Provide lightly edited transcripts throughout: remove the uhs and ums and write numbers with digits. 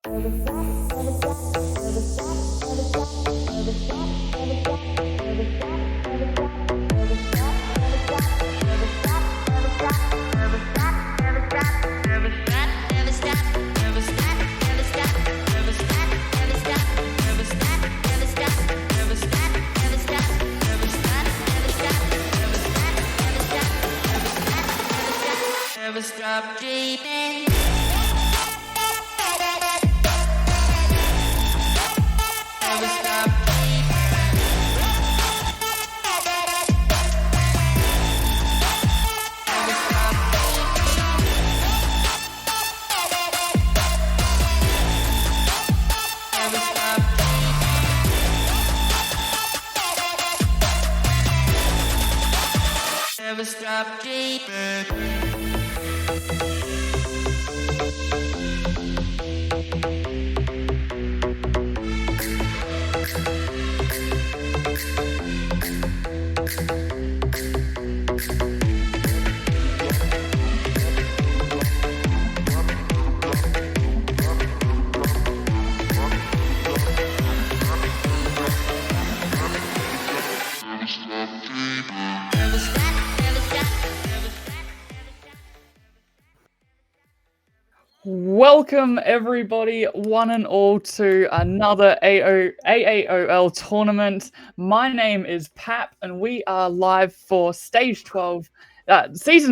Never stop dreaming. Never stop dreaming. Never stop dreaming. Never stop dreaming. Never stop dreaming. Welcome everybody, one and all, to another AAOL tournament. My name is Pap, and we are live for Season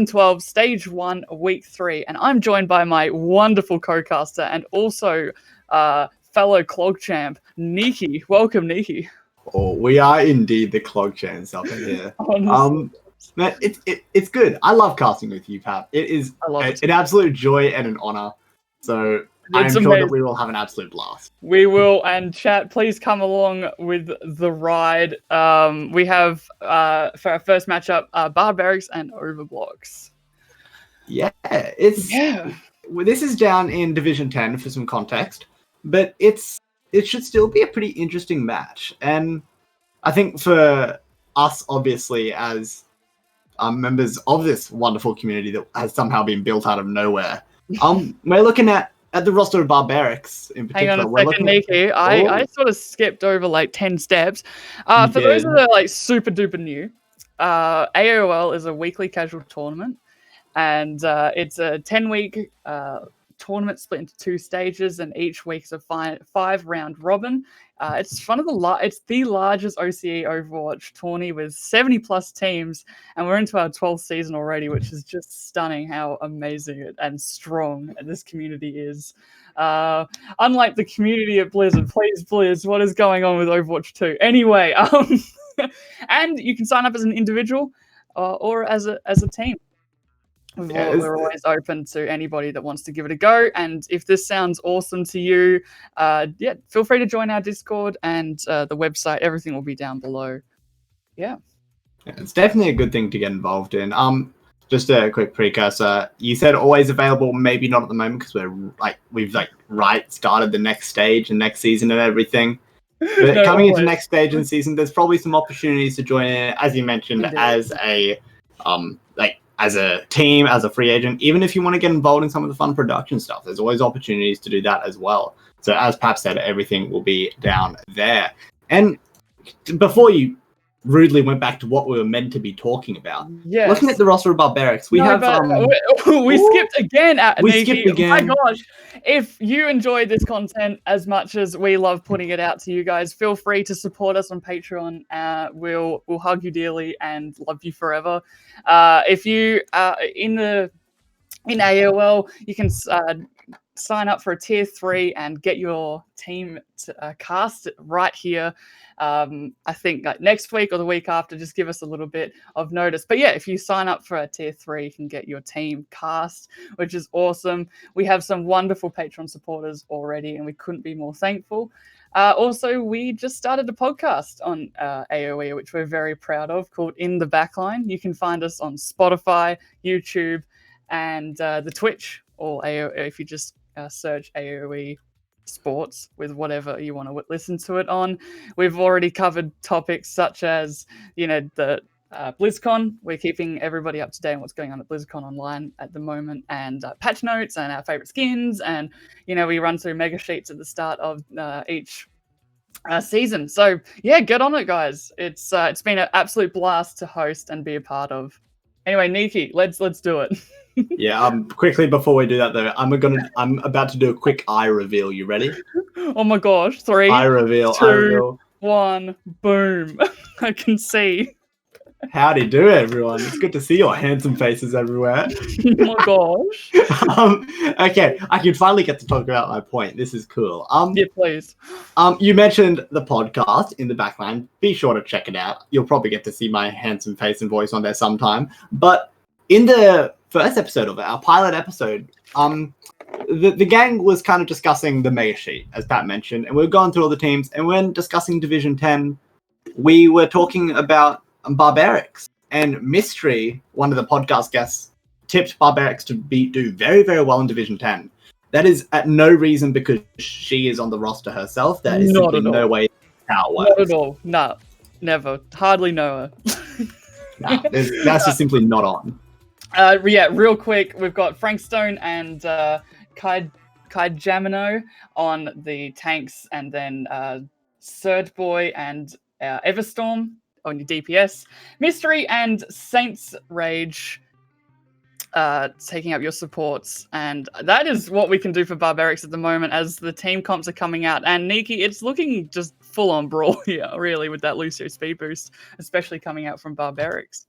12, Stage 1, Week 3. And I'm joined by my wonderful co-caster and also fellow clog champ, Nikki. Welcome, Nikki. Oh, we are indeed the clog champs up in here. Honestly. Man, it's good. I love casting with you, Pap. It is an absolute joy and an honor. So I'm sure that we will have an absolute blast. We will, and chat, please come along with the ride. We have, for our first matchup, Barbearics and Overblox. This is down in Division 10 for some context, but it should still be a pretty interesting match. And I think for us, obviously, as members of this wonderful community that has somehow been built out of nowhere, we're looking at the roster of Barbarics in particular. Hang on a second, Nikki. I sort of skipped over like 10 steps. For those that are like super duper new, AAOL is a weekly casual tournament, and it's a 10-week tournament split into 2 stages, and each week is a 5-round robin. It's it's the largest OCE Overwatch tourney with 70 plus teams, and we're into our 12th season already, which is just stunning how amazing and strong this community is. Unlike the community at Blizzard, please Blizz, what is going on with Overwatch 2? Anyway, and you can sign up as an individual or as a team. We're always open to anybody that wants to give it a go, and if this sounds awesome to you, feel free to join our Discord and the website. Everything will be down below. It's definitely a good thing to get involved in. Just a quick precursor, you said always available, maybe not at the moment because we've started the next stage and next season and everything. But coming into next stage and season, there's probably some opportunities to join in, as you mentioned, as a team, as a free agent. Even if you want to get involved in some of the fun production stuff, there's always opportunities to do that as well. So as Pap said, everything will be down there. And before you rudely went back to what we were meant to be talking about, looking at the roster of Barbarics, we skipped again. Skipped again. Oh my gosh. If you enjoyed this content as much as we love putting it out to you guys, feel free to support us on Patreon. We'll hug you dearly and love you forever. If you are in AOL, you can sign up for a tier 3 and get your team cast right here. I think next week or the week after, just give us a little bit of notice. But if you sign up for a tier 3, you can get your team cast, which is awesome. We have some wonderful Patreon supporters already, and we couldn't be more thankful. Also, we just started a podcast on AOE, which we're very proud of, called In the Backline. You can find us on Spotify, YouTube, and the Twitch, or AOE, if you just search AOE Sports with whatever you want to listen to it on. We've already covered topics such as, the BlizzCon. We're keeping everybody up to date on what's going on at BlizzCon online at the moment, and patch notes and our favorite skins, and we run through mega sheets at the start of each season. So yeah, get on it, guys. It's been an absolute blast to host and be a part of. Anyway, Nikki, let's do it. Yeah. Quickly before we do that though, I'm about to do a quick eye reveal. You ready? Oh my gosh! 3, Eye reveal. 2, 1, boom! I can see. Howdy do, everyone. It's good to see your handsome faces everywhere. Oh my gosh. Okay, I can finally get to talk about my point. This is cool. Yeah, please. You mentioned the podcast in the backline. Be sure to check it out. You'll probably get to see my handsome face and voice on there sometime. But in the first episode of it, our pilot episode, the gang was kind of discussing the mega sheet, as Pat mentioned, and we were going through all the teams. And when discussing Division 10, we were talking about Barbearics, and Mystery, one of the podcast guests, tipped Barbearics to do very, very well in Division 10. That is at no reason because she is on the roster herself. That is simply no way how it works. Not at all. No, never. Hardly know her. Nah, that's just simply not on. Yeah, real quick, we've got Frank Stone and Kai Jamino on the tanks, and then Surge Boy and Everstorm on your DPS. Mystery and Saints Rage taking up your supports. And that is what we can do for Barbearics at the moment as the team comps are coming out. And Nikki, it's looking just full on brawl here, really, with that Lucio speed boost, especially coming out from Barbearics.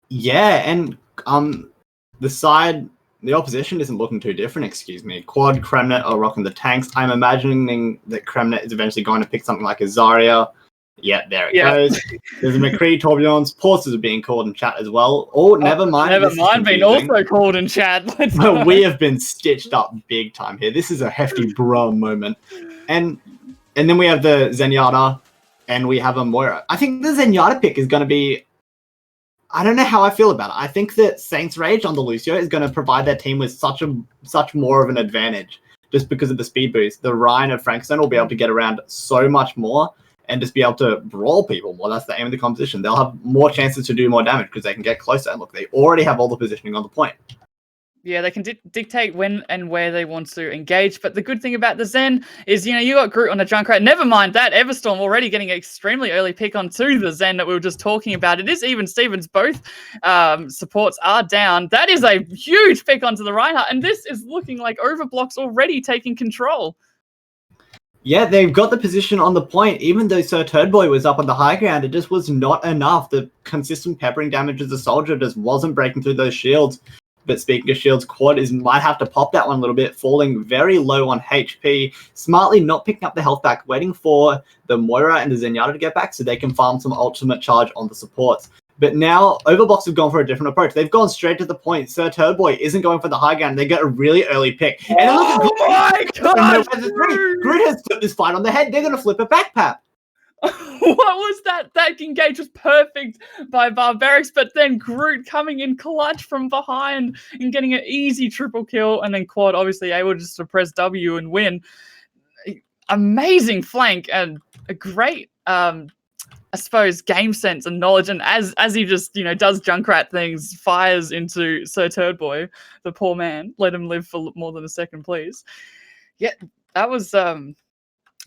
Yeah, and the opposition isn't looking too different, excuse me. Quad, Kremnet are rocking the tanks. I'm imagining that Kremnet is eventually going to pick something like a Zarya. Yeah, there it goes. There's a McCree, Tourbillons, Pauses are being called in chat as well. Oh, never mind. Never mind being also called in chat. We have been stitched up big time here. This is a hefty bro moment. And then we have the Zenyatta, and we have a Moira. I think the Zenyatta pick is going to be... I don't know how I feel about it. I think that Saints Rage on the Lucio is going to provide their team with such more of an advantage just because of the speed boost. The Ryan of Frankstone will be able to get around so much more and just be able to brawl people more. That's the aim of the competition. They'll have more chances to do more damage because they can get closer. And look, they already have all the positioning on the point. Yeah, they can dictate when and where they want to engage. But the good thing about the Zen is, you got Groot on a Junkrat. Never mind that. Everstorm already getting an extremely early pick onto the Zen that we were just talking about. It is even Stevens. Both supports are down. That is a huge pick onto the Reinhardt. And this is looking like Overblox already taking control. Yeah, they've got the position on the point. Even though Sir Turdboy was up on the high ground, it just was not enough. The consistent peppering damage as a soldier just wasn't breaking through those shields. But speaking of shields, Quad might have to pop that one a little bit, falling very low on HP. Smartly not picking up the health back, waiting for the Moira and the Zenyatta to get back so they can farm some ultimate charge on the supports. But now Overblox have gone for a different approach. They've gone straight to the point. Sir Turdboy isn't going for the high ground. They get a really early pick. And look at God! Groot has flipped this fight on the head. They're going to flip it back, Pap. What was that? That engage was perfect by Barbearics, but then Groot coming in clutch from behind and getting an easy triple kill, and then Quad obviously able just to press W and win. Amazing flank and a great, I suppose, game sense and knowledge. And as he just does Junkrat things, fires into Sir Turdboy, the poor man. Let him live for more than a second, please. Yeah, that was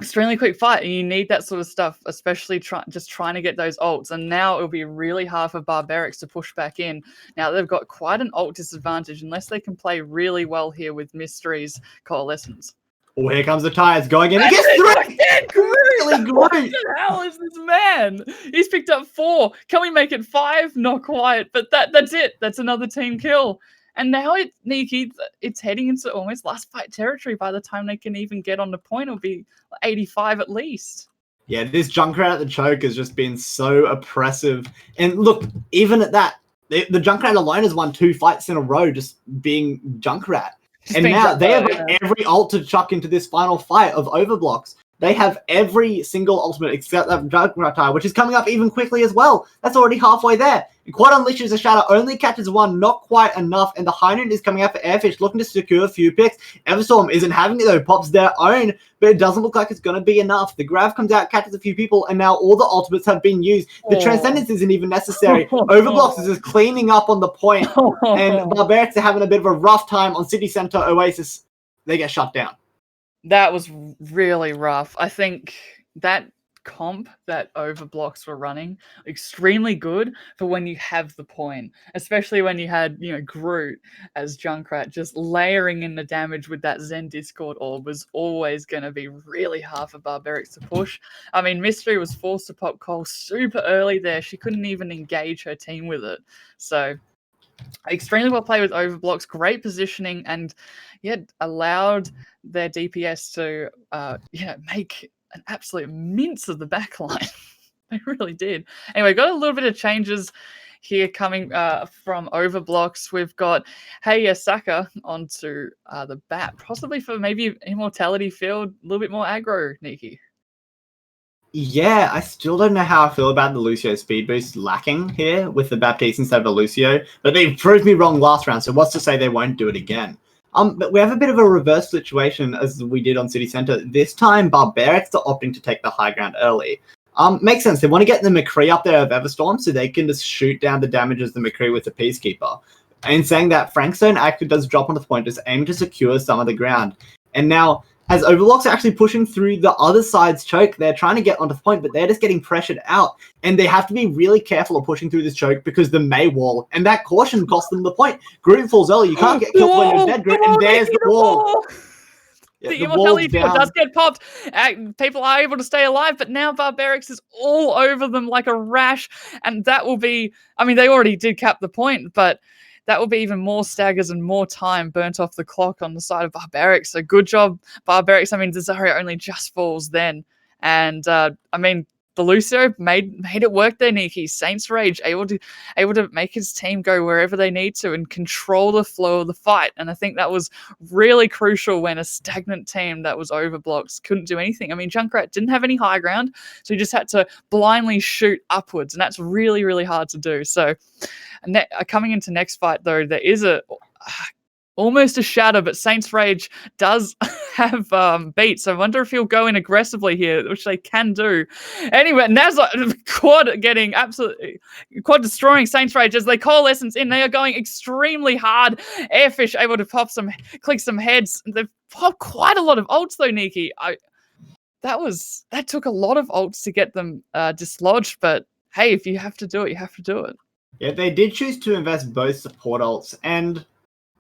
extremely quick fight, and you need that sort of stuff, especially just trying to get those ults. And now it'll be really hard for Barbearics to push back in. Now they've got quite an ult disadvantage unless they can play really well here with Mystery's Coalescence. Oh, here comes the tires going in. He gets through. Really What the hell is this man? He's picked up 4. Can we make it 5? Not quite, but that's it. That's another team kill. And now it's heading into almost last fight territory. By the time they can even get on the point, it'll be 85 at least. Yeah, this Junkrat at the choke has just been so oppressive. And look, even at that, the Junkrat alone has won 2 fights in a row just being Junkrat. And now they have every ult to chuck into this final fight of Overblox. They have every single ultimate except that Junkrat tile, which is coming up even quickly as well. That's already halfway there. Quad unleashes a shatter, only catches one, not quite enough, and the high noon is coming out for Airfish, looking to secure a few picks. Everstorm isn't having it though, pops their own, but it doesn't look like it's going to be enough. The Grav comes out, catches a few people, and now all the ultimates have been used. The Transcendence isn't even necessary. Overblox is just cleaning up on the point, and Barbarics are having a bit of a rough time on City Center Oasis. They get shut down. That was really rough. I think that comp that Overblox were running, extremely good for when you have the point, especially when you had, Groot as Junkrat, just layering in the damage with that Zen Discord orb was always going to be really hard for Barbarics to push. I mean, Mystery was forced to pop Cole super early there. She couldn't even engage her team with it. So extremely well played with Overblox, great positioning, and allowed their DPS to make an absolute mince of the backline. They really did. Anyway, got a little bit of changes here coming from Overblox. We've got Saka onto the bat, possibly for maybe Immortality Field, a little bit more aggro, Nikki. Yeah, I still don't know how I feel about the Lucio speed boost lacking here with the Baptiste instead of a Lucio, but they proved me wrong last round, so what's to say they won't do it again? But we have a bit of a reverse situation as we did on City Center. This time, Barbarics are opting to take the high ground early. Makes sense. They want to get the McCree up there of Everstorm so they can just shoot down the damage as the McCree with the Peacekeeper. And saying that, Frankstone actually does drop onto the point, just aim to secure some of the ground. And now, as Overblox are actually pushing through the other side's choke, they're trying to get onto the point, but they're just getting pressured out. And they have to be really careful of pushing through this choke because the May wall, and that caution cost them the point. Groot falls early. You can't get killed when you're dead, Groot, and there's the wall. Yeah, the Immortality Field does get popped. People are able to stay alive, but now Barbarics is all over them like a rash. And that will be, they already did cap the point, but that will be even more staggers and more time burnt off the clock on the side of Barbarics. So good job, Barbarics. Desario only just falls then. And, the Lucio made it work there, Nikki. Saints Rage able to make his team go wherever they need to and control the flow of the fight. And I think that was really crucial when a stagnant team that was Overblox couldn't do anything. Junkrat didn't have any high ground, so he just had to blindly shoot upwards, and that's really, really hard to do. So coming into next fight, though, there is almost a shatter, but Saints Rage does have beats. I wonder if he'll go in aggressively here, which they can do. Anyway, Nazar quad destroying Saints Rage as they coalescence in. They are going extremely hard. Airfish able to click some heads. They've popped quite a lot of ults though, Nikki. That took a lot of ults to get them dislodged, but hey, if you have to do it, you have to do it. Yeah, they did choose to invest both support ults, and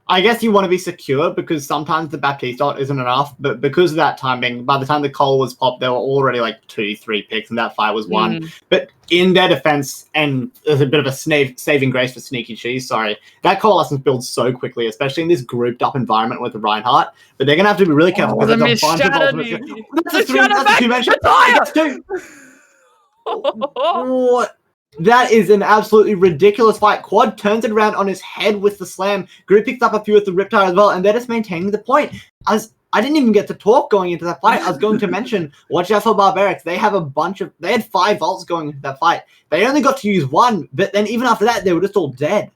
I guess you want to be secure because sometimes the Baptiste ult isn't enough, but because of that timing, by the time the Cole was popped, there were already like 2-3 picks and that fight was won. But in their defense, and there's a bit of a saving grace for Sneaky Cheese, that coalescence builds so quickly, especially in this grouped up environment with Reinhardt. But they're going to have to be really careful because there's a bunch of ultimates. That's a 2-man. That's 2. What? That is an absolutely ridiculous fight. Quad turns it around on his head with the slam. Groot picks up a few with the Riptide as well, and they're just maintaining the point. As I didn't even get to talk going into that fight. I was going to mention, watch out for Barbarics. They had 5 ults going into that fight. They only got to use 1, but then even after that, they were just all dead.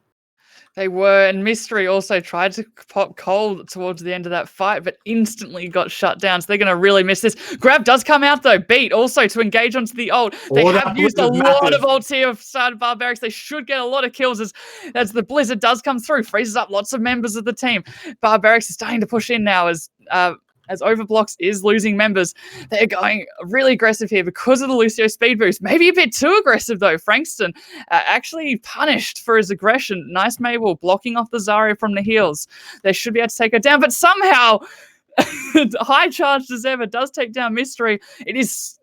They were, and Mystery also tried to pop Cole towards the end of that fight, but instantly got shut down, so they're going to really miss this. Grab does come out, though. Beat also to engage onto the ult. They have used a lot of ults here of side of Barbarics. They should get a lot of kills as the Blizzard does come through. Freezes up lots of members of the team. Barbarics is starting to push in now as Overblox is losing members. They're going really aggressive here because of the Lucio speed boost. Maybe a bit too aggressive, though. Frankston actually punished for his aggression. Nice Mabel blocking off the Zarya from the heels. They should be able to take her down, but somehow high charged as ever does take down Mystery. It is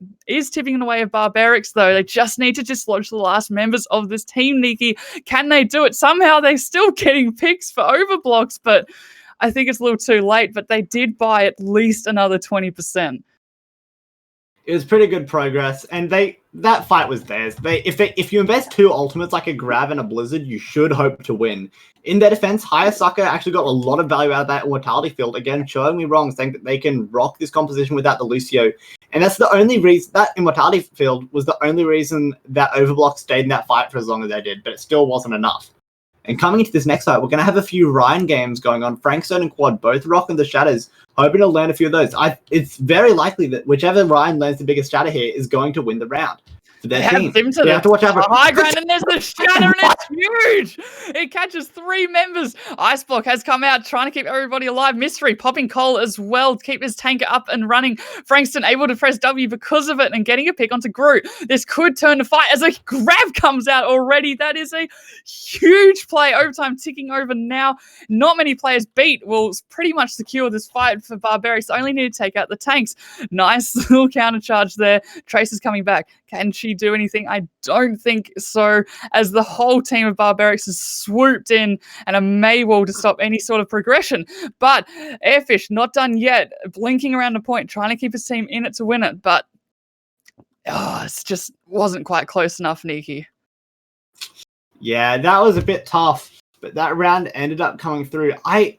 tipping in the way of Barbarics, though. They just need to dislodge the last members of this team, Nikki. Can they do it? Somehow they're still getting picks for Overblox, but I think it's a little too late, but they did buy at least another 20%. It was pretty good progress, and that fight was theirs. If you invest 2 ultimates like a Grav and a Blizzard, you should hope to win. in their defense, Hayasaka actually got a lot of value out of that Immortality field. Again, showing me wrong, saying that they can rock this composition without the Lucio. And that's the only reason, that Immortality field was the only reason that Overblox stayed in that fight for as long as they did, but it still wasn't enough. And coming into this next fight, we're going to have a few Ryan games going on. Frankstone and Quad both rocking the Shatters, hoping to land a few of those. It's very likely that whichever Ryan lands the biggest Shatter here is going to win the round. For their team. They have to watch out for high ground, and there's the Shatter, and it's huge. It catches 3 members. Iceblock has come out, trying to keep everybody alive. Mystery popping coal as well to keep his tanker up and running. Frankston able to press W because of it and getting a pick onto Groot. This could turn to fight as a grab comes out already. That is a huge play. Overtime ticking over now. Not many players beat will pretty much secure this fight for Barbearics. Only need to take out the tanks. Nice little counter charge there. Trace is coming back. Can she do anything? I don't think so, as the whole team of Barbearics has swooped in and a Maywall to stop any sort of progression. But Airfish not done yet, blinking around the point, trying to keep his team in it to win it. But it just wasn't quite close enough, Nikki. Yeah, that was a bit tough, but that round ended up coming through. I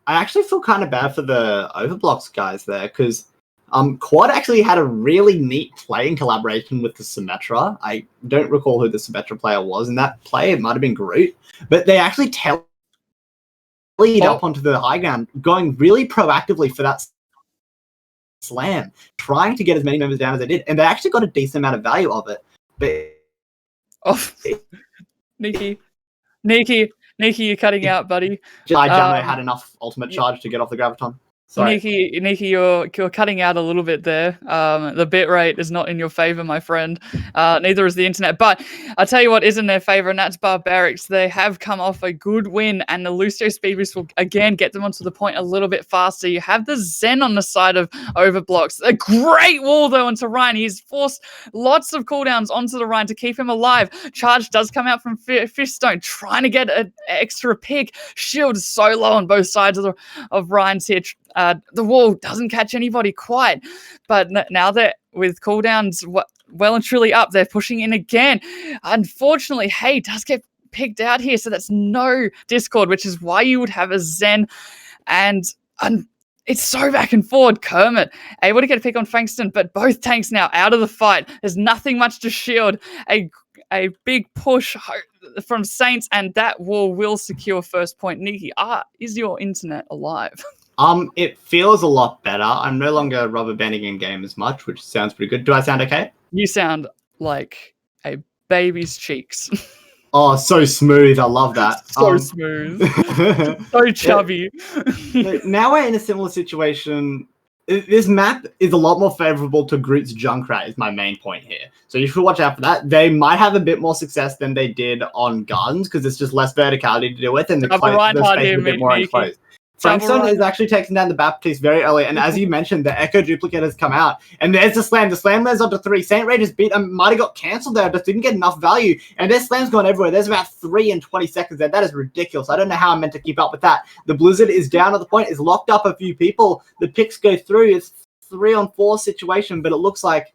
actually feel kind of bad for the Overblox guys there, because Quad actually had a really neat playing collaboration with the Symmetra. I don't recall who the Symmetra player was, and that play, it might have been Groot, but they actually lead up onto the high ground, going really proactively for that slam, trying to get as many members down as they did, and they actually got a decent amount of value of it. But Nikki, you're cutting out, buddy. Jano had enough ultimate charge to get off the Graviton. Sorry. Nikki, you're cutting out a little bit there. The bit rate is not in your favor, my friend. Neither is the internet. But I'll tell you what is in their favor, and that's Barbearics. They have come off a good win, and the Lucio speed boost will again get them onto the point a little bit faster. You have the Zen on the side of Overblox. A great wall, though, onto Ryan. He's forced lots of cooldowns onto the Ryan to keep him alive. Charge does come out from Fishstone, trying to get an extra pick. Shield is so low on both sides of Ryan's here. The wall doesn't catch anybody quite, but now that with cooldowns well and truly up, they're pushing in again. Unfortunately, Hay does get picked out here, so that's no Discord, which is why you would have a Zen, and it's so back and forward. Kermit able to get a pick on Frankston, but both tanks now out of the fight. There's nothing much to shield. A big push from Saints, and that wall will secure first point. Nikki, is your internet alive? It feels a lot better. I'm no longer rubber banding in game as much, which sounds pretty good. Do I sound okay? You sound like a baby's cheeks. Oh, so smooth. I love that. So smooth. So chubby. Now we're in a similar situation. This map is a lot more favorable to Groot's Junkrat is my main point here. So you should watch out for that. They might have a bit more success than they did on Gardens, because it's just less verticality to deal with, and the space is a bit more enclosed. Frankstone is actually taking down the Baptiste very early, and as you mentioned, the Echo Duplicate has come out, and there's the Slam. The Slam lands onto 3. Saint Ray just might have got cancelled there, just didn't get enough value, and their Slam's gone everywhere. There's about 3 and 20 seconds there. That is ridiculous. I don't know how I'm meant to keep up with that. The Blizzard is down at the point, is locked up a few people. The picks go through. It's 3-on-4 situation, but it looks like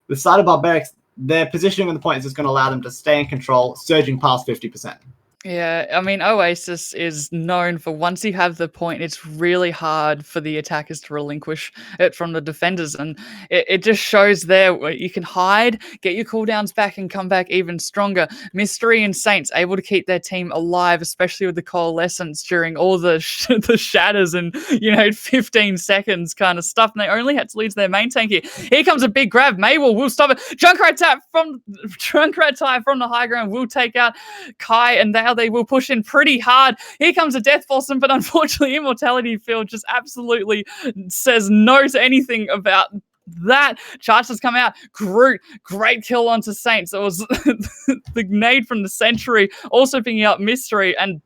the side of Barbarics, their positioning on the point is just going to allow them to stay in control, surging past 50%. Yeah, I mean, Oasis is known for once you have the point, it's really hard for the attackers to relinquish it from the defenders. And it just shows there where you can hide, get your cooldowns back, and come back even stronger. Mystery and Saints able to keep their team alive, especially with the coalescence during all the shatters and, 15 seconds kind of stuff. And they only had to lose their main tank here. Here comes a big grab. Maywall will stop it. Junkrat tie from the high ground will take out Kai, and they will push in pretty hard. Here comes a Death Blossom, but unfortunately Immortality Field just absolutely says no to anything about that. Charge has come out. Groot, great kill onto Saints. It was the nade from the Century, also picking up Mystery, and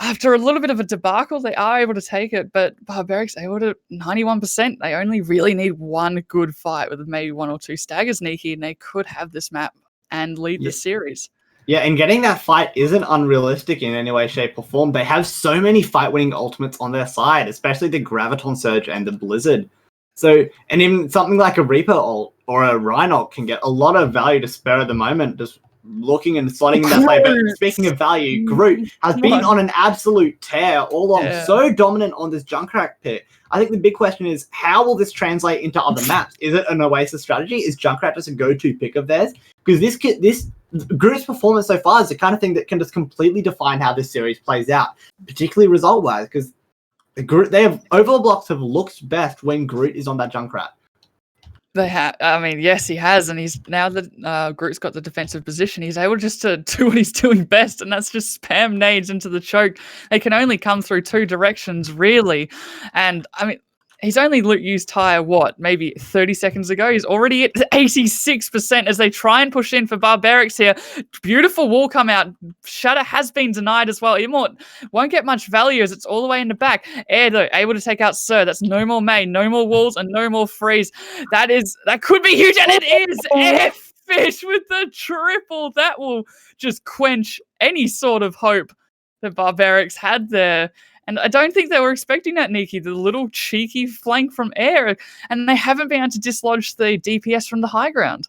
after a little bit of a debacle, they are able to take it, but Barbearics able to 91%. They only really need one good fight with maybe 1 or 2 staggers, Nikki, and they could have this map and lead the series. Yeah, and getting that fight isn't unrealistic in any way, shape, or form. They have so many fight-winning ultimates on their side, especially the Graviton Surge and the Blizzard. So, and even something like a Reaper ult or a Rhino ult can get a lot of value to spare at the moment, just looking and slotting in that play. But speaking of value, Groot has been on an absolute tear all along, so dominant on this Junkrat pick. I think the big question is, how will this translate into other maps? Is it an Oasis strategy? Is Junkrat just a go-to pick of theirs? Because this Groot's performance so far is the kind of thing that can just completely define how this series plays out, particularly result-wise, because Overblox have looked best when Groot is on that Junkrat. They have. I mean, yes, he has, and he's now that Groot's got the defensive position, he's able just to do what he's doing best, and that's just spam nades into the choke. They can only come through two directions, really, and I mean, he's only used Tyre, maybe 30 seconds ago. He's already at 86% as they try and push in for Barbearics here. Beautiful wall come out. Shutter has been denied as well. Immort won't get much value as it's all the way in the back. Air, though, able to take out Sir. That's no more May, no more walls, and no more freeze. That could be huge, and it is! Air Fish with the triple. That will just quench any sort of hope that Barbearics had there. And I don't think they were expecting that, Nikki, the little cheeky flank from Air, and they haven't been able to dislodge the DPS from the high ground.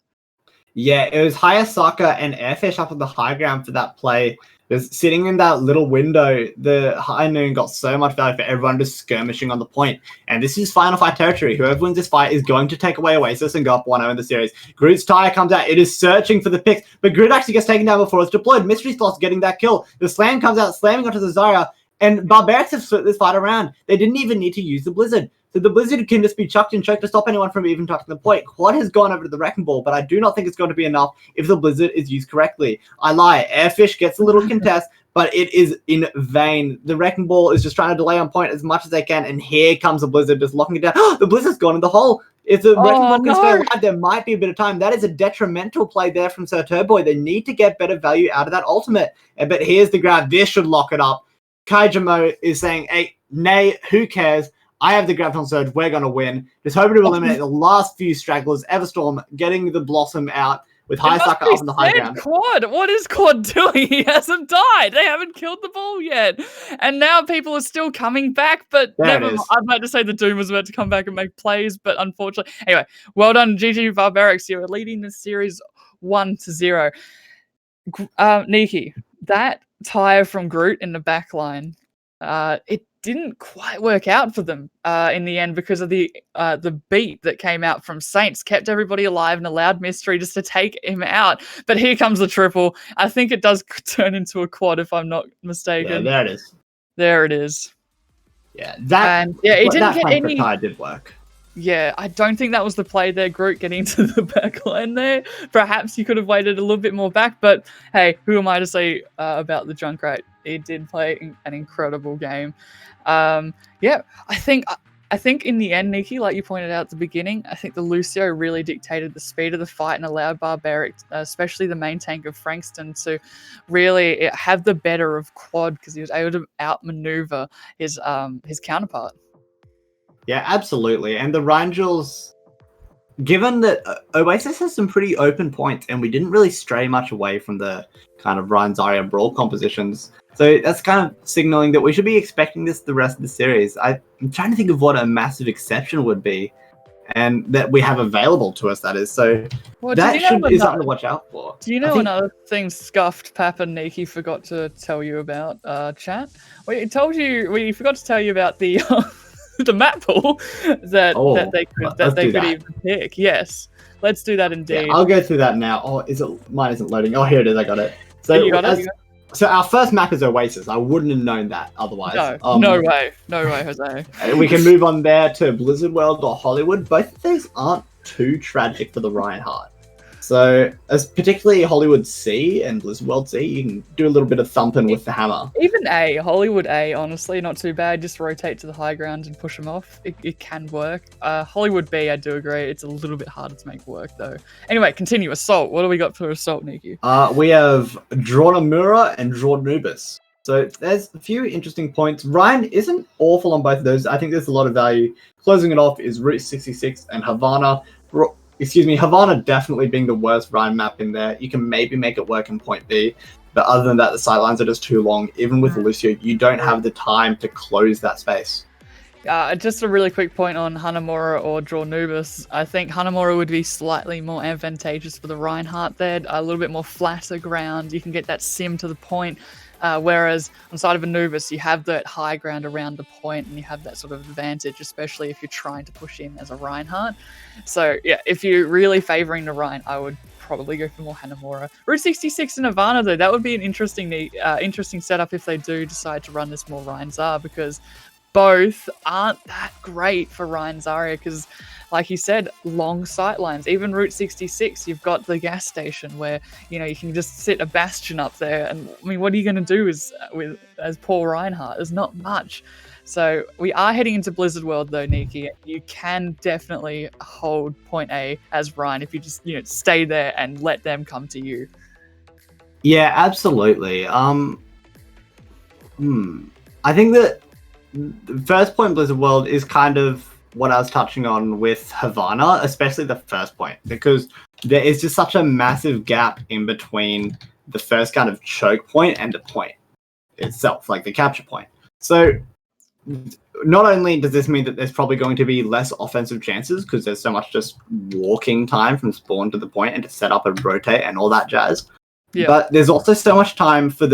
Yeah, it was Hayasaka and Airfish up on the high ground for that play. Because sitting in that little window, the High Noon got so much value for everyone just skirmishing on the point. And this is final fight territory. Whoever wins this fight is going to take away Oasis and go up 1-0 in the series. Groot's Tyre comes out. It is searching for the picks, but Groot actually gets taken down before it's deployed. Mystery Sloth's getting that kill. The Slam comes out, slamming onto the Zarya. And Barbarics have split this fight around. They didn't even need to use the Blizzard. So the Blizzard can just be chucked and choked to stop anyone from even touching the point. Quad has gone over to the Wrecking Ball, but I do not think it's going to be enough if the Blizzard is used correctly. I lie. Airfish gets a little contest, but it is in vain. The Wrecking Ball is just trying to delay on point as much as they can, and here comes the Blizzard just locking it down. The Blizzard's gone in the hole. If the Wrecking Ball can stay alive, there might be a bit of time. That is a detrimental play there from Sir Turboy. They need to get better value out of that ultimate. But here's the grab. This should lock it up. Kaijamo is saying, hey, nay, who cares? I have the Graviton Surge. We're going to win. Just hoping to eliminate the last few stragglers. Everstorm getting the Blossom out with Hayasaka up on the high ground. Quad, what is Quad doing? He hasn't died. They haven't killed the ball yet. And now people are still coming back, but never mind. I'd like to say the Doom was about to come back and make plays, but unfortunately. Anyway, well done, GG Barbarics. You're leading the series 1-0. Nikki, that Tyre from Groot in the back line, it didn't quite work out for them in the end because of the beat that came out from Saints kept everybody alive and allowed Mystery just to take him out. But here comes the triple. I think it does turn into a quad if I'm not mistaken. Yeah, there it is. There it is. Yeah, it didn't get any. Tyre did work. Yeah, I don't think that was the play there, Groot getting into the back line there. Perhaps you could have waited a little bit more back, but hey, who am I to say about the Junkrat? It did play an incredible game. Yeah, I think in the end, Nikki, like you pointed out at the beginning, I think the Lucio really dictated the speed of the fight and allowed Barbaric, especially the main tank of Frankston, to really have the better of Quad because he was able to outmaneuver his counterpart. Yeah, absolutely. And the Rangers, given that Oasis has some pretty open points and we didn't really stray much away from the kind of Ryan Zarya brawl compositions, so that's kind of signaling that we should be expecting this the rest of the series. I'm trying to think of what a massive exception would be and that we have available to us, that is. So that is something to watch out for. Do you know another thing Scuffed Papa Nikki forgot to tell you about, chat? We forgot to tell you about the... the map pool that they could even pick. Yes, let's do that indeed. Yeah, I'll go through that now. Oh, mine isn't loading? Oh, here it is. I got it. So you got it. So our first map is Oasis. I wouldn't have known that otherwise. No way, Jose. We can move on there to Blizzard World or Hollywood. Both of these aren't too tragic for the Reinhardt. So, as particularly Hollywood C and Blizzard World C, you can do a little bit of thumping with the hammer. Even Hollywood A, honestly, not too bad. Just rotate to the high ground and push them off. It can work. Hollywood B, I do agree. It's a little bit harder to make work, though. Anyway, continue. Assault. What do we got for Assault, Nikki? We have Drawnamura and Drawnubis. So, there's a few interesting points. Ryan isn't awful on both of those. I think there's a lot of value. Closing it off is Route 66 and Havana. Havana definitely being the worst Ryan map in there. You can maybe make it work in point B, but other than that, the sidelines are just too long. Even with Lucio, you don't have the time to close that space. Just a really quick point on Hanamura or Jornubus. I think Hanamura would be slightly more advantageous for the Reinhardt there, a little bit more flatter ground. You can get that sim to the point, whereas on the side of Anubis, you have that high ground around the point and you have that sort of advantage, especially if you're trying to push in as a Reinhardt. So yeah, if you're really favouring the Rein, I would probably go for more Hanamura. Route 66 and Ivana though, that would be an interesting setup if they do decide to run this more Rein Zar, because both aren't that great for Ryan Zarya because, like you said, long sight lines. Even Route 66, you've got the gas station where, you know, you can just sit a Bastion up there. And, I mean, what are you going to do as Paul Reinhardt? There's not much. So we are heading into Blizzard World, though, Nikki. You can definitely hold point A as Ryan if you just, you know, stay there and let them come to you. Yeah, absolutely. I think that the first point Blizzard World is kind of what I was touching on with Havana, especially the first point, because there is just such a massive gap in between the first kind of choke point and the point itself, like the capture point. So not only does this mean that there's probably going to be less offensive chances because there's so much just walking time from spawn to the point and to set up and rotate and all that jazz, but there's also so much time for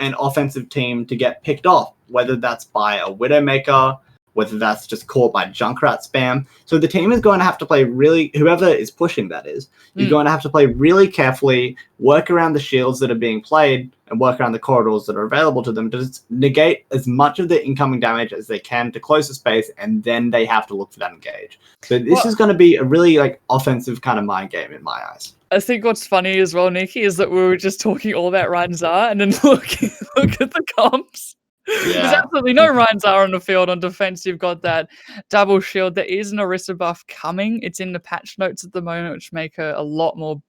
an offensive team to get picked off, whether that's by a Widowmaker, whether that's just caught by Junkrat spam. So the team is going to have to play whoever is pushing that is going to have to play really carefully, work around the shields that are being played, and work around the corridors that are available to them to just negate as much of the incoming damage as they can to close the space, and then they have to look for that engage. So this is going to be a really offensive kind of mind game in my eyes. I think what's funny as well, Nikki, is that we were just talking all about Ryan Zar and then look at the comps. There's absolutely no Ryan Zar on the field. On defense, you've got that double shield. There is an Orisa buff coming. It's in the patch notes at the moment, which make her a lot more,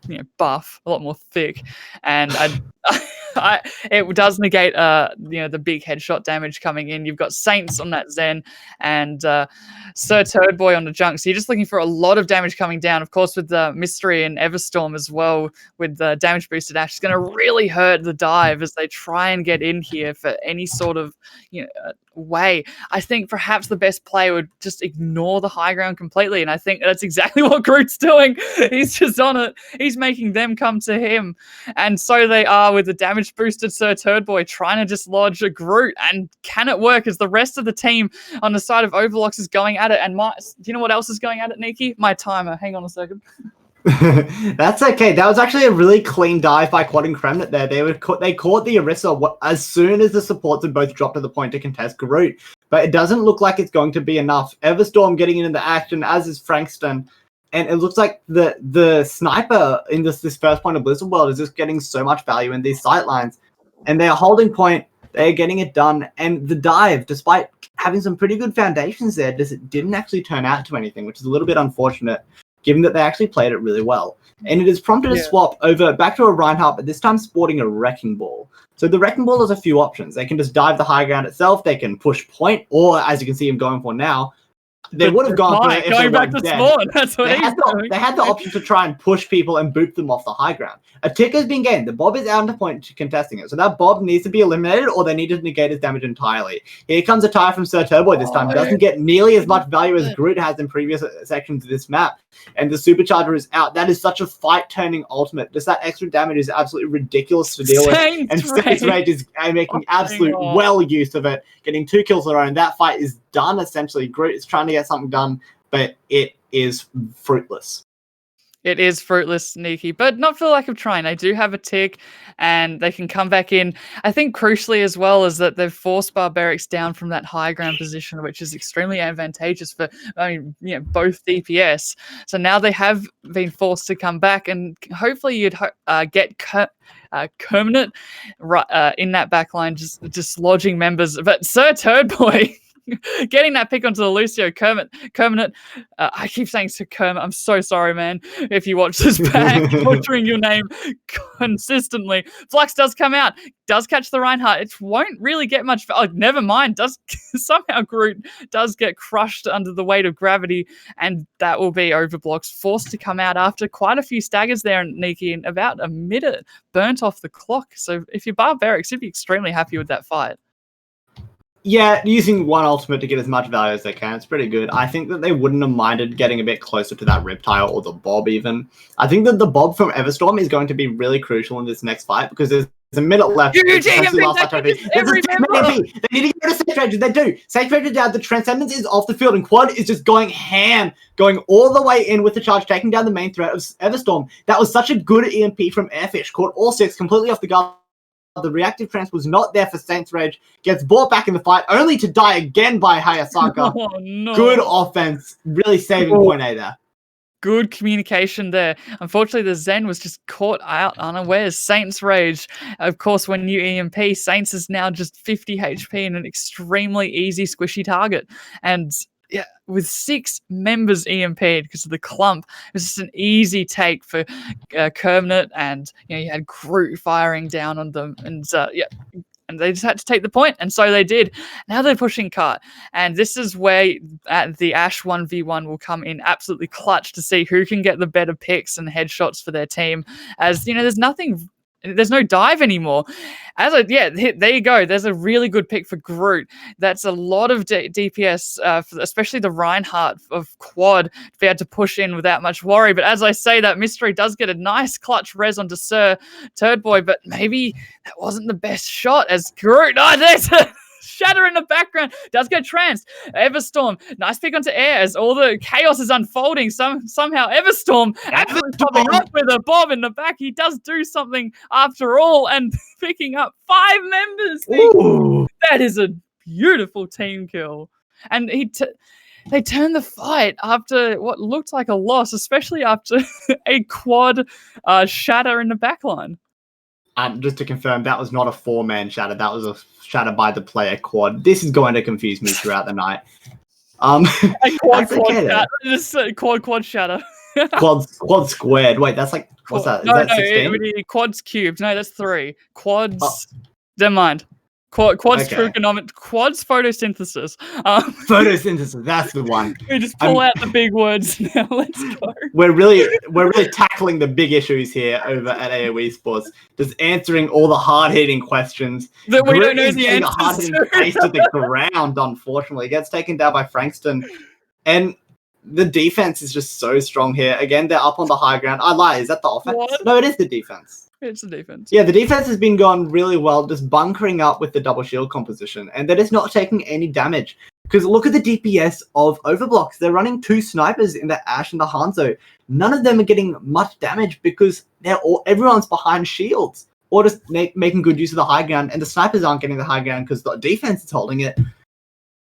you know, buff, a lot more thick, and it does negate you know, the big headshot damage coming in. You've got Saints on that Zen and Sir Turd Boy on the Junk, so you're just looking for a lot of damage coming down. Of course, with the Mystery and Everstorm as well, with the damage boosted Ash, it's going to really hurt the dive as they try and get in here for any sort of, you know, way. I think perhaps the best play would just ignore the high ground completely, and I think that's exactly what Groot's doing. He's just on it. He's making them come to him, and so they are with the damage boosted Sir Turd Boy trying to dislodge a Groot. And can it work as the rest of the team on the side of Overblox is going at it? And do you know what else is going at it, Nikki? My timer. Hang on a second. That's okay. That was actually a really clean dive by Quad and Kremnit there. They caught the Orisa as soon as the supports had both dropped to the point to contest Groot, but it doesn't look like it's going to be enough. Everstorm getting into the action, as is Frankston, and it looks like the sniper in this first point of Blizzard World is just getting so much value in these sight lines, and they're holding point. They're getting it done, and the dive, despite having some pretty good foundations there, didn't actually turn out to anything, which is a little bit unfortunate, given that they actually played it really well. And it has prompted a swap over back to a Reinhardt, but this time sporting a Wrecking Ball. So the Wrecking Ball has a few options. They can just dive the high ground itself, they can push point, or as you can see him going for now, they would have gone for it if going back to spawn. That's what they had the option to try and push people and boot them off the high ground. A tick has been gained. The Bob is out on the point contesting it. So that Bob needs to be eliminated, or they need to negate his damage entirely. Here comes a tire from Sir Turbo this time. Doesn't get nearly as much value as Groot has in previous sections of this map. And the Supercharger is out. That is such a fight-turning ultimate. Just that extra damage is absolutely ridiculous to deal with. And Saints Rage is making absolute well use of it. Getting 2 kills on their own. That fight is done, essentially. Groot is trying to get something done, but it is fruitless. It is fruitless, Nikki, but not for lack of trying. They do have a tick, and they can come back in. I think crucially as well is that they've forced Barbearics down from that high ground position, which is extremely advantageous for, both DPS. So now they have been forced to come back, and hopefully you'd get Kermit in that backline, just dislodging members. But Sir Turd Boy getting that pick onto the Lucio Kermit. I keep saying Sir Kermit. I'm so sorry, man. If you watch this back, butchering your name consistently. Flux does come out, does catch the Reinhardt. It won't really get much. Oh, never mind. Does somehow Groot does get crushed under the weight of gravity, and that will be Overblox forced to come out after quite a few staggers there, Nikki, in about a minute burnt off the clock. So if you're Barbarics, you'd be extremely happy with that fight. Yeah, using one ultimate to get as much value as they can. It's pretty good. I think that they wouldn't have minded getting a bit closer to that Riptile or the Bob even. I think that the Bob from Everstorm is going to be really crucial in this next fight because there's a minute left. Huge EMP, every member. They need to go to Sage Ranger. They do. Sage Ranger down. The Transcendence is off the field, and Quad is just going ham, going all the way in with the charge, taking down the main threat of Everstorm. That was such a good EMP from Airfish. Caught all 6 completely off the guard. The reactive trance was not there for Saints Rage. Gets brought back in the fight, only to die again by Hayasaka. Oh, no. Good offense. Really saving point A there. Good communication there. Unfortunately, the Zen was just caught out unawares. Saints Rage. Of course, when you EMP, Saints is now just 50 HP and an extremely easy squishy target. And yeah, with 6 members EMP'd because of the clump, it was just an easy take for Kermit, and you had Groot firing down on them, and and they just had to take the point, and so they did. Now they're pushing Cart, and this is where the Ash 1v1 will come in absolutely clutch to see who can get the better picks and headshots for their team. As there's no dive anymore. There you go. There's a really good pick for Groot. That's a lot of DPS, especially the Reinhardt of Quad, to be able to push in without much worry. But as I say, that Mystery does get a nice clutch res onto Sir Turd Boy, but maybe that wasn't the best shot as Groot. Oh, there's a Shatter in the background. Does get tranced. Everstorm. Nice pick onto air as all the chaos is unfolding. Somehow Everstorm actually popping up with a Bob in the back. He does do something after all and picking up 5 members. That is a beautiful team kill. And they turned the fight after what looked like a loss, especially after a quad shatter in the backline. And just to confirm, that was not a 4-man shatter. That was a shatter by the player Quad. This is going to confuse me throughout the night. A quad shatter. Quad squared. Wait, that's like, what's that? Is that 16? Quads cubed. No, that's 3. Quads. Never mind. Quads trigonometry. Quads photosynthesis. Photosynthesis. That's the one. We just pull out the big words now. Let's go. We're really tackling the big issues here over at AAOE Sports. Just answering all the hard-hitting questions. That we don't know the answers. Hard-hitting face to the ground. Unfortunately, gets taken down by Frankston, and the defense is just so strong here. Again, they're up on the high ground. I lie. Is that the offense? What? No, it is the defense. It's the defense. Yeah, the defense has been going really well, just bunkering up with the double shield composition, and they're just not taking any damage. Because look at the DPS of Overblox. They're running 2 snipers in the Ash and the Hanzo. None of them are getting much damage because everyone's behind shields or just making good use of the high ground, and the snipers aren't getting the high ground because the defense is holding it.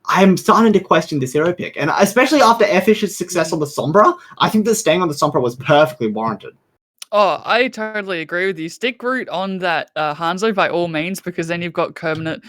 I'm starting to question this hero pick, and especially after Airfish's success on the Sombra, I think that staying on the Sombra was perfectly warranted. Oh, I totally agree with you. Stick Groot on that Hanzo by all means, because then you've got Kermit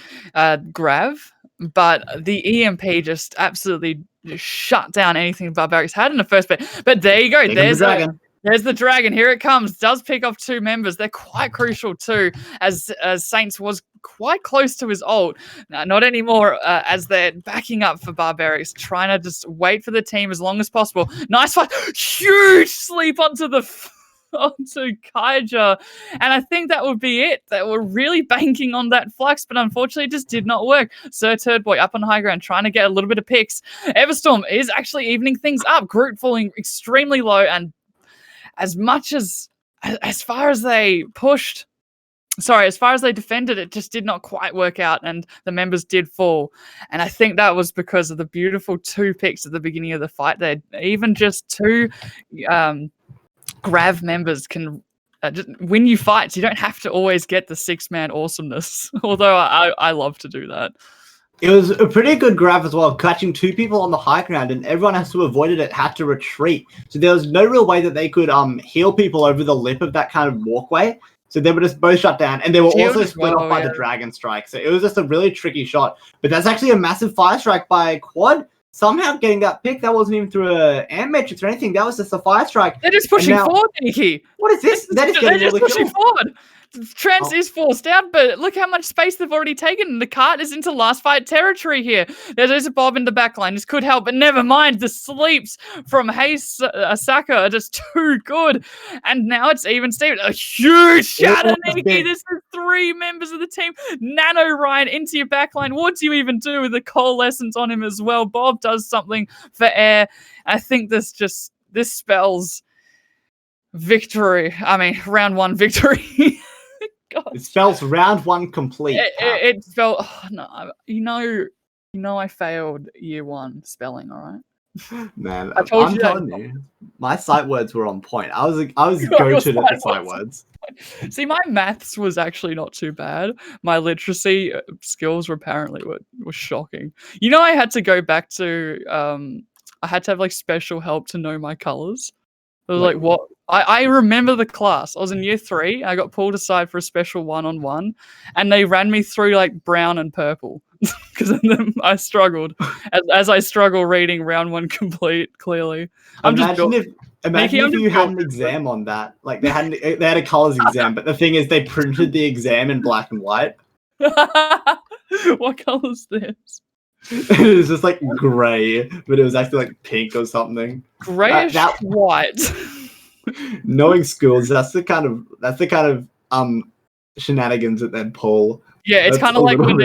Grav. But the EMP just absolutely shut down anything Barbearics had in the first bit. But there you go. There's the dragon. Here it comes. Does pick off 2 members. They're quite crucial too, as Saints was quite close to his ult. Not anymore, as they're backing up for Barbearics, trying to just wait for the team as long as possible. Nice fight. Huge sleep onto Kaija, and I think that would be it. They were really banking on that flux, but unfortunately it just did not work. Sir Turd Boy up on high ground, trying to get a little bit of picks. Everstorm is actually evening things up. Groot falling extremely low, and as far as they defended, it just did not quite work out, and the members did fall. And I think that was because of the beautiful 2 picks at the beginning of the fight. They even just 2 Grav members can just win you fights. You don't have to always get the 6-man awesomeness, although I love to do that. It was a pretty good Grav as well, catching 2 people on the high ground, and everyone has to avoid it had to retreat. So there was no real way that they could heal people over the lip of that kind of walkway. So they were just both shut down, and they were also split off by the Dragon Strike. So it was just a really tricky shot. But that's actually a massive fire strike by Quad. Somehow getting that pick, that wasn't even through an amp matrix or anything. That was just a fire strike. They're just pushing forward, Nikki. What is this? They're just pushing forward. Trance is forced out, but look how much space they've already taken. The cart is into last fight territory here. There's a Bob in the back line. This could help, but never mind. The sleeps from Saka are just too good. And now it's even Steven. A huge shatter, Nikki. This is 3 members of the team. Nano Ryan into your back line. What do you even do with the coalescence on him as well? Bob does something for air. I think this spells victory. I mean, round 1 victory. God. It spells round 1 complete. It spelled. Oh, no, you know, I failed year 1 spelling. All right, man. I'm telling you, my sight words were on point. I was goated at the sight words. See, my maths was actually not too bad. My literacy skills were apparently were shocking. You know, I had to go back to. I had to have like special help to know my colors. I was like, what? I remember the class. I was in year 3. I got pulled aside for a special one-on-one, and they ran me through like brown and purple because I struggled as I struggle reading round 1 complete. Clearly, imagine if you had an exam on that. Like they had a colors exam, but the thing is, they printed the exam in black and white. What color is this? It was just like grey, but it was actually like pink or something. Grayish white. Knowing schools, that's the kind of shenanigans that they pull. Yeah, it's kind of like when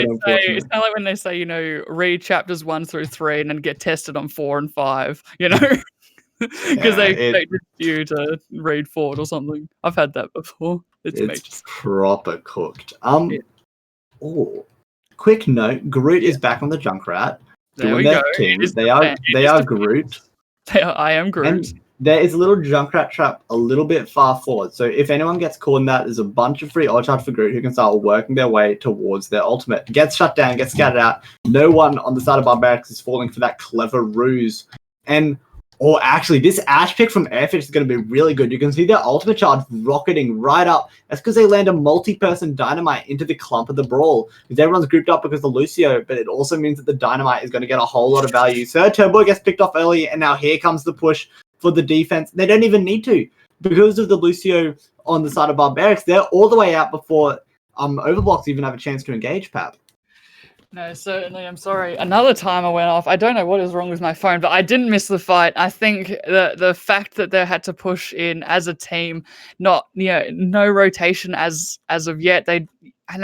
they say, you know, read chapters 1 through 3 and then get tested on 4 and 5. You know, because they expected you to read forward or something. I've had that before. It's proper cooked. Oh. Quick note: Groot is back on the Junkrat. There we go. They are Groot. I am Groot. And there is a little Junkrat trap a little bit far forward. So if anyone gets caught in that, there's a bunch of free ult charge for Groot who can start working their way towards their ultimate. Gets shut down, gets scattered out. No one on the side of Barbearics is falling for that clever ruse. Or actually, this Ash pick from Airfish is going to be really good. You can see their ultimate charge rocketing right up. That's because they land a multi-person dynamite into the clump of the brawl. Because everyone's grouped up because of Lucio, but it also means that the dynamite is going to get a whole lot of value. Sir Turbo gets picked off early, and now here comes the push for the defense. They don't even need to. Because of the Lucio on the side of Barbearics, they're all the way out before Overblox even have a chance to engage, Pap. No, certainly. I'm sorry. Another timer went off. I don't know what is wrong with my phone, but I didn't miss the fight. I think the fact that they had to push in as a team, no rotation as of yet. They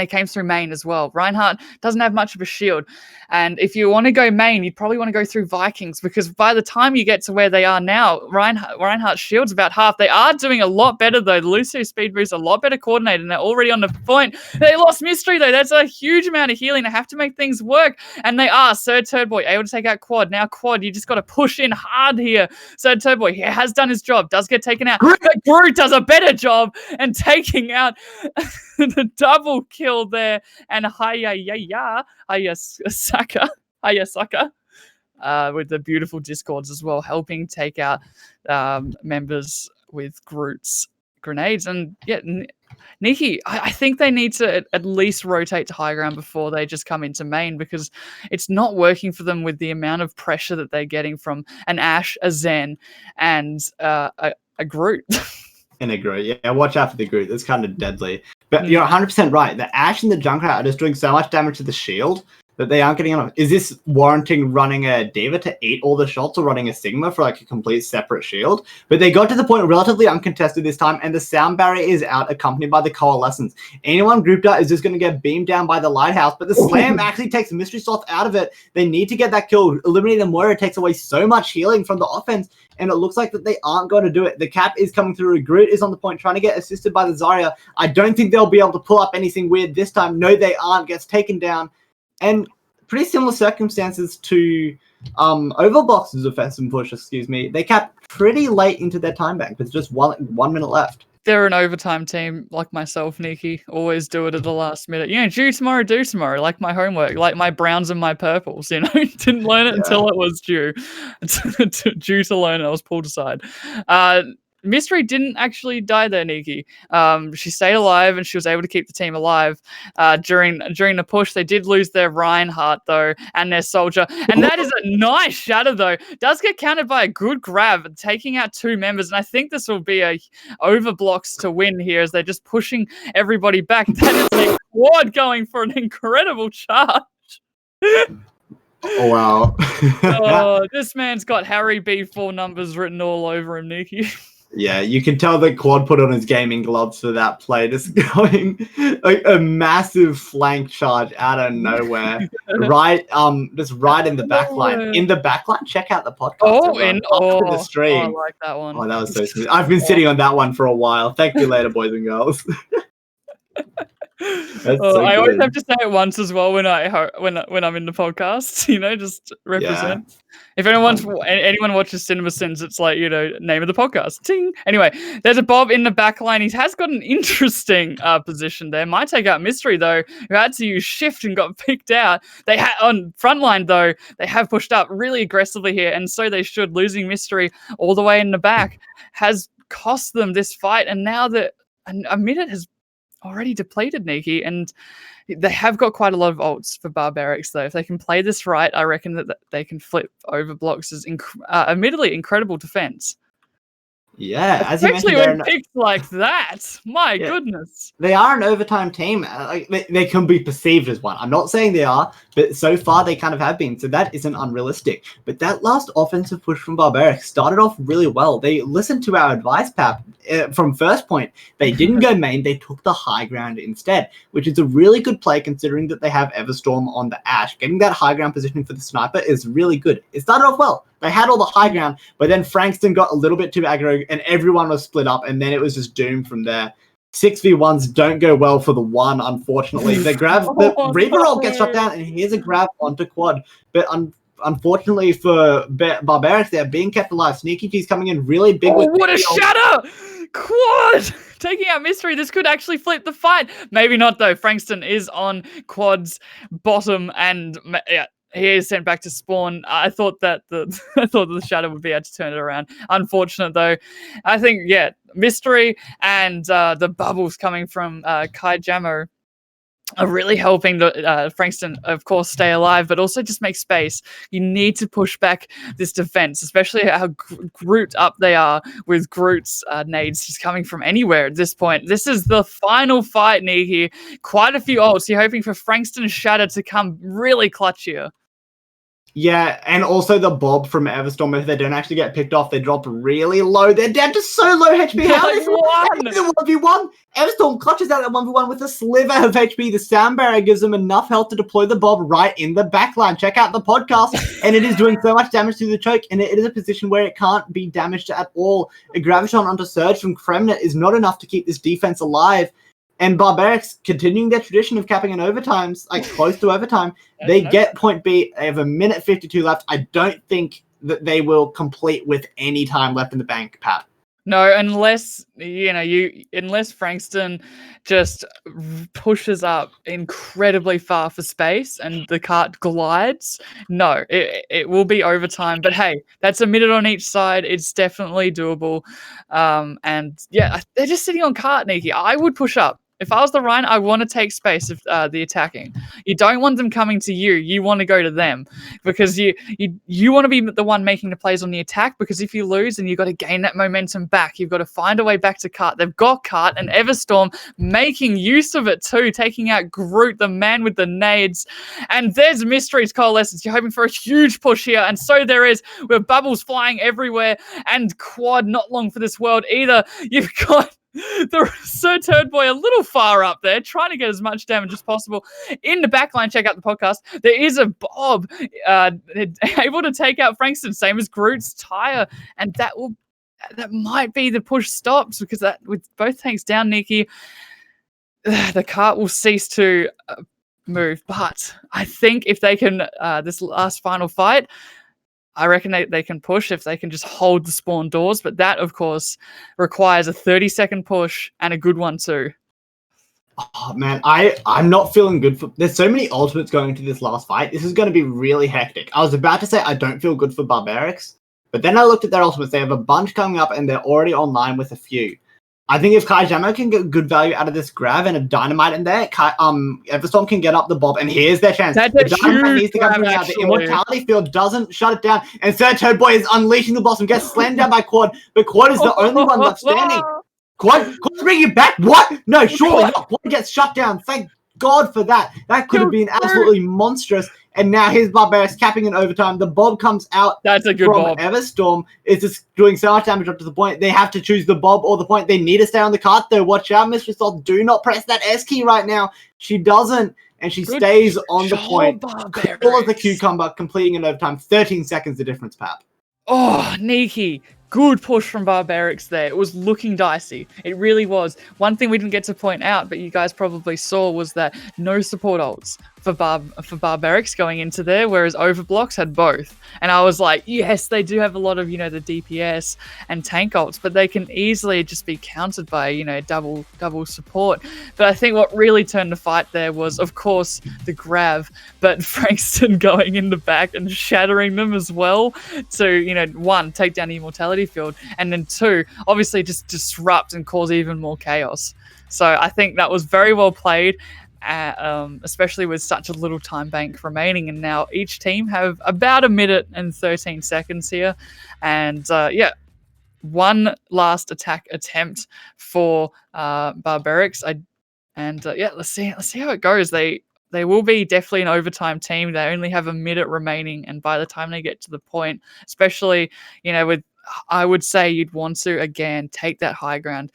came through main as well. Reinhardt doesn't have much of a shield. And if you want to go main, you'd probably want to go through Vikings, because by the time you get to where they are now, Reinhardt's shield's about half. They are doing a lot better, though. The Lucio speed boost a lot better coordinated, and they're already on the point. They lost Mystery, though. That's a huge amount of healing. They have to make things work. And they are. Sir Turdboy able to take out Quad. Now Quad, you just got to push in hard here. Sir Turdboy has done his job. Does get taken out. But Groot does a better job and taking out the double kill there. And Saka with the beautiful discords as well, helping take out members with Groot's grenades. And yeah, Nikki, I think they need to at least rotate to high ground before they just come into main, because it's not working for them with the amount of pressure that they're getting from an Ashe, a Zen, and a Groot. And a Groot, yeah, watch out for the Groot. That's kind of deadly. But you're 100% right. The Ashe and the Junkrat are just doing so much damage to the shield that they aren't getting enough. Is this warranting running a Diva to eat all the shots, or running a Sigma for like a complete separate shield? But they got to the point relatively uncontested this time, and the sound barrier is out, accompanied by the coalescence. Anyone grouped out is just going to get beamed down by the lighthouse, but the slam actually takes Mystery Sloth out of it. They need to get that kill. Eliminating the Moira takes away so much healing from the offense, and it looks like that they aren't going to do it. The cap is coming through. Groot is on the point, trying to get assisted by the Zarya. I don't think they'll be able to pull up anything weird this time. No, they aren't. Gets taken down. And pretty similar circumstances to Overblox's offensive push, They capped pretty late into their time bank with just one minute left. They're an overtime team like myself, Nikki. Always do it at the last minute. Do tomorrow, like my homework, like my browns and my purples, Didn't learn it until it was due. Due to learn it, I was pulled aside. Mystery didn't actually die there, Nikki. She stayed alive and she was able to keep the team alive during the push. They did lose their Reinhardt though and their soldier, and that is a nice shatter though. Does get countered by a good grab, taking out 2 members, and I think this will be a Overblox to win here as they're just pushing everybody back. That is a quad going for an incredible charge. Oh wow. Oh, this man's got Harry B4 numbers written all over him, Nikki. Yeah, you can tell that Quad put on his gaming gloves for that play, just going like a massive flank charge out of nowhere, just right in the back line. In the back line, check out the podcast. After the stream. I like that one. Oh, that was so smooth. I've been sitting on that one for a while. Thank you later, boys and girls. I always have to say it once as well when I'm in the podcast, just represent. Yeah. If anyone watches Cinema Sins, it's like, name of the podcast. Ting. Anyway, there's a Bob in the back line. He has got an interesting position there. Might take out Mystery though, who had to use shift and got picked out. They on front line though, they have pushed up really aggressively here, and so they should. Losing Mystery all the way in the back has cost them this fight, and now that a minute has already depleted, Nikki, and they have got quite a lot of ults for Barbearics though. If they can play this right, I reckon that they can flip Overblox's admittedly incredible defense. Yeah, as especially you mentioned, when picked like that. My goodness, they are an overtime team. They can be perceived as one. I'm not saying they are, but so far they kind of have been. So that isn't unrealistic. But that last offensive push from Barbarics started off really well. They listened to our advice, Pap, from first point. They didn't go main. They took the high ground instead, which is a really good play considering that they have Everstorm on the Ash. Getting that high ground positioning for the sniper is really good. It started off well. They had all the high ground, but then Frankston got a little bit too aggro and everyone was split up, and then it was just doomed from there. 6v1s don't go well for the one, unfortunately. The Reaper roll gets shot down, and here's a grab onto Quad. But unfortunately for Barbarics, they're being kept alive. Sneaky G's coming in really big. Oh, what a shatter! Quad! Taking out Mystery, this could actually flip the fight. Maybe not, though. Frankston is on Quad's bottom, and he is sent back to spawn. I thought that the shadow would be able to turn it around. Unfortunate though. I think Mystery and the bubbles coming from Kai Jamo are really helping Frankston, of course, stay alive, but also just make space. You need to push back this defense, especially how Groot up they are with Groot's nades just coming from anywhere at this point. This is the final fight, Nikki. Quite a few ults. You're hoping for Frankston Shatter to come really clutch here. Yeah, and also the Bob from Everstorm, if they don't actually get picked off, they drop really low. They're down to so low HP. How is it 1v1? Everstorm clutches out that 1v1 with a sliver of HP. The sound barrier gives them enough health to deploy the Bob right in the backline. Check out the podcast, and it is doing so much damage to the choke, and it is a position where it can't be damaged at all. A Graviton onto Surge from Kremnet is not enough to keep this defense alive. And Barbarics, continuing their tradition of capping in overtimes, like close to overtime, they get point B. They have a minute 52 left. I don't think that they will complete with any time left in the bank, Pat. No, unless unless Frankston just pushes up incredibly far for space and the cart glides. No, it will be overtime. But hey, that's a minute on each side. It's definitely doable. And yeah, they're just sitting on cart, Nikki. I would push up. If I was the Ryan, I want to take space of the attacking. You don't want them coming to you. You want to go to them because you want to be the one making the plays on the attack, because if you lose, then you've got to gain that momentum back. You've got to find a way back to Cart. They've got Cart and Everstorm making use of it too, taking out Groot, the man with the nades. And there's Mystery's Coalescence. You're hoping for a huge push here, and so there is, with bubbles flying everywhere, and Quad not long for this world either. You've got the Sir Turd Boy a little far up there, trying to get as much damage as possible. In the backline, check out the podcast. There is a Bob able to take out Frankston, same as Groot's tire, and that might be the push stops, because that with both tanks down, Nikki, the cart will cease to move. But I think if they can, this last final fight, I reckon they can push if they can just hold the spawn doors, but that, of course, requires a 30-second push and a good one too. Oh, man, I'm not feeling good for... There's so many ultimates going into this last fight. This is going to be really hectic. I was about to say I don't feel good for Barbarics, But then I looked at their ultimates. They have a bunch coming up, and they're already online with a few. I think if Kaijamo can get good value out of this grab and a Dynamite in there, Everstorm can get up the Bob, and here's their chance. That's the a Dynamite huge needs to come grab, through now. The actually. Immortality Field doesn't shut it down, and Sir Toad Boy is unleashing the Blossom, gets slammed down by Quad, but Quad is the only one left standing. Quad's bringing it back? What? No, surely not. Quad gets shut down. Thank God for that. That could have been absolutely monstrous. And now here's Barbearics capping in overtime. The Bob comes out That's a good from Bob. Everstorm. It's just doing so much damage up to the point they have to choose the Bob or the point. They need to stay on the cart, though. Watch out, Mistress Doll. Do not press that S key right now. She doesn't, and she stays on the point. Cool as the cucumber, completing in overtime. 13 seconds the difference, Pap. Oh, Nikki. Good push from Barbearics there. It was looking dicey. It really was. One thing we didn't get to point out, but you guys probably saw, was that no support ults for Barbearics going into there, whereas Overblox had both. And I was like, yes, they do have a lot of, the DPS and tank ults, but they can easily just be countered by, double support. But I think what really turned the fight there was, of course, the grab, but Frankston going in the back and shattering them as well to, one, take down the Immortality Field, and then two, obviously just disrupt and cause even more chaos. So I think that was very well played, especially with such a little time bank remaining. And now each team have about 1 minute and 13 seconds here. And one last attack attempt for Barbearics. Let's see how it goes. They will be definitely an overtime team. They only have 1 minute remaining, and by the time they get to the point, especially I would say you'd want to, again, take that high ground,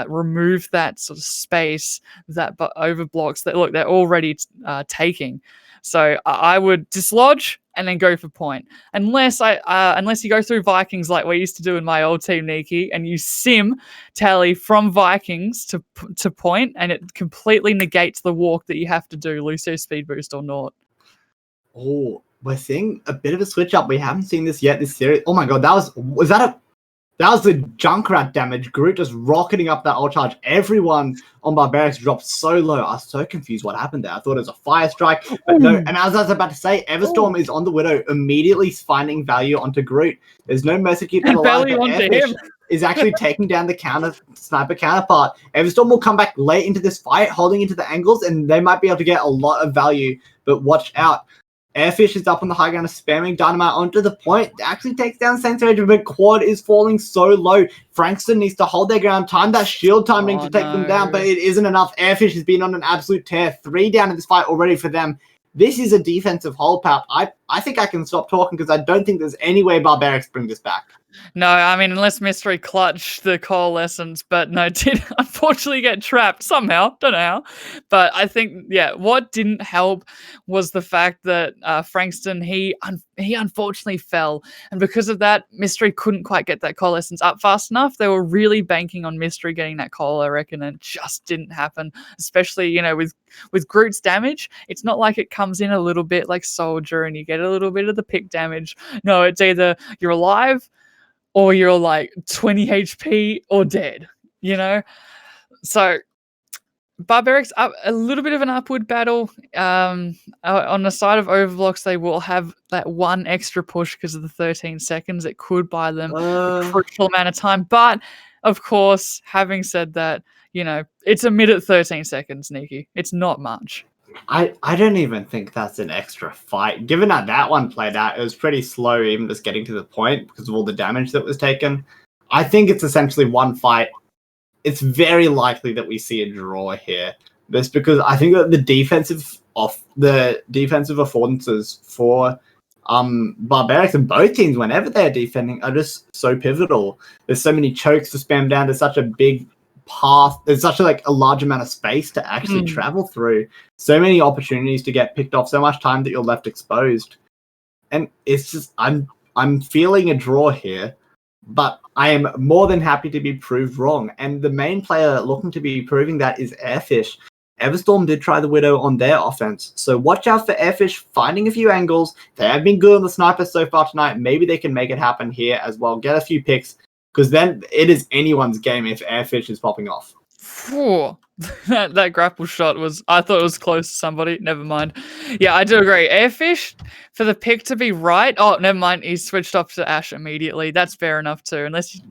remove that sort of space that overblocks that. Look, they're already taking. So I would dislodge and then go for point. Unless you go through Vikings like we used to do in my old team, Nikki, and you sim Tally from Vikings to point, and it completely negates the walk that you have to do, Lucio speed boost or not. Oh, we're seeing a bit of a switch up. We haven't seen this yet this series. Oh my god, that was the Junkrat damage. Groot just rocketing up that ult charge. Everyone on Barbearics dropped so low. I was so confused what happened there. I thought it was a fire strike, but no. And as I was about to say, Everstorm is on the Widow, immediately finding value onto Groot. There's no mercy keep that alive. Airfish is actually taking down the sniper counterpart. Everstorm will come back late into this fight, holding into the angles, and they might be able to get a lot of value, but watch out. Airfish is up on the high ground, spamming Dynamite onto the point. Actually takes down Saint Ranger, but Quad is falling so low. Frankston needs to hold their ground, time that shield timing to take them down, but it isn't enough. Airfish has been on an absolute tear. 3 down in this fight already for them. This is a defensive hold, Pap. I think I can stop talking because I don't think there's any way Barbearics bring this back. No, I mean, unless Mystery clutched the coalescence, but no, did unfortunately get trapped somehow. Don't know how. But I think, what didn't help was the fact that Frankston, he unfortunately fell. And because of that, Mystery couldn't quite get that coalescence up fast enough. They were really banking on Mystery getting that coal, I reckon, and it just didn't happen. Especially, with Groot's damage, it's not like it comes in a little bit like Soldier and you get a little bit of the pick damage. No, it's either you're alive or you're like 20 HP or dead, So Barbearics up a little bit of an upward battle. On the side of Overblox, they will have that one extra push because of the 13 seconds. It could buy them a crucial amount of time. But, of course, having said that, it's 1 minute 13 seconds, Nikki. It's not much. I don't even think that's an extra fight. Given that one played out, it was pretty slow even just getting to the point because of all the damage that was taken. I think it's essentially one fight. It's very likely that we see a draw here. Just because I think that the defensive affordances for Barbearics and both teams, whenever they're defending, are just so pivotal. There's so many chokes to spam down. There's such a big path. There's such a large amount of space to actually travel through. So many opportunities to get picked off. So much time that you're left exposed. And it's just I'm feeling a draw here, but I am more than happy to be proved wrong. And the main player looking to be proving that is Airfish. Everstorm did try the Widow on their offense, so watch out for Airfish finding a few angles. They have been good on the sniper so far tonight. Maybe they can make it happen here as well. Get a few picks, because then it is anyone's game if Airfish is popping off. that grapple shot was, I thought it was close to somebody. Never mind. Yeah, I do agree. Airfish, for the pick to be right. Oh, never mind. He switched off to Ash immediately. That's fair enough too. Unless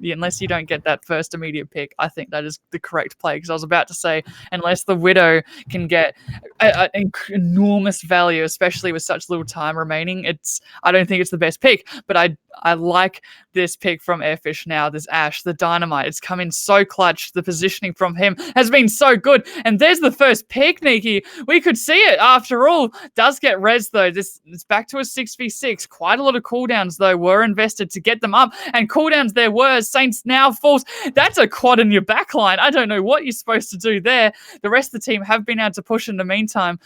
you don't get that first immediate pick, I think that is the correct play. Because I was about to say, unless the Widow can get an enormous value, especially with such little time remaining, I don't think it's the best pick. But I like this pick from Airfish now. This Ash, the Dynamite. It's come in so clutch. The positioning from him has been so good. And there's the first pick, Nikki. We could see it after all. Does get res though. It's back to a 6v6. Quite a lot of cooldowns though were invested to get them up. And cooldowns there were. Saints now falls. That's a quad in your backline. I don't know what you're supposed to do there. The rest of the team have been able to push in the meantime.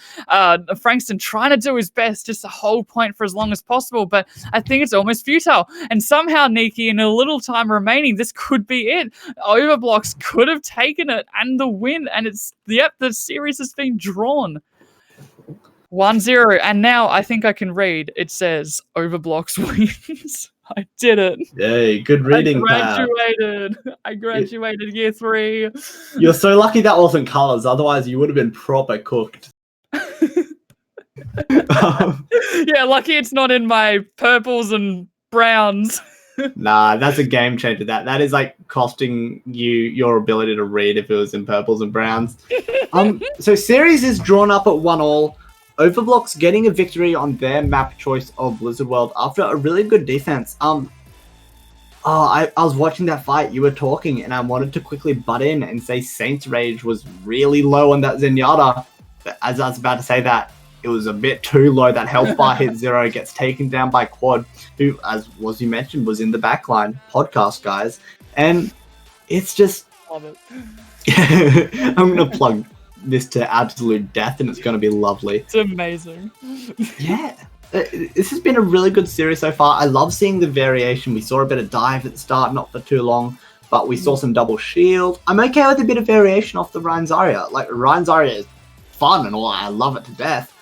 Frankston trying to do his best just to hold point for as long as possible. But I think it's almost futile. And somehow, Nikki, in a little time remaining, this could be it. Overblox could have taken it and the win. And the series has been drawn. 1-0. And now I think I can read. It says Overblox wins. I did it. Yay, good reading, I graduated year 3. You're so lucky that wasn't colours. Otherwise, you would have been proper cooked. Yeah, lucky it's not in my purples and browns. Nah, that's a game changer. That is like costing you your ability to read if it was in purples and browns. So series is drawn up at 1-1. Overblox getting a victory on their map choice of Blizzard World after a really good defense. I was watching that fight. You were talking, and I wanted to quickly butt in and say Saints Rage was really low on that Zenyatta. But as I was about to say that, it was a bit too low. That health bar hit 0, gets taken down by Quad, who, as was you mentioned, was in the backline. Podcast guys, and it's just. Love it. I'm gonna plug this to absolute death, and it's gonna be lovely. It's amazing. Yeah. This has been a really good series so far. I love seeing the variation. We saw a bit of dive at the start, not for too long, but we saw some double shield. I'm okay with a bit of variation off the Ryan Zarya. Like, Ryan Zarya is fun and all. I love it to death.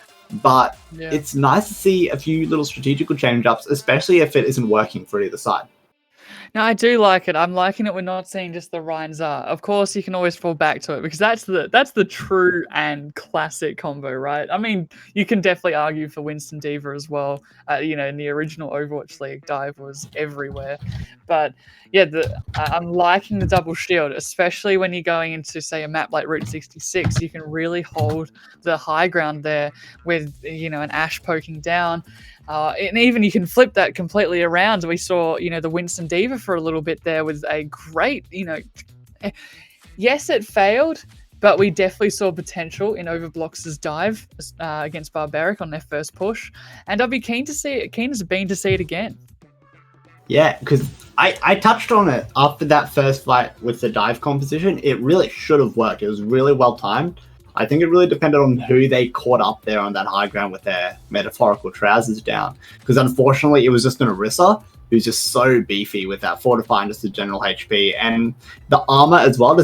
But it's nice to see a few little strategical change-ups, especially if it isn't working for either side. No, I do like it. I'm liking it. We're not seeing just the Ryan Zar. Of course, you can always fall back to it because that's the true and classic combo, right? I mean, you can definitely argue for Winston Diva as well. In the original Overwatch League, dive was everywhere. But yeah, I'm liking the double shield, especially when you're going into, say, a map like Route 66. You can really hold the high ground there with, an Ash poking down. And even you can flip that completely around. We saw, the Winston Diva for a little bit there with a great, yes, it failed, but we definitely saw potential in Overblox's dive against Barbaric on their first push. And I'd be keen as been to see it again. Yeah, because I touched on it after that first fight with the dive composition. It really should have worked. It was really well timed. I think it really depended on who they caught up there on that high ground with their metaphorical trousers down. Because unfortunately, it was just an Orisa who's just so beefy with that fortifying just the general HP. And the armor as well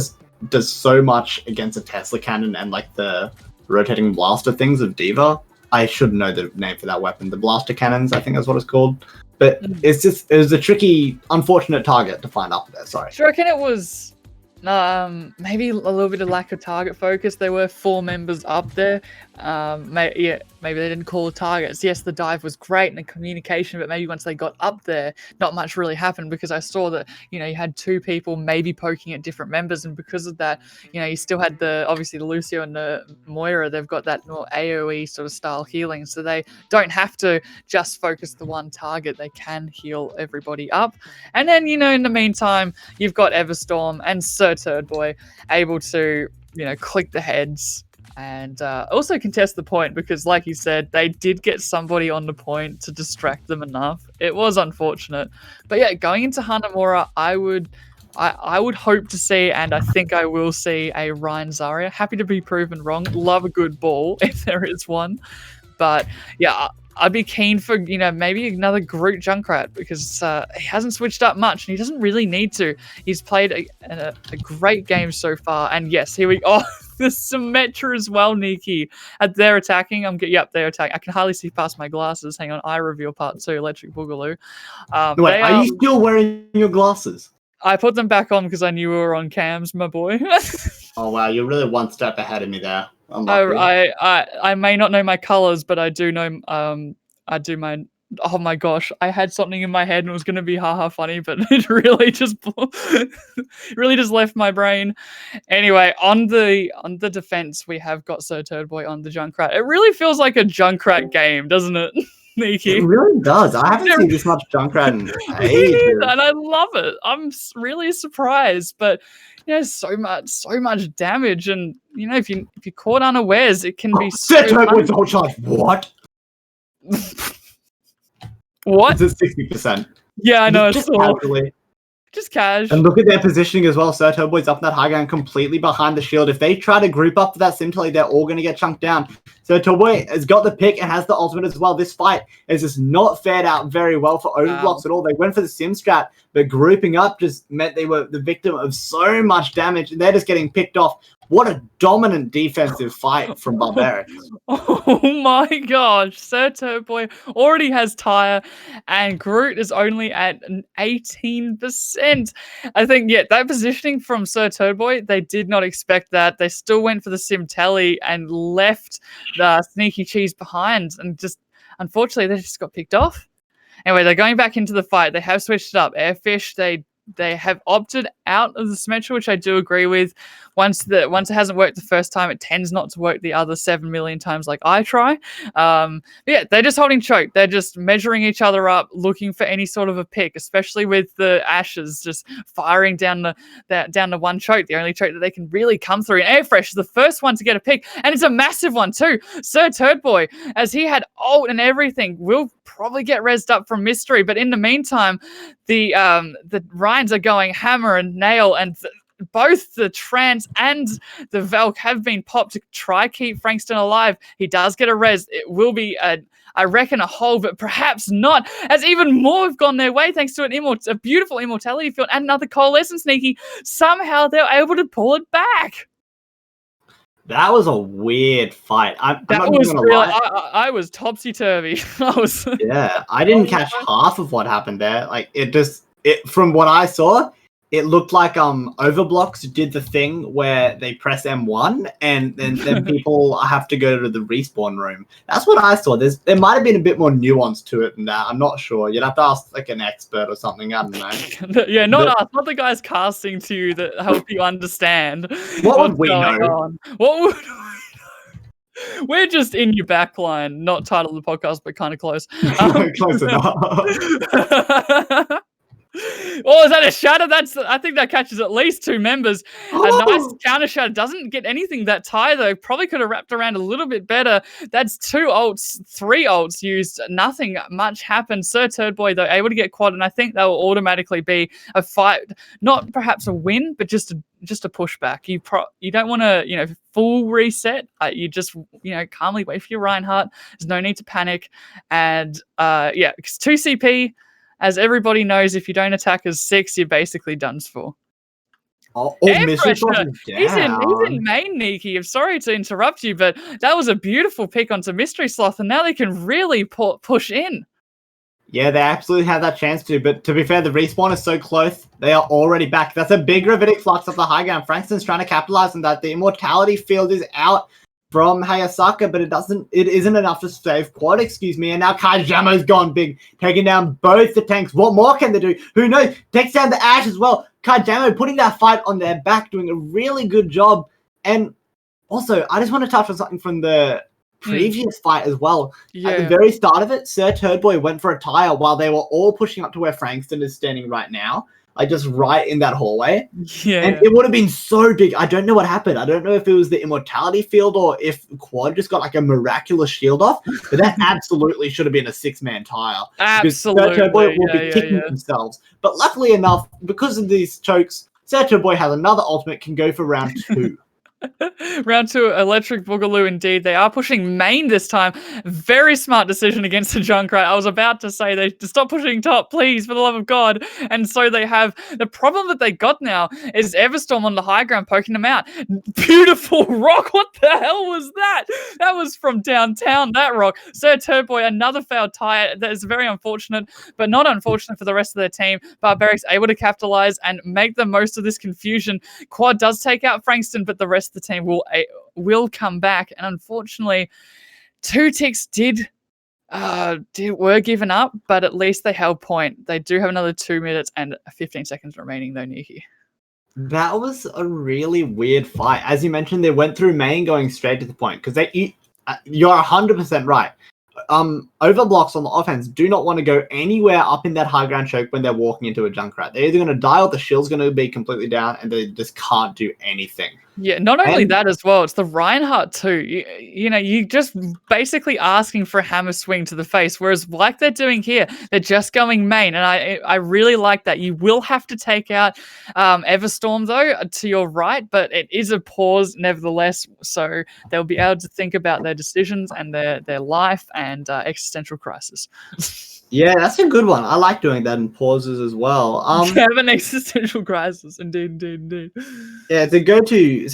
does so much against a Tesla cannon and like the rotating blaster things of Diva. I should know the name for that weapon. The blaster cannons, I think that's what it's called. But it was a tricky, unfortunate target to find up there. Sorry. Do you reckon it was... maybe a little bit of lack of target focus? There were 4 members up there. Maybe they didn't call the targets. Yes, the dive was great and the communication, but maybe once they got up there, not much really happened because I saw that, you had 2 people maybe poking at different members, and because of that, you still had obviously the Lucio and the Moira, they've got that more AoE sort of style healing, so they don't have to just focus the one target. They can heal everybody up. And then, in the meantime, you've got Everstorm and Sir Turd Boy able to, click the heads and also contest the point because, like you said, they did get somebody on the point to distract them enough. It was unfortunate. But yeah, going into Hanamura, I would hope to see, and I think I will see, a Ryan Zarya. Happy to be proven wrong. Love a good ball if there is one. But yeah, I'd be keen for, maybe another Groot Junkrat because he hasn't switched up much and he doesn't really need to. He's played a great game so far. And yes, here we go. The Symmetra as well, Nikki. They're attacking. They're attacking. I can hardly see past my glasses. Hang on. I reveal part 2, Electric Boogaloo. Wait, are you still wearing your glasses? I put them back on because I knew we were on cams, my boy. Oh wow, you're really one step ahead of me there. Oh, Unlucky. I may not know my colors, but I do know. I do my. Oh my gosh, I had something in my head and it was going to be haha funny, but it really just really just left my brain. Anyway, on the defense, we have got Sir Turdboy on the Junkrat. It really feels like a Junkrat game, doesn't it, It Nikki? really does. I haven't seen this much Junkrat in Me ages. neither, and I love it. I'm really surprised, but so much damage, and if you're caught unawares, it can be so. Sir Turdboy's the whole charge. What? What? It's at 60%. Yeah, I know. Just So casually. just cash. And look at their positioning as well. Sir Turdboy's up in that high ground completely behind the shield. If they try to group up for that Simtally, they're all going to get chunked down. Sir Turdboy has got the pick and has the ultimate as well. This fight is just not fared out very well for Overblox at all. They went for the Sim strat, but grouping up just meant they were the victim of so much damage, and they're just getting picked off. What a dominant defensive fight from Barbearics. Oh my gosh, Sir Turdboy already has Tire, and Groot is only at an 18%. I think, that positioning from Sir Turdboy, they did not expect that. They still went for the Sim Tally and left the Sneaky Cheese behind, and just unfortunately they just got picked off. Anyway, they're going back into the fight. They have switched it up. Airfish, they have opted out of the Symmetra, which I do agree with. Once it hasn't worked the first time, it tends not to work the other 7 million times like I try. They're just holding choke. They're just measuring each other up, looking for any sort of a pick, especially with the Ashes just firing down the one choke, the only choke that they can really come through. And Airfresh is the first one to get a pick, and it's a massive one too. Sir Turdboy, as he had ult and everything, will probably get rezzed up from Mystery, but in the meantime, the Ryans are going hammer and nail, and both the Trance and the Valk have been popped to try keep Frankston alive. He does get a res. It will be I reckon a hold, but perhaps not, as even more have gone their way thanks to a beautiful immortality field and another coalescence Sneaky. Somehow they're able to pull it back. That was a weird fight. I'm not was gonna really, lie. I was topsy-turvy. I didn't catch half of what happened there. Like from what I saw, it looked like Overblox did the thing where they press M1 and then people have to go to the respawn room. That's what I saw. There might have been a bit more nuance to it than that. I'm not sure. You'd have to ask like an expert or something. I don't know. Yeah, not us, not the guys casting to you that help you understand what what's would we going know? on. What would we know? We're just in your backline, not title of the podcast, but kind of close. Close enough. Oh, is that a shatter? I think that catches at least 2 members. A nice counter shatter. Doesn't get anything that high though. Probably could have wrapped around a little bit better. That's 2 ults, 3 ults used. Nothing much happened. Sir Turdboy though able to get quad, and I think that will automatically be a fight. Not perhaps a win, but just a pushback. You don't want to full reset. You just calmly wait for your Reinhardt. There's no need to panic, and it's 2 CP. As everybody knows, if you don't attack as 6, you're basically done for. He's in main, Nikki. I'm sorry to interrupt you, but that was a beautiful pick onto Mystery Sloth, and now they can really push in. Yeah, they absolutely have that chance to, but to be fair, the respawn is so close, they are already back. That's a big Ravidic flux of the high ground. Frankston's trying to capitalize on that. The immortality field is out from Hayasaka, but it isn't enough to save quad, and now Kaijamo's gone big, taking down both the tanks. What more can they do? Who knows? Takes down the Ash as well. Kaijamo putting that fight on their back, doing a really good job. And also, I just want to touch on something from the previous fight as well. At the very start of it, Sir Turdboy went for a tire while they were all pushing up to where Frankston is standing right now. Like just right in that hallway. Yeah. And it would have been so big. I don't know what happened. I don't know if it was the immortality field or if Quad just got like a miraculous shield off. But that absolutely should have been a 6-man tire. Absolutely. Sir Turdboy will be kicking themselves. But luckily enough, because of these chokes, Sir Turdboy has another ultimate, can go for round 2. Round 2, Electric Boogaloo indeed. They are pushing main this time. Very smart decision against the Junkrat. I was about to say they stop pushing top, please, for the love of God. And so they have. The problem that they got now is Everstorm on the high ground poking them out. Beautiful rock. What the hell was that? That was from downtown, that rock. Sir Turboy, another failed tie. That is very unfortunate, but not unfortunate for the rest of their team. Barbearics able to capitalize and make the most of this confusion. Quad does take out Frankston, but the rest of the team will come back. And unfortunately, 2 ticks were given up, but at least they held point. They do have another 2 minutes and 15 seconds remaining, though, Nikki. That was a really weird fight. As you mentioned, they went through main going straight to the point because you're 100% right. Overblocks on the offense do not want to go anywhere up in that high ground choke when they're walking into a Junkrat. They're either going to die or the shield's going to be completely down and they just can't do anything. Yeah, not only that as well, it's the Reinhardt too. You just basically asking for a hammer swing to the face, whereas like they're doing here, they're just going main, and I really like that. You will have to take out Everstorm though to your right, but it is a pause nevertheless, so they'll be able to think about their decisions and their life and existential crisis. Yeah, that's a good one. I like doing that in pauses as well. Have an existential crisis, indeed. Yeah, it's a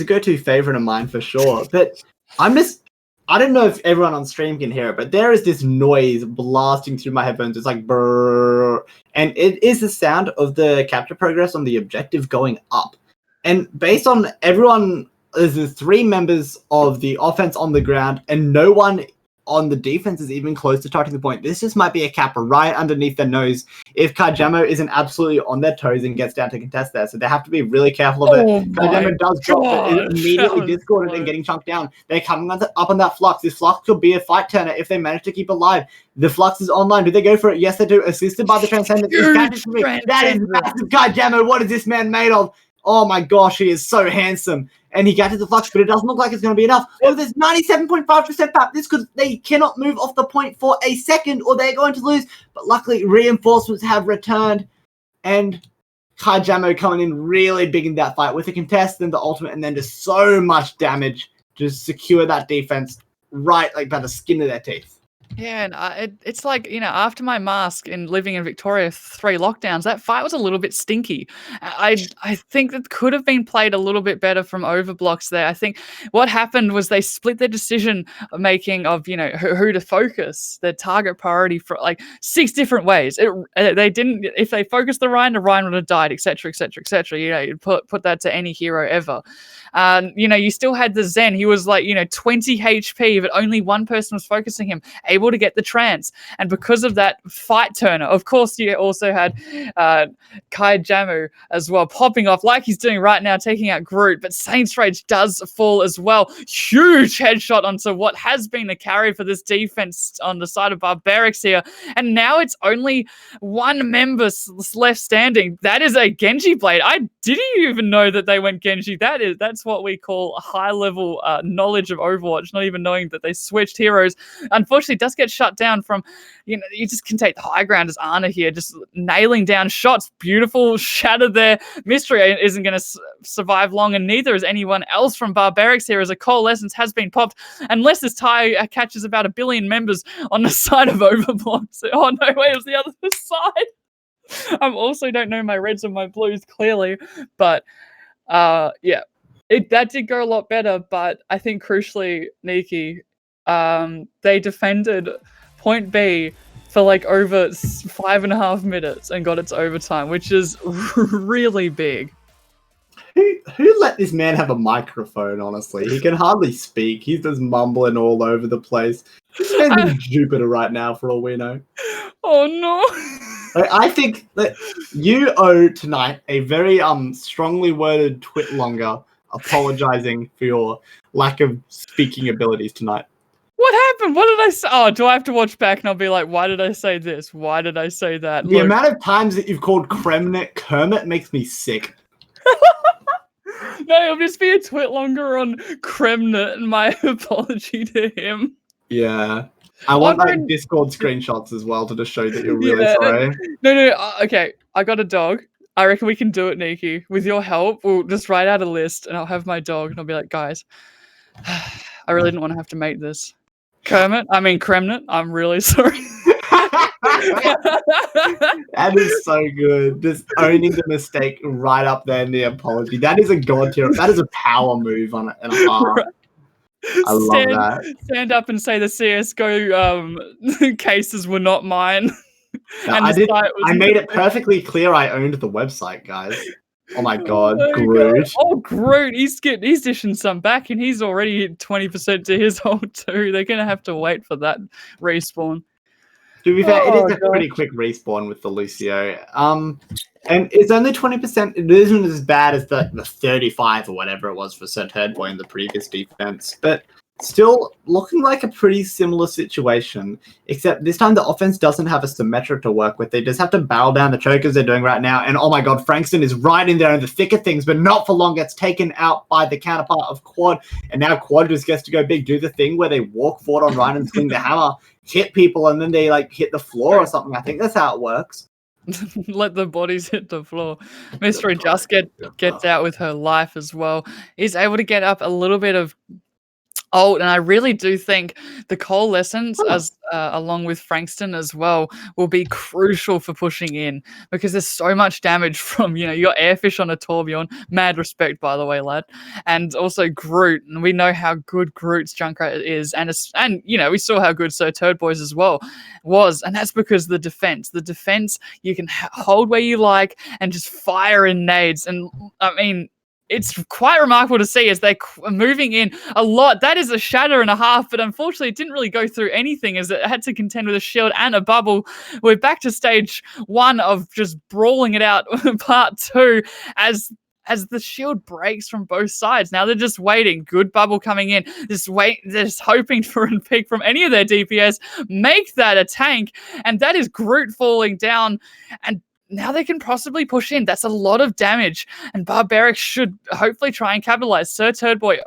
go-to favorite of mine for sure. But I don't know if everyone on stream can hear it, but there is this noise blasting through my headphones. It's like brrr, and it is the sound of the capture progress on the objective going up. And based on everyone, there's the 3 members of the offense on the ground, and no one on the defense is even close to touching the point. This just might be a capper right underneath their nose if Kajamo isn't absolutely on their toes and gets down to contest there. So they have to be really careful of it. Kajamo does drop it, immediately discorded and getting chunked down. They're coming up on that flux. This flux could be a fight turner if they manage to keep alive. The flux is online. Do they go for it? Yes, they do. Assisted by the Transcendence. That is massive. Kajamo, what is this man made of? Oh my gosh, he is so handsome. And he catches the flux, but it doesn't look like it's going to be enough. Oh, there's 97.5% pap. They cannot move off the point for a second or they're going to lose. But luckily, reinforcements have returned. And Kajamo coming in really big in that fight with a contest and the ultimate and then just so much damage to secure that defense right like by the skin of their teeth. Yeah, and it's like, after my mask and living in Victoria 3 lockdowns, that fight was a little bit stinky. I think that could have been played a little bit better from Overblocks there. I think what happened was they split their decision making of, who to focus, their target priority for like 6 different ways. They didn't, if they focused the Ryan would have died, etc., etc., etc. You put that to any hero ever. You still had the Zen. He was like, 20 HP, but only one person was focusing him, able to get the trance. And because of that fight turner, of course, you also had Kai Jamu as well, popping off like he's doing right now, taking out Groot. But Saints Rage does fall as well. Huge headshot onto what has been the carry for this defense on the side of Barbearics here. And now it's only 1 member left standing. That is a Genji blade. I didn't even know that they went Genji. That's what we call a high level knowledge of Overwatch, not even knowing that they switched heroes. Unfortunately, it does get shut down from, you just can take the high ground as Ana here, just nailing down shots. Beautiful, shattered there. Mystery isn't going to survive long, and neither is anyone else from Barbearics here, as a coalescence has been popped, unless this tie catches about 1 billion members on the side of Overblocks. Oh no, wait, it was the other side. I also don't know my reds and my blues clearly, but yeah. That did go a lot better, but I think crucially, Nikki, they defended point B for like over 5.5 minutes and got its overtime, which is really big. Who let this man have a microphone, honestly? He can hardly speak. He's just mumbling all over the place. This man's in Jupiter right now, for all we know. Oh, no. I think that you owe tonight a very strongly worded twit longer apologizing for your lack of speaking abilities tonight. What happened? What did I say? Oh, do I have to watch back and I'll be like, why did I say this? Why did I say that? The amount of times that you've called Kermit makes me sick. No, it'll just be a twit longer on Kremnit and my apology to him. Yeah. I want like Discord screenshots as well to just show that you're really sorry. No, okay. I got a dog. I reckon we can do it, Nikki. With your help, we'll just write out a list, and I'll have my dog, and I'll be like, guys, I really didn't want to have to make this. Kremnit, I'm really sorry. That is so good. Just owning the mistake right up there in the apology. That is a god tier. That is a power move on it and a half. I love that. Stand up and say the CS:GO cases were not mine. No, And I made it perfectly clear I owned the website, guys. Oh my god, Groot. Oh, Groot. He's dishing some back, and he's already hit 20% to his ult too. They're gonna have to wait for that respawn. To be fair, it is a pretty quick respawn with the Lucio. And it's only 20%. It isn't as bad as the 35 or whatever it was for Sir Turdboy in the previous defense. But still looking like a pretty similar situation, except this time the offense doesn't have a symmetric to work with. They just have to barrel down the chokers they're doing right now. And oh my god, Frankston is right in there in the thick of things, but not for long. Gets taken out by the counterpart of Quad. And now Quad just gets to go big, do the thing where they walk forward on Ryan and swing the hammer, hit people, and then they like hit the floor or something. I think that's how it works. Let the bodies hit the floor. Mystery just gets out with her life as well. He's able to get up a little bit of ult, and I really do think the coalescence as along with Frankston as well will be crucial for pushing in, because there's so much damage from, you got Airfish on a Torbjorn, mad respect by the way, lad, and also Groot, and we know how good Groot's Junkrat is, and we saw how good Sir Turdboy's as well was, and that's because the defense you can hold where you like and just fire in nades, and I mean, it's quite remarkable to see as they're moving in a lot. That is a shatter and a half, but unfortunately it didn't really go through anything as it had to contend with a shield and a bubble. We're back to stage 1 of just brawling it out, part 2, as the shield breaks from both sides. Now they're just waiting. Good bubble coming in. Just hoping for a pick from any of their DPS. Make that a tank, and that is Groot falling down, and now they can possibly push in. That's a lot of damage, and Barbearics should hopefully try and capitalize. Sir Turdboy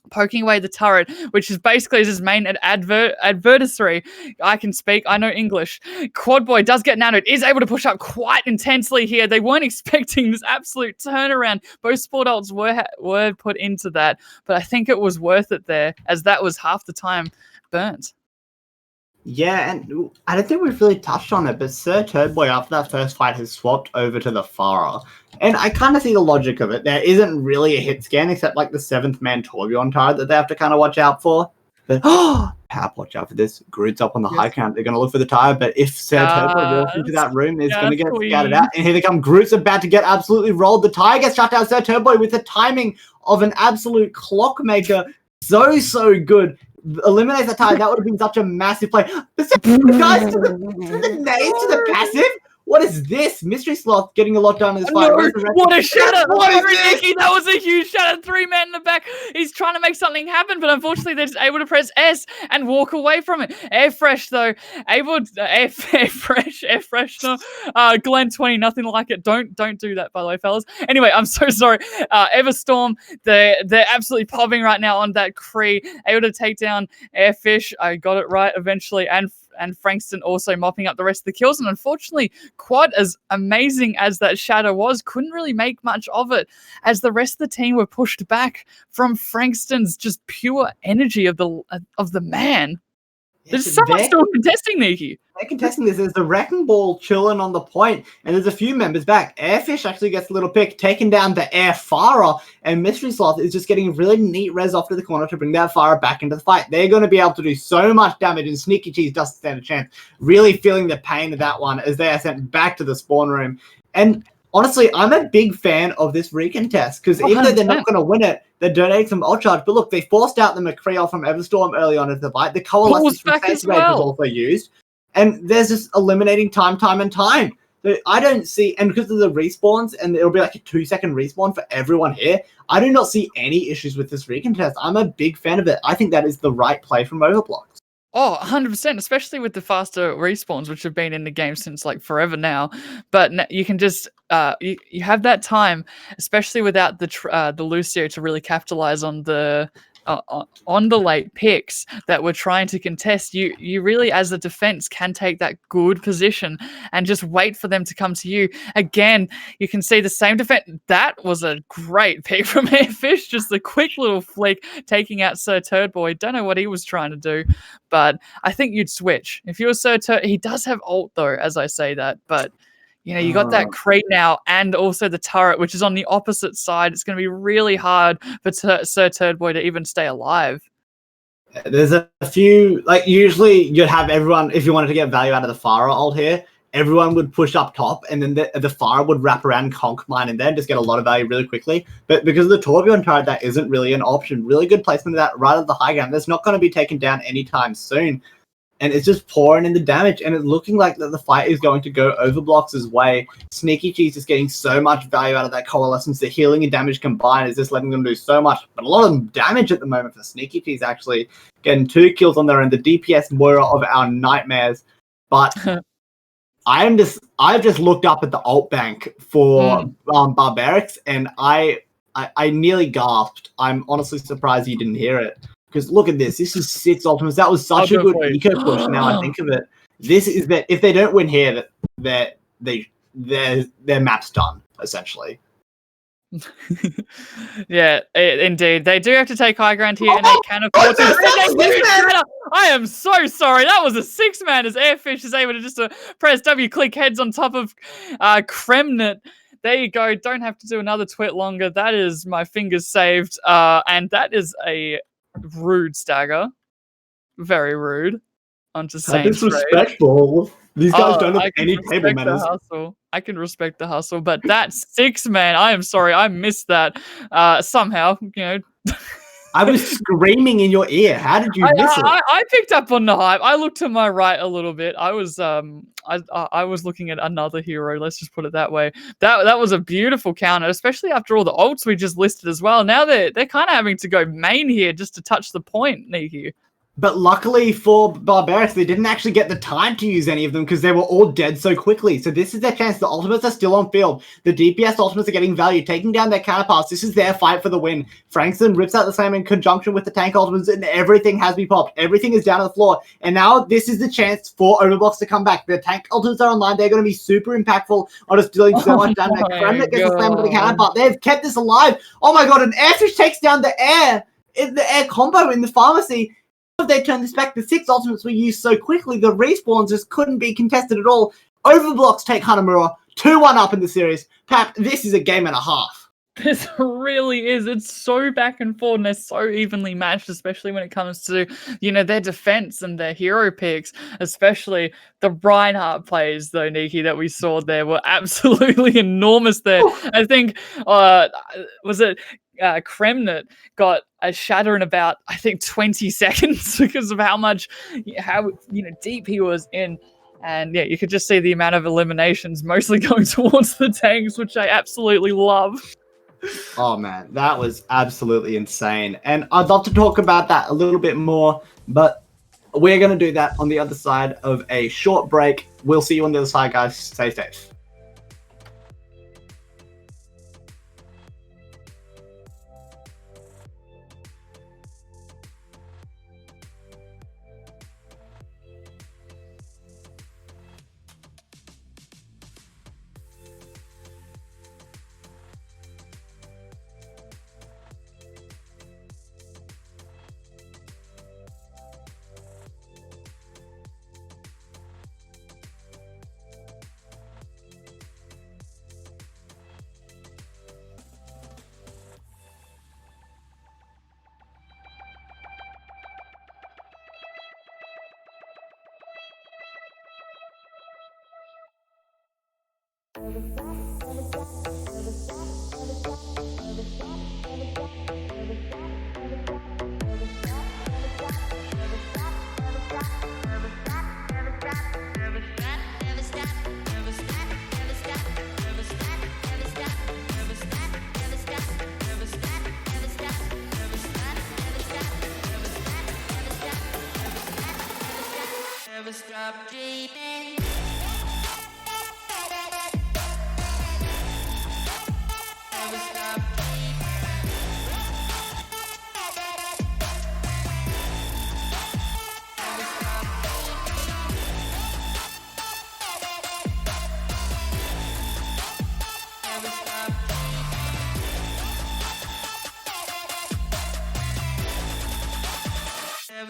poking away the turret, which is basically his main adversary. I can speak, I know English. Quadboy does get nanoed, is able to push up quite intensely here. They weren't expecting this absolute turnaround. Both sport ults were put into that, but I think it was worth it there, as that was half the time burnt. Yeah, and I don't think we've really touched on it, but Sir Turdboy, after that first fight, has swapped over to the Farah. And I kind of see the logic of it. There isn't really a hit scan, except like the 7th man Torbjorn turret that they have to kind of watch out for. But, Pap, watch out for this. Groot's up on the high count. They're going to look for the tire, but if Sir Turdboy walks into that room, it's going to get scattered out. And here they come. Groot's about to get absolutely rolled. The tire gets shut down. Sir Turdboy with the timing of an absolute clockmaker. So good. Eliminate the tire. That would have been such a massive play. But guys, to the nade, to the passive. What is this? Mystery Sloth getting a lot done in this fight. No, what a shatter! What is this? Nikki, that was a huge shatter. 3 men in the back. He's trying to make something happen, but unfortunately they're just able to press S and walk away from it. Air Fresh though, able air freshener. Glen 20, nothing like it. Don't do that, by the way, fellas. Anyway, I'm so sorry. Everstorm, they're absolutely popping right now on that Kree, able to take down Airfish. I got it right eventually, and Frankston also mopping up the rest of the kills. And unfortunately, Quad, as amazing as that shadow was, couldn't really make much of it, as the rest of the team were pushed back from Frankston's just pure energy of the man. There's someone still contesting, Nikki. They're contesting this. There's the Wrecking Ball chilling on the point, and there's a few members back. Airfish actually gets a little pick, taking down the Air Farah, and Mystery Sloth is just getting a really neat res off to the corner to bring that Farah back into the fight. They're going to be able to do so much damage, and Sneaky Cheese doesn't stand a chance. Really feeling the pain of that one as they are sent back to the spawn room. And honestly, I'm a big fan of this recontest, because even though they're not going to win it, they're donating some ult charge. But look, they forced out the McCree from Everstorm early on into the fight. The Coalescence from Face Rage was also used. And there's just eliminating time. So I don't see, and because of the respawns, and it'll be like a 2-second respawn for everyone here, I do not see any issues with this recontest. I'm a big fan of it. I think that is the right play from Overblox. Oh, 100%, especially with the faster respawns, which have been in the game since like forever now. But you can just, you have that time, especially without the Lucio to really capitalize on the on the late picks that were trying to contest, you really, as a defense, can take that good position and just wait for them to come to you. Again, you can see the same defense. That was a great pick from Airfish, just a quick little flick, taking out Sir Turdboy. Don't know what he was trying to do, but I think you'd switch. If you're Sir Turd, he does have ult though, as I say that, but you know, you got that crate now and also the turret, which is on the opposite side. It's going to be really hard for Sir Turdboy to even stay alive. There's a few, like, usually you'd have everyone, if you wanted to get value out of the Farah ult here, everyone would push up top, and then the Farah would wrap around conk mine and then just get a lot of value really quickly. But because of the Torbjorn turret, that isn't really an option. Really good placement of that right at the high ground. That's not going to be taken down anytime soon. And it's just pouring in the damage, and it's looking like that the fight is going to go Overblox's way. Sneaky Cheese is getting so much value out of that Coalescence. The healing and damage combined is just letting them do so much. But a lot of damage at the moment for Sneaky Cheese, actually. Getting 2 kills on their end. The DPS Moira of our nightmares. But I've just looked up at the ult bank for Barbearics, and I nearly gasped. I'm honestly surprised you didn't hear it. Because look at this. This is 6 ultimates. That was such a good eco push. Now I think of it. This is that if they don't win here, that their map's done, essentially. Yeah, indeed. They do have to take high ground here, and they can afford to. I am so sorry. That was a 6-man as Airfish is able to just press W, click heads on top of Kremnit. There you go. Don't have to do another twit longer. That is my fingers saved. And that is a rude stagger. Very rude. Onto Saints. Disrespectful. These guys don't have any table manners. I can respect the hustle, but that 6-man, I am sorry, I missed that somehow. You know, I was screaming in your ear. How did you miss it? I picked up on the hype. I looked to my right a little bit. I was looking at another hero. Let's just put it that way. That was a beautiful counter, especially after all the ults we just listed as well. Now they're kind of having to go main here just to touch the point, Nikki. But luckily for Barbarics, they didn't actually get the time to use any of them because they were all dead so quickly. So this is their chance. The ultimates are still on field. The DPS ultimates are getting value, taking down their counterparts. This is their fight for the win. Frankston rips out the same in conjunction with the tank ultimates, and everything has been popped. Everything is down on the floor. And now this is the chance for Overblox to come back. The tank ultimates are online. They're going to be super impactful on just dealing so much damage. Kremnit gets the slam with the counterpart. They've kept this alive. Oh my god, an Airfish takes down the air combo in the pharmacy. If they turn this back, the 6 ultimates were used so quickly, the respawns just couldn't be contested at all. Overblox take Hanamura 2-1 up in the series. Pap, this is a game and a half. This really is. It's so back and forth, and they're so evenly matched, especially when it comes to, you know, their defense and their hero picks, especially the Reinhardt plays, though, Nikki, that we saw there were absolutely enormous there. I think, was it Kremnit got a shatter in about, I think, 20 seconds because of how deep he was in. And yeah, you could just see the amount of eliminations mostly going towards the tanks, which I absolutely love. Oh man, that was absolutely insane. And I'd love to talk about that a little bit more, but we're going to do that on the other side of a short break. We'll see you on the other side, guys. Stay safe. Never stop dreaming. Never stop dreaming.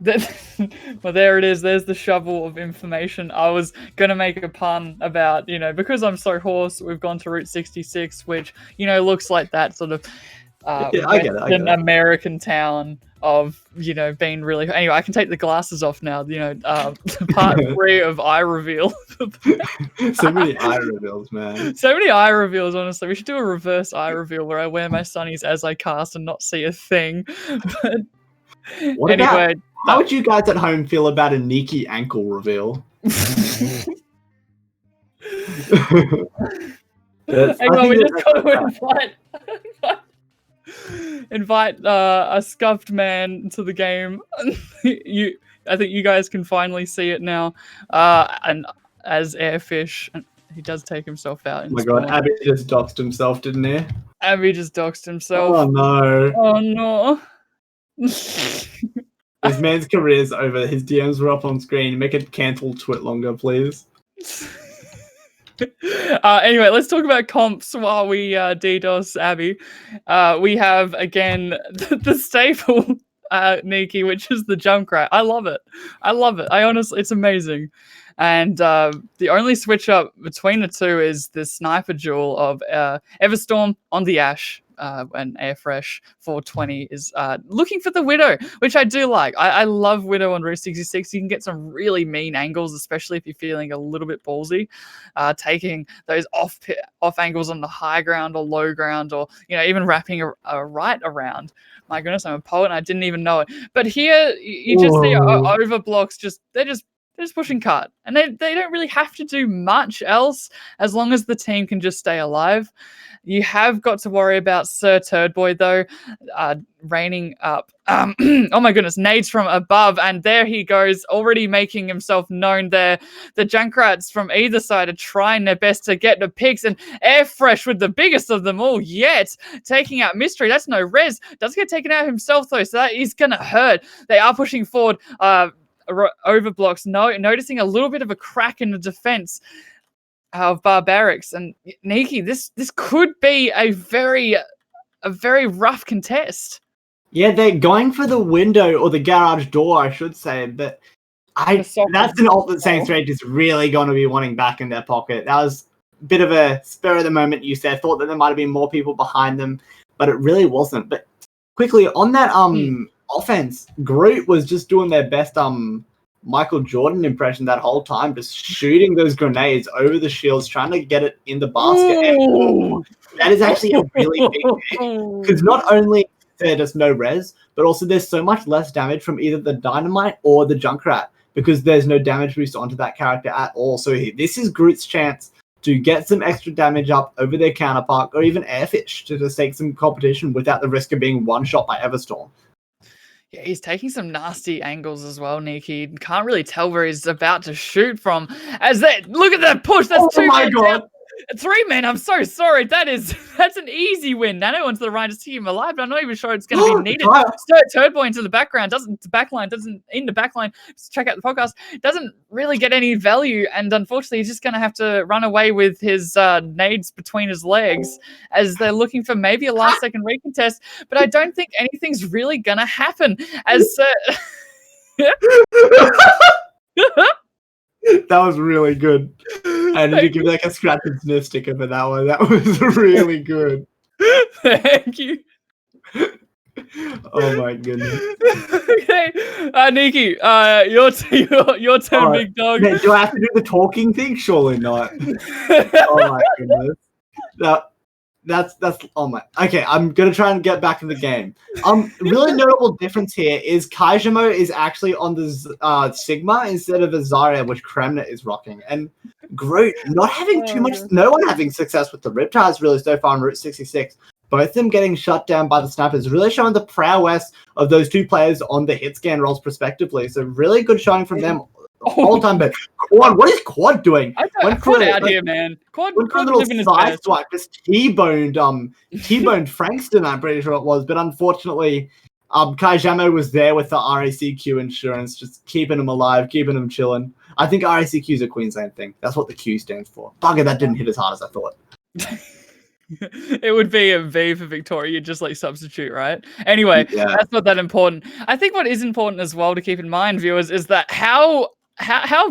Well, there it is. There's the shovel of information. I was gonna make a pun about, because I'm so hoarse, we've gone to Route 66, which looks like that sort of Yeah, I get it. Western American town of being really. Anyway, I can take the glasses off now. Part 3 of eye reveal. So many eye reveals, man. So many eye reveals. Honestly, we should do a reverse eye reveal where I wear my sunnies as I cast and not see a thing. But anyway. How would you guys at home feel about a Nikki ankle reveal? Hang on, we just got to invite a scuffed man to the game. I think you guys can finally see it now. And as Airfish, he does take himself out. Oh my god, Abby just doxed himself, didn't he? Abby just doxed himself. Oh no. Oh no. This man's career is over. His DMs were up on screen. Make it cancel twit longer, please. Anyway, let's talk about comps while we DDoS Abby. We have, again, the staple Nikki, which is the Junkrat. I love it. I honestly, it's amazing. And the only switch up between the two is the sniper duel of Everstorm on the Ash. And Airfresh 420 is looking for the Widow, which I do like. I love Widow on Route 66. You can get some really mean angles, especially if you're feeling a little bit ballsy. Taking those off angles on the high ground or low ground, or even wrapping a right around. My goodness, I'm a poet and I didn't even know it. But here you just see Overblox. They're just pushing cut, and they don't really have to do much else as long as the team can just stay alive. You have got to worry about Sir Turdboy, though, raining up. Oh my goodness, nades from above, and there he goes, already making himself known there. The Junkrats from either side are trying their best to get the picks, and Airfresh with the biggest of them all yet, taking out Mystery. That's no res. Does get taken out himself, though, so that is going to hurt. They are pushing forward. Overblocks, noticing a little bit of a crack in the defense of Barbearics, and Nikki, this could be a very rough contest. Yeah, they're going for the window, or the garage door, I should say, but that's an ult that Saints Rage is really going to be wanting back in their pocket. That was a bit of a spur of the moment use there. Thought that there might have been more people behind them, but it really wasn't. But quickly, on that offense, Groot was just doing their best Michael Jordan impression that whole time, just shooting those grenades over the shields, trying to get it in the basket. That is actually a really big thing, because not only is there just no res, but also there's so much less damage from either the Dynamite or the Junkrat, because there's no damage boost onto that character at all. So this is Groot's chance to get some extra damage up over their counterpart, or even Airfish, to just take some competition without the risk of being one shot by Everstorm. Yeah, he's taking some nasty angles as well, Nikki. Can't really tell where he's about to shoot from. Look at that push. That's 2 men. Oh my god. 3 men. I'm so sorry. That's an easy win. Nano onto the right to see him alive, but I'm not even sure it's going to be needed. Turdboy into the background in the backline. Just check out the podcast. Doesn't really get any value, and unfortunately, he's just going to have to run away with his nades between his legs as they're looking for maybe a last second recontest. But I don't think anything's really going to happen. That was really good. I need to give like a scratch and sniff sticker for that one. That was really good. Thank you. Oh my goodness. Okay, Nikki, your turn, big dog. Man, do I have to do the talking thing? Surely not. Oh my goodness. That's oh my. Okay, I'm gonna try and get back in the game. Really notable difference here is Kaijamo is actually on the Sigma instead of a Zarya, which Kremna is rocking, and Groot not having too much. No one having success with the Riptides really so far on Route 66. Both of them getting shut down by the snipers, really showing the prowess of those two players on the hit scan rolls respectively. So really good showing from them all the time. But Quad, what is Quad doing? Quad out here, man. Quad living his side best. swipe, just T-boned Frankston, I'm pretty sure it was. But unfortunately, Kaijamo was there with the RACQ insurance, just keeping him alive, keeping him chilling. I think RACQ is a Queensland thing. That's what the Q stands for. Bugger, that didn't hit as hard as I thought. It would be a V for Victoria. You just like substitute, right? Anyway, that's not that important. I think what is important as well to keep in mind, viewers, is that how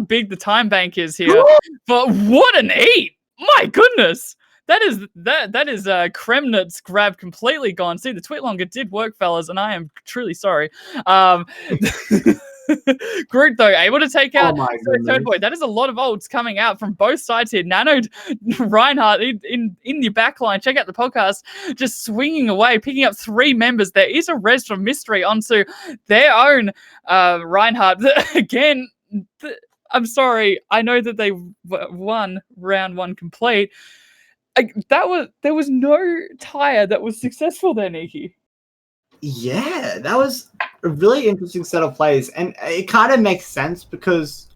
big the time bank is here. But what an eat! My goodness, that is Kremnitz grab completely gone. See, the tweet longer did work, fellas, and I am truly sorry. Groot though able to take out third boy. That is a lot of ults coming out from both sides here. Nano Reinhardt in your backline. Check out the podcast. Just swinging away, picking up 3 members. There is a res from Mystery onto their own Reinhardt. Again, I'm sorry. I know that they won round 1 complete. There was no tire that was successful there, Nikki. Yeah, that was a really interesting set of plays, and it kind of makes sense because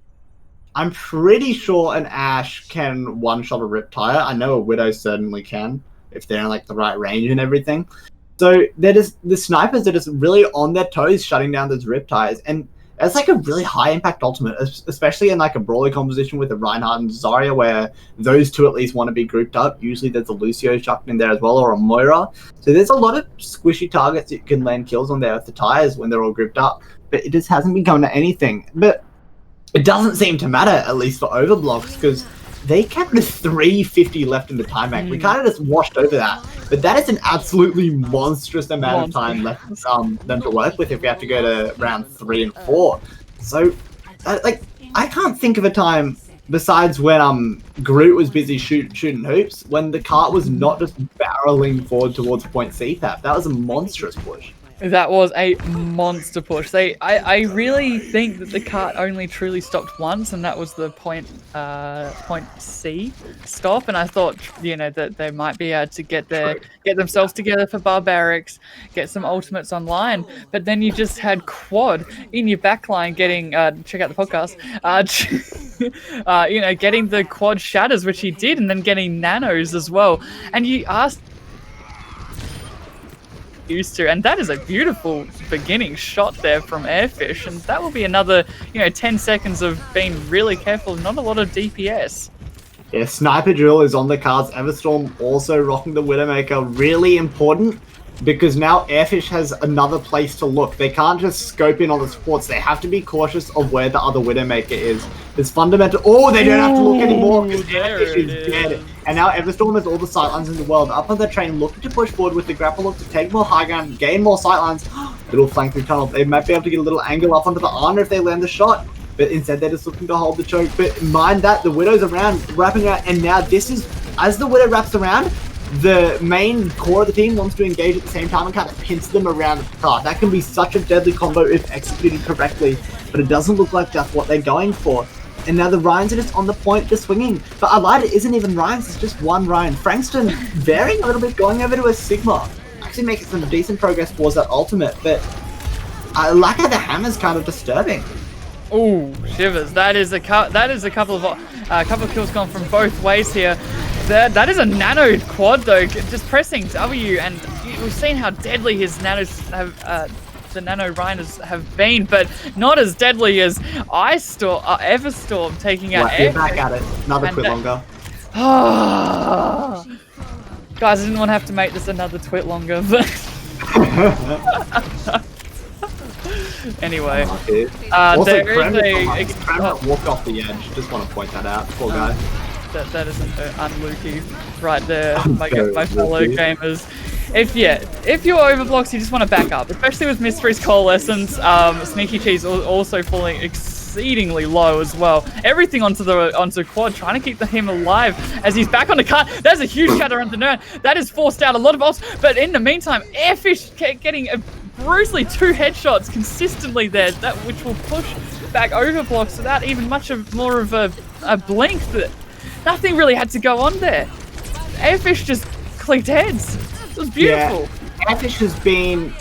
I'm pretty sure an Ashe can one-shot a Riptire. I know a Widow certainly can if they're in like the right range and everything. So they're just the snipers are just really on their toes, shutting down those Riptires, and it's like a really high impact ultimate, especially in like a brawler composition with a Reinhardt and Zarya, where those two at least want to be grouped up. Usually there's a Lucio chucked in there as well, or a Moira. So there's a lot of squishy targets that you can land kills on there with the tires when they're all grouped up. But it just hasn't been going to anything. But it doesn't seem to matter, at least for Overblox, because they kept the 350 left in the time bank. We kind of just washed over that. But that is an absolutely monstrous amount of time left them to work with if we have to go to round 3 and 4. So, I can't think of a time besides when Groot was busy shooting hoops, when the cart was not just barreling forward towards point CPAP. That was a monstrous push. That was a monster push. I really think that the cart only truly stopped once, and that was the point C stop. And I thought, that they might be able to get themselves together for Barbearics, get some ultimates online. But then you just had Quad in your backline getting check out the podcast. Getting the Quad shatters, which he did, and then getting nanos as well. And you asked. Used to, and that is a beautiful beginning shot there from Airfish, and that will be another 10 seconds of being really careful. Not a lot of DPS. Yeah, Sniper Drill is on the cards. Everstorm also rocking the Widowmaker. Really important, because now Airfish has another place to look. They can't just scope in on the supports. They have to be cautious of where the other Widowmaker is. It's fundamental. Oh, they don't have to look anymore because Airfish is dead. And now Everstorm has all the sightlines in the world. Up on the train, looking to push forward with the grapple look to take more high ground, gain more sightlines. Little flank through tunnel. They might be able to get a little angle up onto the armor if they land the shot. But instead, they're just looking to hold the choke. But mind that, the Widow's around, wrapping around. And now this is, as the Widow wraps around, the main core of the team wants to engage at the same time and kind of pinch them around the cart. That can be such a deadly combo if executed correctly. But it doesn't look like that's what they're going for. And now the Ryans are just on the point, just swinging. But Alida isn't even Ryans, it's just one Ryan. Frankston varying a little bit, going over to a Sigma. Actually making some decent progress towards that ultimate, but lack of the hammer's kind of disturbing. Ooh, shivers. That is a couple of kills gone from both ways here. That is a nano quad though, just pressing W, and we've seen how deadly his nanos have. The Nano Rhinos have been, but not as deadly as Everstorm taking out Air. Back at it. Another twit longer. Guys, I didn't want to have to make this another twit longer, but anyway. Also, there is Kremnitz walked off the edge. Just want to point that out. Poor guy. That is unlucky right there, my fellow gamers. If you're Overblox, you just want to back up, especially with Mystery's Coalescence. Sneaky Cheese also falling exceedingly low as well. Everything onto Quad, trying to keep him alive as he's back on the cart. There's a huge shatter on the nerd. That has forced out a lot of ults, but in the meantime, Airfish getting brutally 2 headshots consistently there, which will push back Overblox without even more of a blink. That nothing really had to go on there. Airfish just clicked heads. It was beautiful. Yeah. Airfish has been,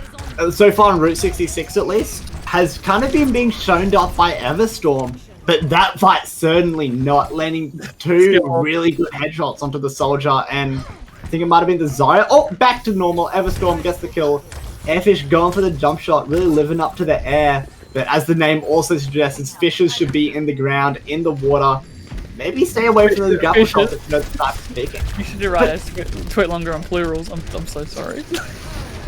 so far on Route 66 at least, has kind of been being shown off by Everstorm, but that fight certainly not, landing 2 really good headshots onto the soldier, and I think it might have been the Zarya. Oh, back to normal. Everstorm gets the kill. Airfish going for the jump shot, really living up to the air, but as the name also suggests, fishes should be in the ground, in the water. maybe stay away from those grapple shots Vicious. if you don't start speaking. You should do right. Tweet longer on plurals. I'm so sorry.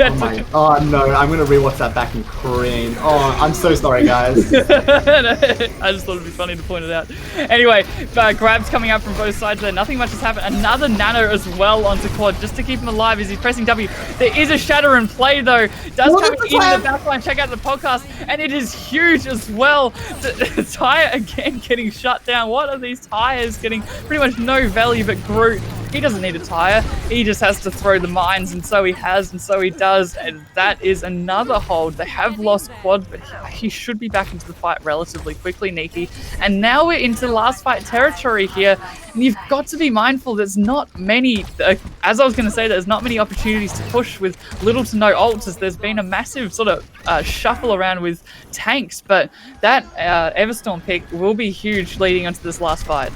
Oh no, I'm gonna rewatch that back and cringe. Oh, I'm so sorry, guys. I just thought it'd be funny to point it out. Anyway, grabs coming out from both sides there. Nothing much has happened. Another nano as well onto Quad just to keep him alive as he's pressing W. There is a shatter in play though. Does come into the backline. Check out the podcast, and it is huge as well. The tire again getting shut down. What are these tires getting? Pretty much no value, but Groot. He doesn't need a tire. He just has to throw the mines, and so he has, and so he does. And that is another hold. They have lost Quad, but he should be back into the fight relatively quickly, Nikki. And now we're into last fight territory here. And you've got to be mindful there's not many, as I was going to say, there's not many opportunities to push with little to no ults, as there's been a massive sort of shuffle around with tanks. But that Everstorm pick will be huge leading onto this last fight.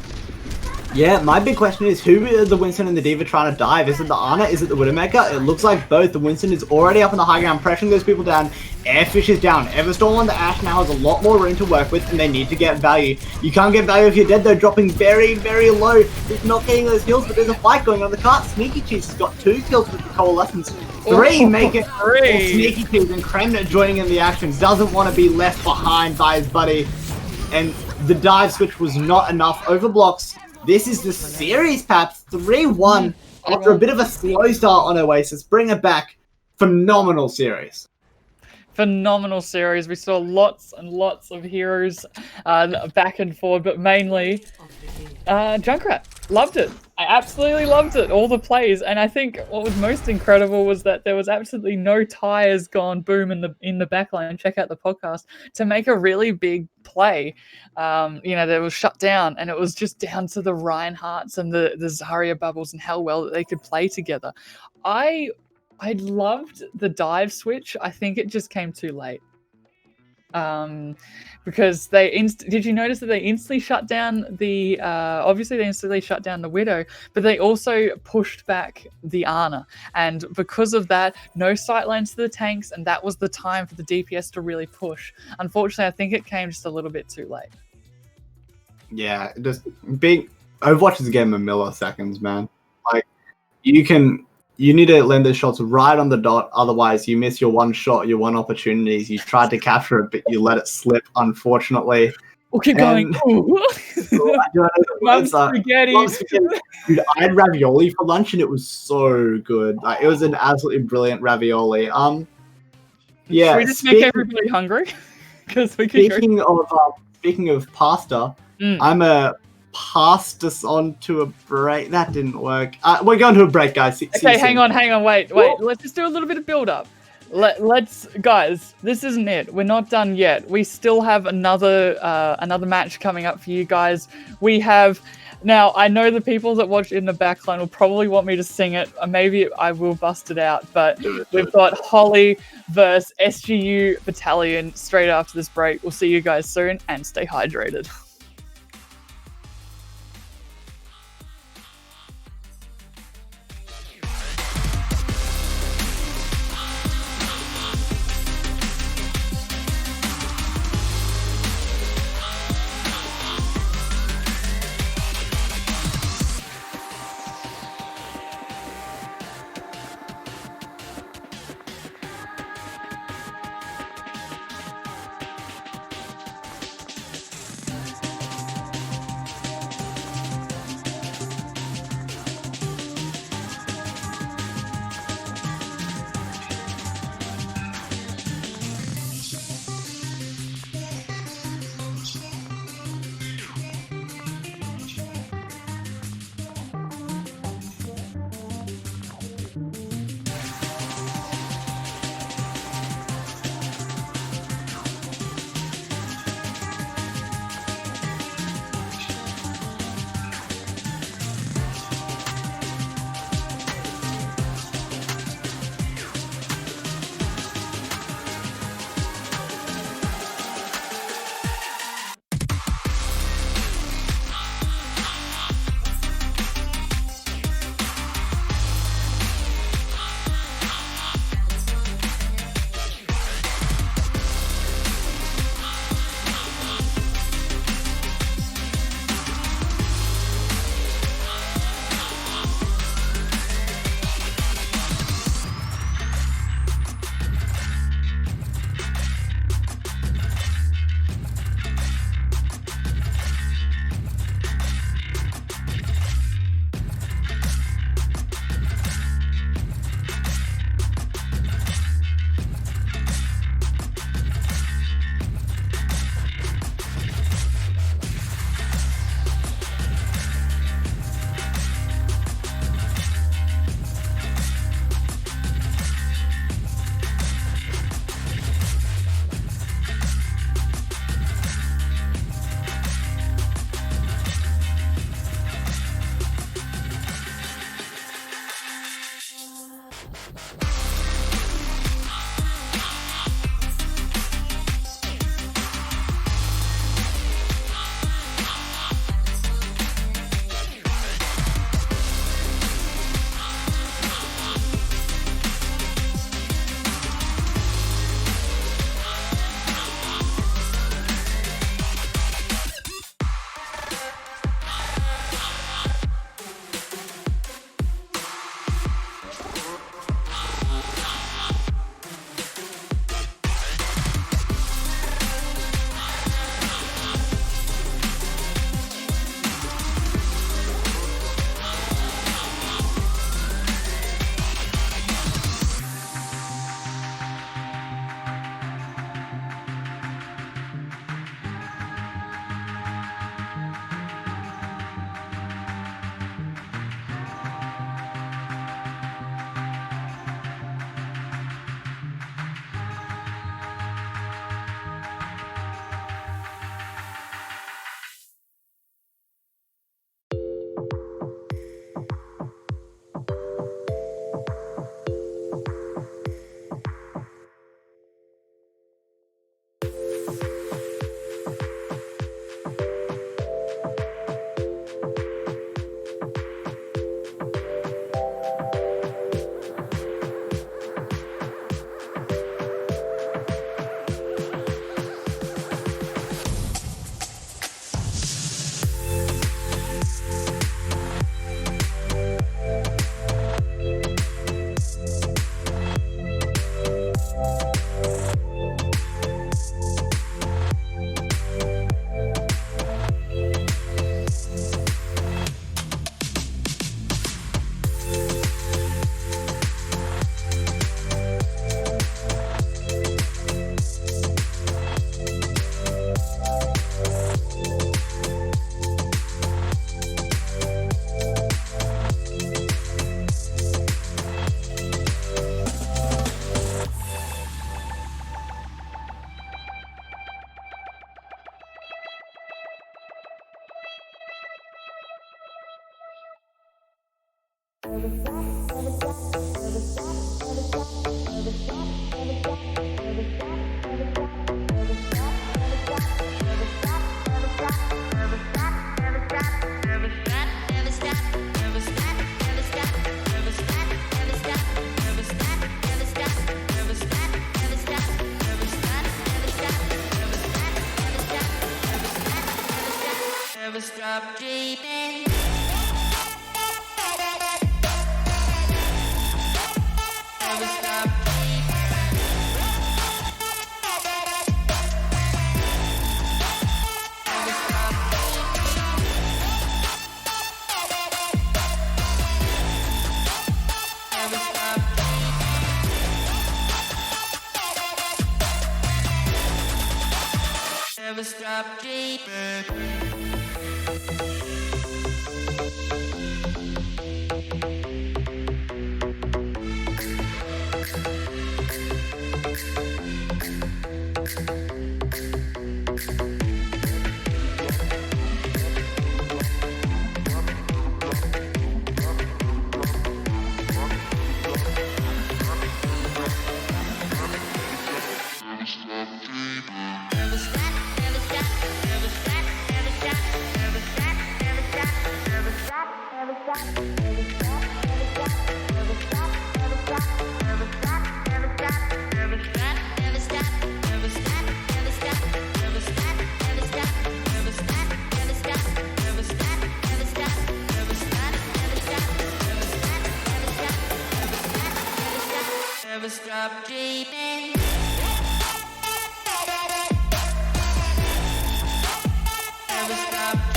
Yeah, my big question is, who are the Winston and the D.Va trying to dive? Is it the Ana? Is it the Widowmaker? It looks like both. The Winston is already up on the high ground, pressuring those people down. Airfish is down. Everstorm on the Ashe now has a lot more room to work with, and they need to get value. You can't get value if you're dead, though, dropping very, very low. He's not getting those kills, but there's a fight going on the cart. Sneaky Cheese has got 2 kills with the Coalescence. 3 make it. Sneaky Cheese and Kremner joining in the action. Doesn't want to be left behind by his buddy. And the dive switch was not enough. Overblocks. This is the series, Paps. 3-1 after a bit of a slow start on Oasis. Bring it back. Phenomenal series. Phenomenal series. We saw lots and lots of heroes back and forward, but mainly Junkrat. Loved it. I absolutely loved it. All the plays. And I think what was most incredible was that there was absolutely no tires gone boom in the backline. Check out the podcast to make a really big play. That was shut down, and it was just down to the Reinhardts and the Zarya bubbles and how well that they could play together. I loved the dive switch. I think it just came too late. Because did you notice that they instantly shut down the obviously they instantly shut down the Widow, but they also pushed back the Ana, and because of that, no sightlines to the tanks, and that was the time for the DPS to really push. Unfortunately, I think it came just a little bit too late. Yeah, just Overwatch is a game of milliseconds, man. Like, you need to land those shots right on the dot, otherwise you miss your one shot, your one opportunities. You tried to capture it, but you let it slip, unfortunately. We'll keep going. Mum spaghetti. Dude, I had ravioli for lunch, and it was so good. Like, it was an absolutely brilliant ravioli. Yeah. Should we just make everybody hungry? Because we could speaking of pasta, I'm passed us on to a break. That didn't work. We're going to a break, guys. Okay, hang on, wait. Let's just do a little bit of build up. Let's, guys, this isn't it. We're not done yet. We still have another match coming up for you guys. We have, now I know the people that watch in the backline will probably want me to sing it. Or maybe I will bust it out, but we've got Holly versus SGU Battalion straight after this break. We'll see you guys soon, and stay hydrated. Never stop dreaming. Never stop dreaming. Never stop Never stop Never stop dreaming. Never stop dreaming. Never stop dreaming. Never stop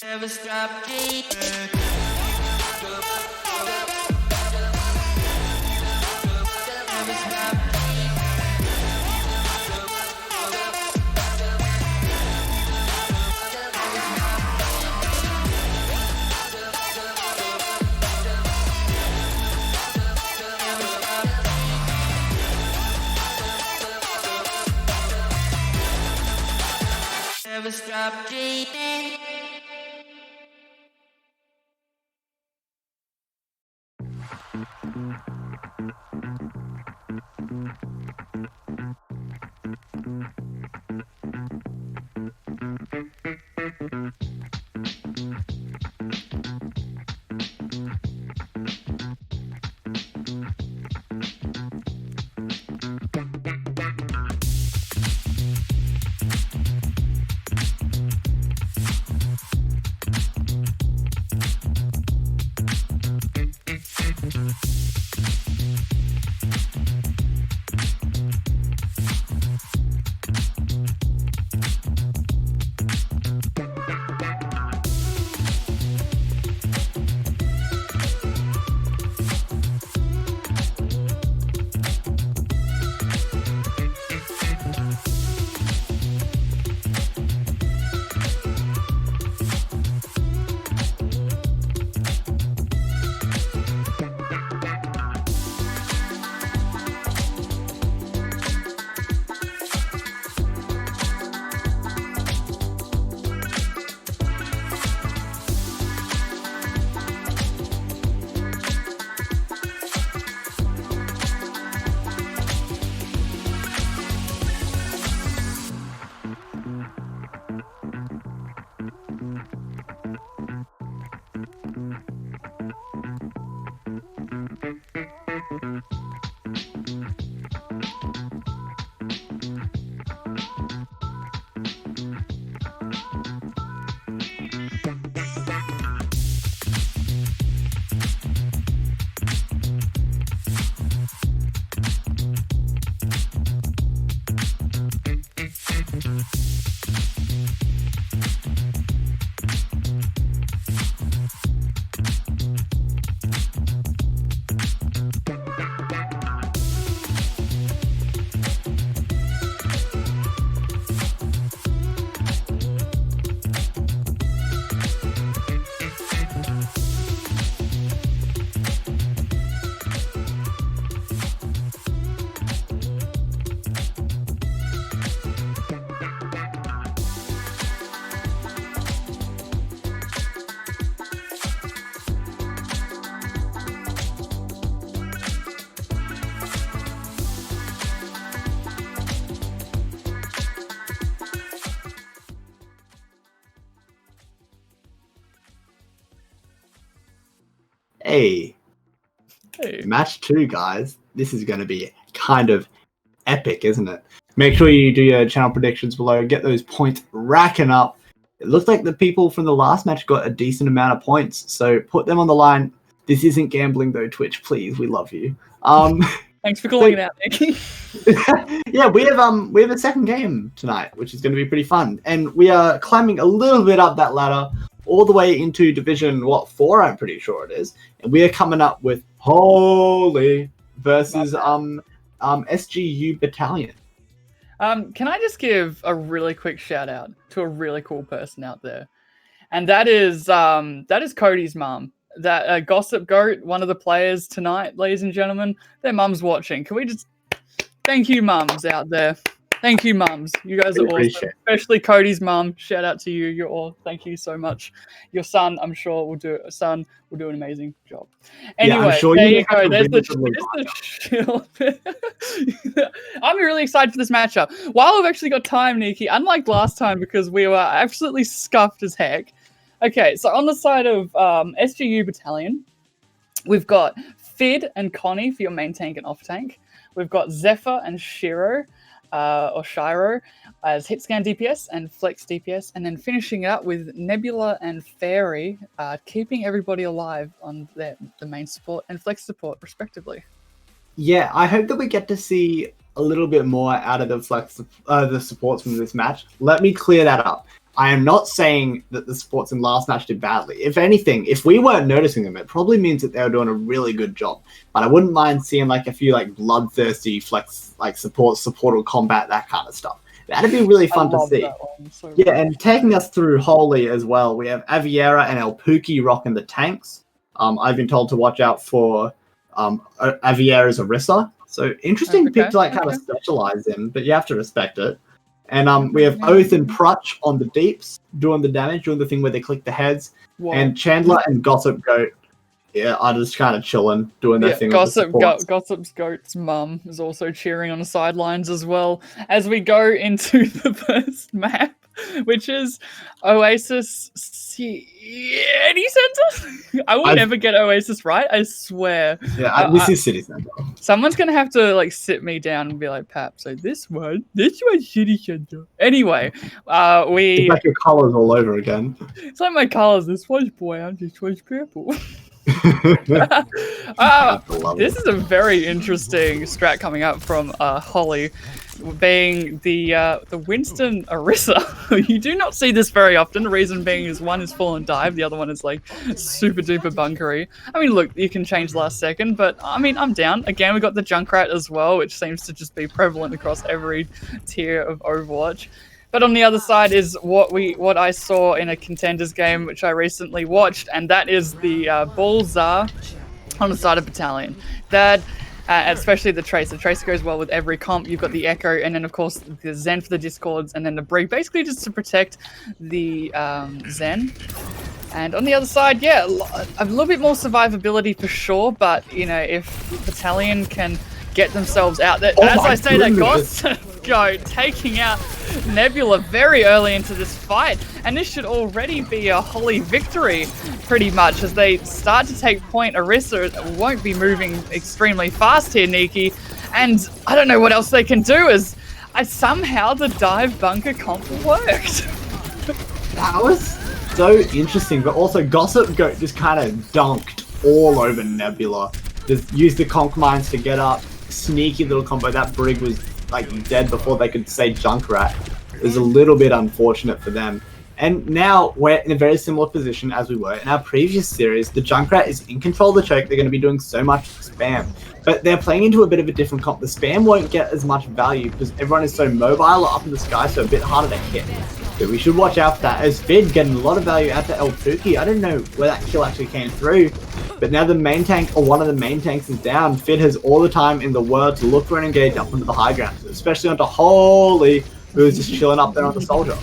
Never stop dreaming. Never stop dreaming. Hey, Hey. match 2, guys. This is going to be kind of epic, isn't it? Make sure you do your channel predictions below. Get those points racking up. It looks like the people from the last match got a decent amount of points, so put them on the line. This isn't gambling though, Twitch. Please, we love you. Thanks for calling it out, Nicky. Yeah, we have a second game tonight, which is going to be pretty fun, and we are climbing a little bit up that ladder, all the way into Division 4, I'm pretty sure it is, and we are coming up with HOOOLLLLYYY versus SGU Battalion. Can I just give a really quick shout out to a really cool person out there, and that is Cody's mum. That Gossip Goat, one of the players tonight, ladies and gentlemen, their mum's watching. Can we just thank you, mums out there? Thank you, mums. You guys are awesome. Especially Cody's mum. Shout out to you. You're all. Thank you so much. Your son, I'm sure, will do an amazing job. Anyway, yeah, I'm sure there you go. There's the shield. I'm really excited for this matchup. While we've actually got time, Nikki, unlike last time because we were absolutely scuffed as heck. Okay, so on the side of SGU Battalion, we've got Fid and Connie for your main tank and off tank. We've got Zephyr and Shiro, or Shiro, as hit scan DPS and flex DPS, and then finishing it up with Nebula and Fairy, keeping everybody alive on the main support and flex support, respectively. Yeah, I hope that we get to see a little bit more out of the supports from this match. Let me clear that up. I am not saying that the supports in last match did badly. If anything, if we weren't noticing them, it probably means that they were doing a really good job. But I wouldn't mind seeing like a few like bloodthirsty flex, like support or combat, that kind of stuff. That'd be really fun to see. So yeah, and taking us through HOOOLLLLYYY as well, we have Aviera and El Pookie rocking the tanks. I've been told to watch out for Aviera's Orisa. So interesting pick to like kind of specialize in, but you have to respect it. And we have Oath and Prutch on the deeps, doing the damage, doing the thing where they click the heads. Whoa. And Chandler and Gossip Goat are just kind of chilling, doing their thing. Gossip Goat's mum is also cheering on the sidelines as well as we go into the first map, which is Oasis City Center. I will never get Oasis right, I swear. Yeah, this is City Center. Someone's gonna have to like sit me down and be like, Pap, so this one's City Center. Anyway, it's like your colors all over again. It's like my colors. This one's brown, this one's purple. This is a very interesting strat coming up from Holly, being the Winston Orisa. You do not see this very often. The reason being is one is full and dive, the other one is like super duper bunkery. I mean, look, you can change last second, but I mean, I'm down. Again, we got the Junkrat as well, which seems to just be prevalent across every tier of Overwatch. But on the other side is what I saw in a contenders game, which I recently watched, and that is the Bullseye on the side of Battalion. That, especially the Tracer. The Tracer goes well with every comp. You've got the Echo, and then of course the Zen for the Discords, and then the Brig, basically just to protect the Zen. And on the other side, yeah, a little bit more survivability for sure, but you know, if Battalion can get themselves out there, as I say, that Gossip Goat taking out Nebula very early into this fight, and this should already be a HOOOLLLLYYY victory pretty much as they start to take point. Orisa won't be moving extremely fast here, Nikki, and I don't know what else they can do as somehow the dive bunker comp worked. That was so interesting, but also Gossip Goat just kind of dunked all over Nebula. Just used the conch mines to get up. Sneaky little combo. That Brig was like dead before they could say Junkrat. It was a little bit unfortunate for them. And now we're in a very similar position as we were in our previous series. The Junkrat is in control of the choke. They're going to be doing so much spam. But they're playing into a bit of a different comp. The spam won't get as much value because everyone is so mobile or up in the sky, so a bit harder to hit. So we should watch out for that. As Fid getting a lot of value out to El Pookie. I don't know where that kill actually came through. But now the main tank, or one of the main tanks, is down. Fid has all the time in the world to look for an engage up into the high ground, especially onto HOOOLLLLYYY, who is just chilling up there on the soldier.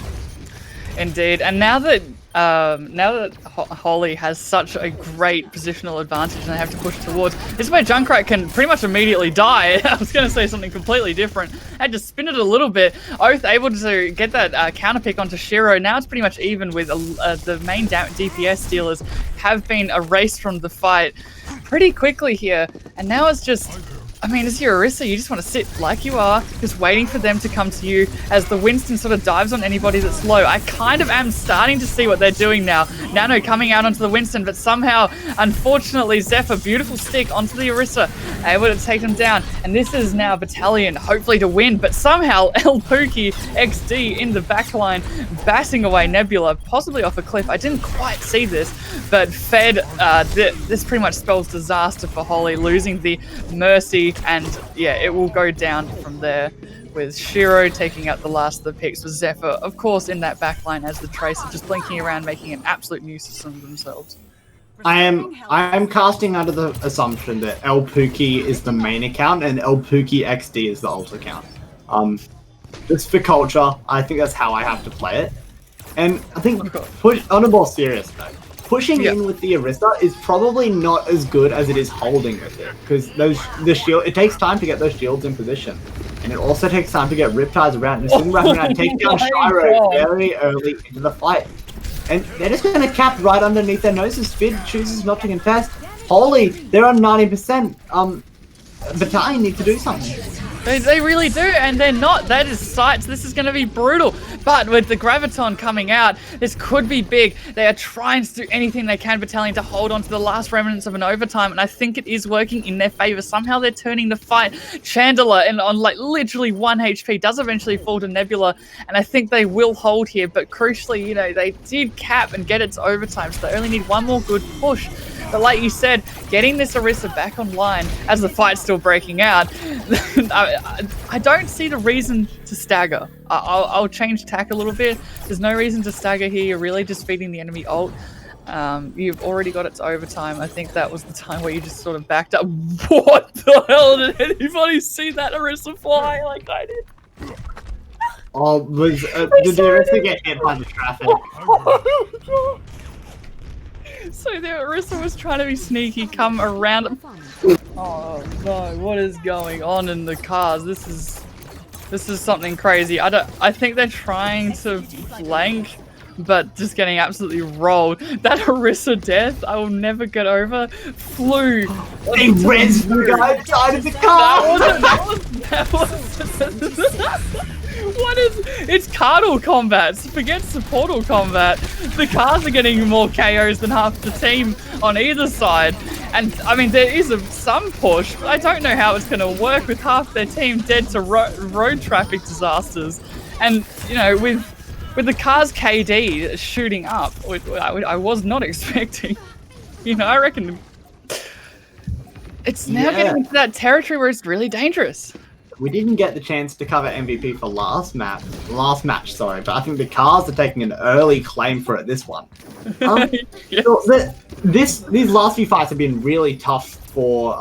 Indeed, and now that HOOOLLLLYYY has such a great positional advantage and they have to push towards, this is where Junkrat can pretty much immediately die. I was going to say something completely different. I had to spin it a little bit. Oath able to get that counter pick onto Shiro. Now it's pretty much even with the main DPS stealers have been erased from the fight. pretty quickly here. And now it's just, I mean, as your Orisa, you just want to sit like you are, just waiting for them to come to you as the Winston sort of dives on anybody that's low. I kind of am starting to see what they're doing now. Nano coming out onto the Winston, but somehow, unfortunately, Zephyr, beautiful stick onto the Orisa, able to take them down. And this is now Battalion, hopefully to win, but somehow El Pookie XD in the backline, batting away Nebula, possibly off a cliff. I didn't quite see this, but Fed, this pretty much spells disaster for Holly, losing the Mercy. And yeah, it will go down from there with Shiro taking out the last of the picks with Zephyr, of course, in that backline as the Tracer just blinking around, making an absolute nuisance of themselves. I am casting under the assumption that El Pookie is the main account and El Pookie XD is the alt account. Just for culture, I think that's how I have to play it. And I think on a more serious note, pushing in with the Orisa is probably not as good as it is holding with it, because it takes time to get those shields in position, and it also takes time to get Riptides around. And swing right around, take down Shiro very early into the fight, and they're just going to cap right underneath their noses. Fid chooses not to contest. Holy, they're on 90%. Battalion need to do something. They really do, and they're not. That is sights. This is going to be brutal. But with the Graviton coming out, this could be big. They are trying to do anything they can, Battalion, to hold on to the last remnants of an overtime, and I think it is working in their favor. Somehow they're turning the fight. Chandler, and on like literally 1 HP, does eventually fall to Nebula, and I think they will hold here. But crucially, you know, they did cap and get it to overtime, so they only need one more good push. But like you said, getting this Orisa back online as the fight's still breaking out, I don't see the reason to stagger. I'll change tack a little bit. There's no reason to stagger here. You're really just feeding the enemy ult. You've already got it to overtime. I think that was the time where you just sort of backed up. What the hell? Did anybody see that Orisa fly like I did? Oh, did the Orisa get hit by the traffic? So the Orisa was trying to be sneaky, come around. Oh no, what is going on in the cars? This is something crazy. I think they're trying to flank, but just getting absolutely rolled. That Orisa death, I will never get over. Flew. They rezzed the guy inside of the car! That was what is... It's cardal combat. Forget supportal combat. The cars are getting more KOs than half the team on either side. And, I mean, there is some push, but I don't know how it's going to work with half their team dead to road traffic disasters. And, you know, with the car's KD shooting up, which I was not expecting. You know, I reckon it's now getting into that territory where it's really dangerous. We didn't get the chance to cover MVP for last match, but I think the cars are taking an early claim for it this one. Yes. So these last few fights have been really tough for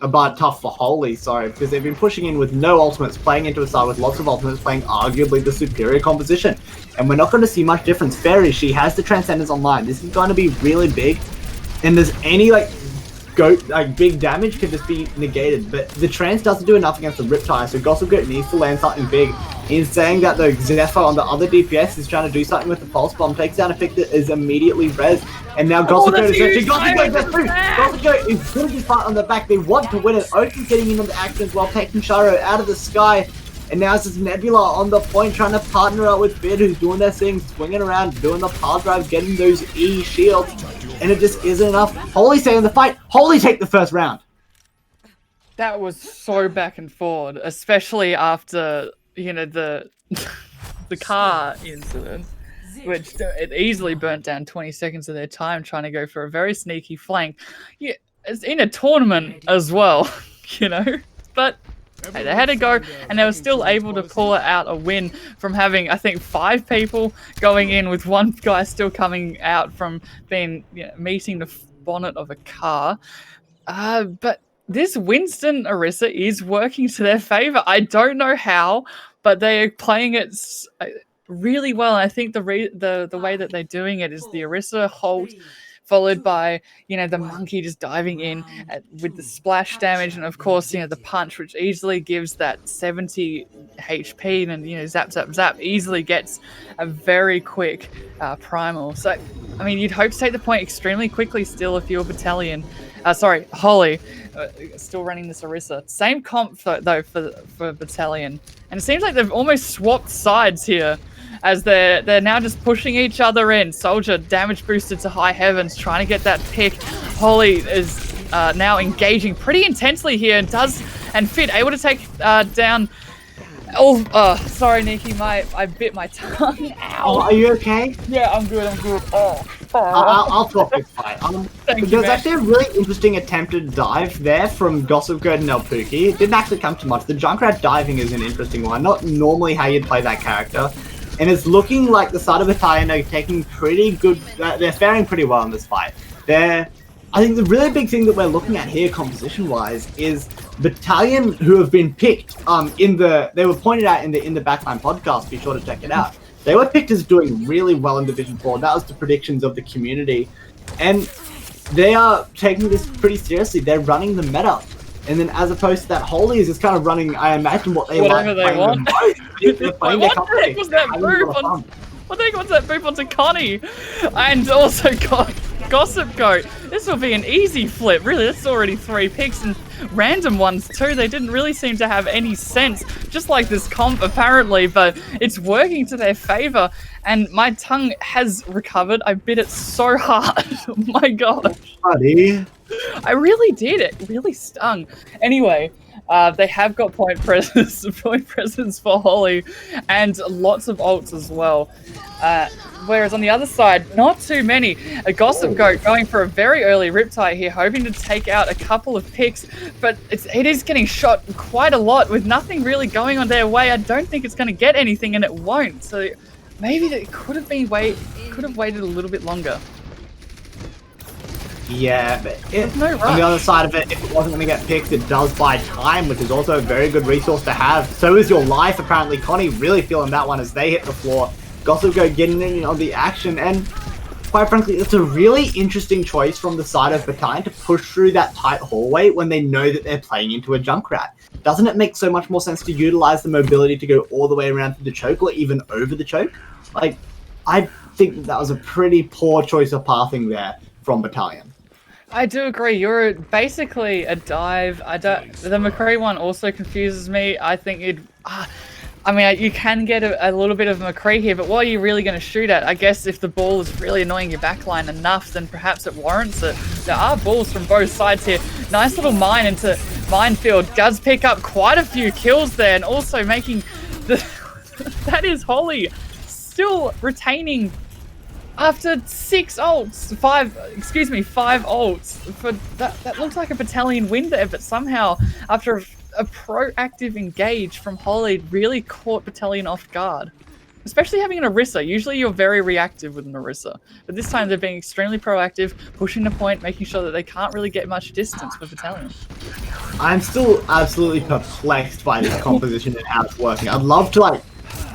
tough for Holy, because they've been pushing in with no ultimates, playing into a side with lots of ultimates, playing arguably the superior composition, and we're not going to see much difference. Fairy, she has the Transcendence online. This is going to be really big, and there's any big damage could just be negated, but the Trance doesn't do enough against the Riptide, so Gossip Goat needs to land something big. In saying that, though, Zephyr on the other DPS is trying to do something with the Pulse Bomb, takes down a pick that is immediately res, and now Gossip Goat is actually Gossip Goat is putting his fight on the back. They want to win it. Oak is getting in on the actions while taking Shiro out of the sky, and now it's just Nebula on the point trying to partner up with Fid, who's doing their thing, swinging around, doing the power drive, getting those E shields. And it just isn't enough. Holy stay in the fight. Holy take the first round. That was so back and forward, especially after, you know, the car incident, which it easily burnt down 20 seconds of their time trying to go for a very sneaky flank. Yeah, it's in a tournament as well, you know. But hey, they had to go, and they were still able to pull out a win from having, I think, 5 people going in, with one guy still coming out from being, you know, meeting the bonnet of a car. But this Winston Orisa is working to their favor. I don't know how, but they are playing it really well. And I think the way that they're doing it is the Orisa hold, followed by, you know, the monkey just diving in with the splash damage, and of course, you know, the punch, which easily gives that 70 HP, and, you know, zap, zap, zap, easily gets a very quick primal. So, I mean, you'd hope to take the point extremely quickly still if you're Battalion. Sorry, Holly. Still running this Orisa. Same comp though for Battalion, and it seems like they've almost swapped sides here, as they're now just pushing each other in. Soldier damage boosted to high heavens, trying to get that pick. Holly is now engaging pretty intensely here, and Fit able to take down. Oh, sorry, Nikki. I bit my tongue. Ow. Oh, are you okay? Yeah, I'm good. Oh. I'll talk this fight. Thank you, There's man. actually a really interesting attempted dive there from Gossip Goat and Elpuki. It didn't actually come to much. The Junkrat diving is an interesting one. Not normally how you'd play that character. And it's looking like the side of Battalion are taking pretty good... They're faring pretty well in this fight. I think the really big thing that we're looking at here, composition-wise, is Battalion who have been picked they were pointed out in the Backline podcast. Be sure to check it out. They were picked as doing really well in Division 4. That was the predictions of the community. And they are taking this pretty seriously. They're running the meta. And then as opposed to that, Holy is just kind of running, I imagine, what they Whatever like they want. They're playing their What the heck was that move on? What the heck was that move onto Connie? And also Gossip Goat. This will be an easy flip. Really, that's already 3 picks, and random ones too. They didn't really seem to have any sense, just like this comp apparently, but it's working to their favor. And my tongue has recovered. I bit it so hard. Oh my gosh. Buddy. I really did. It really stung. Anyway, they have got point presence for Holly, and lots of ults as well. Whereas on the other side, not too many. A Gossip Goat going for a very early Riptide here, hoping to take out a couple of picks, but it is getting shot quite a lot with nothing really going on their way. I don't think it's going to get anything, and it won't. So maybe it could have waited a little bit longer. Yeah, but No on the other side of it, if it wasn't going to get picked, it does buy time, which is also a very good resource to have. So is your life, apparently. Connie really feeling that one as they hit the floor. Gossip Go getting in on the action, and quite frankly, it's a really interesting choice from the side of Battalion to push through that tight hallway when they know that they're playing into a Junkrat. Doesn't it make so much more sense to utilize the mobility to go all the way around through the choke, or even over the choke? Like, I think that was a pretty poor choice of pathing there from Battalion. I do agree. You're basically a dive. The McCree one also confuses me. I think you can get a little bit of McCree here, but what are you really going to shoot at? I guess if the ball is really annoying your backline enough, then perhaps it warrants it. There are balls from both sides here. Nice little mine into minefield. Does pick up quite a few kills there, and also making that is Holly still retaining after 5 ults. For that looks like a Battalion win there, but somehow after a proactive engage from Holly really caught Battalion off guard. Especially having an Orisa. Usually you're very reactive with an Orisa, but this time they're being extremely proactive, pushing the point, making sure that they can't really get much distance with Battalion. I'm still absolutely perplexed by this composition and how it's working. I'd love to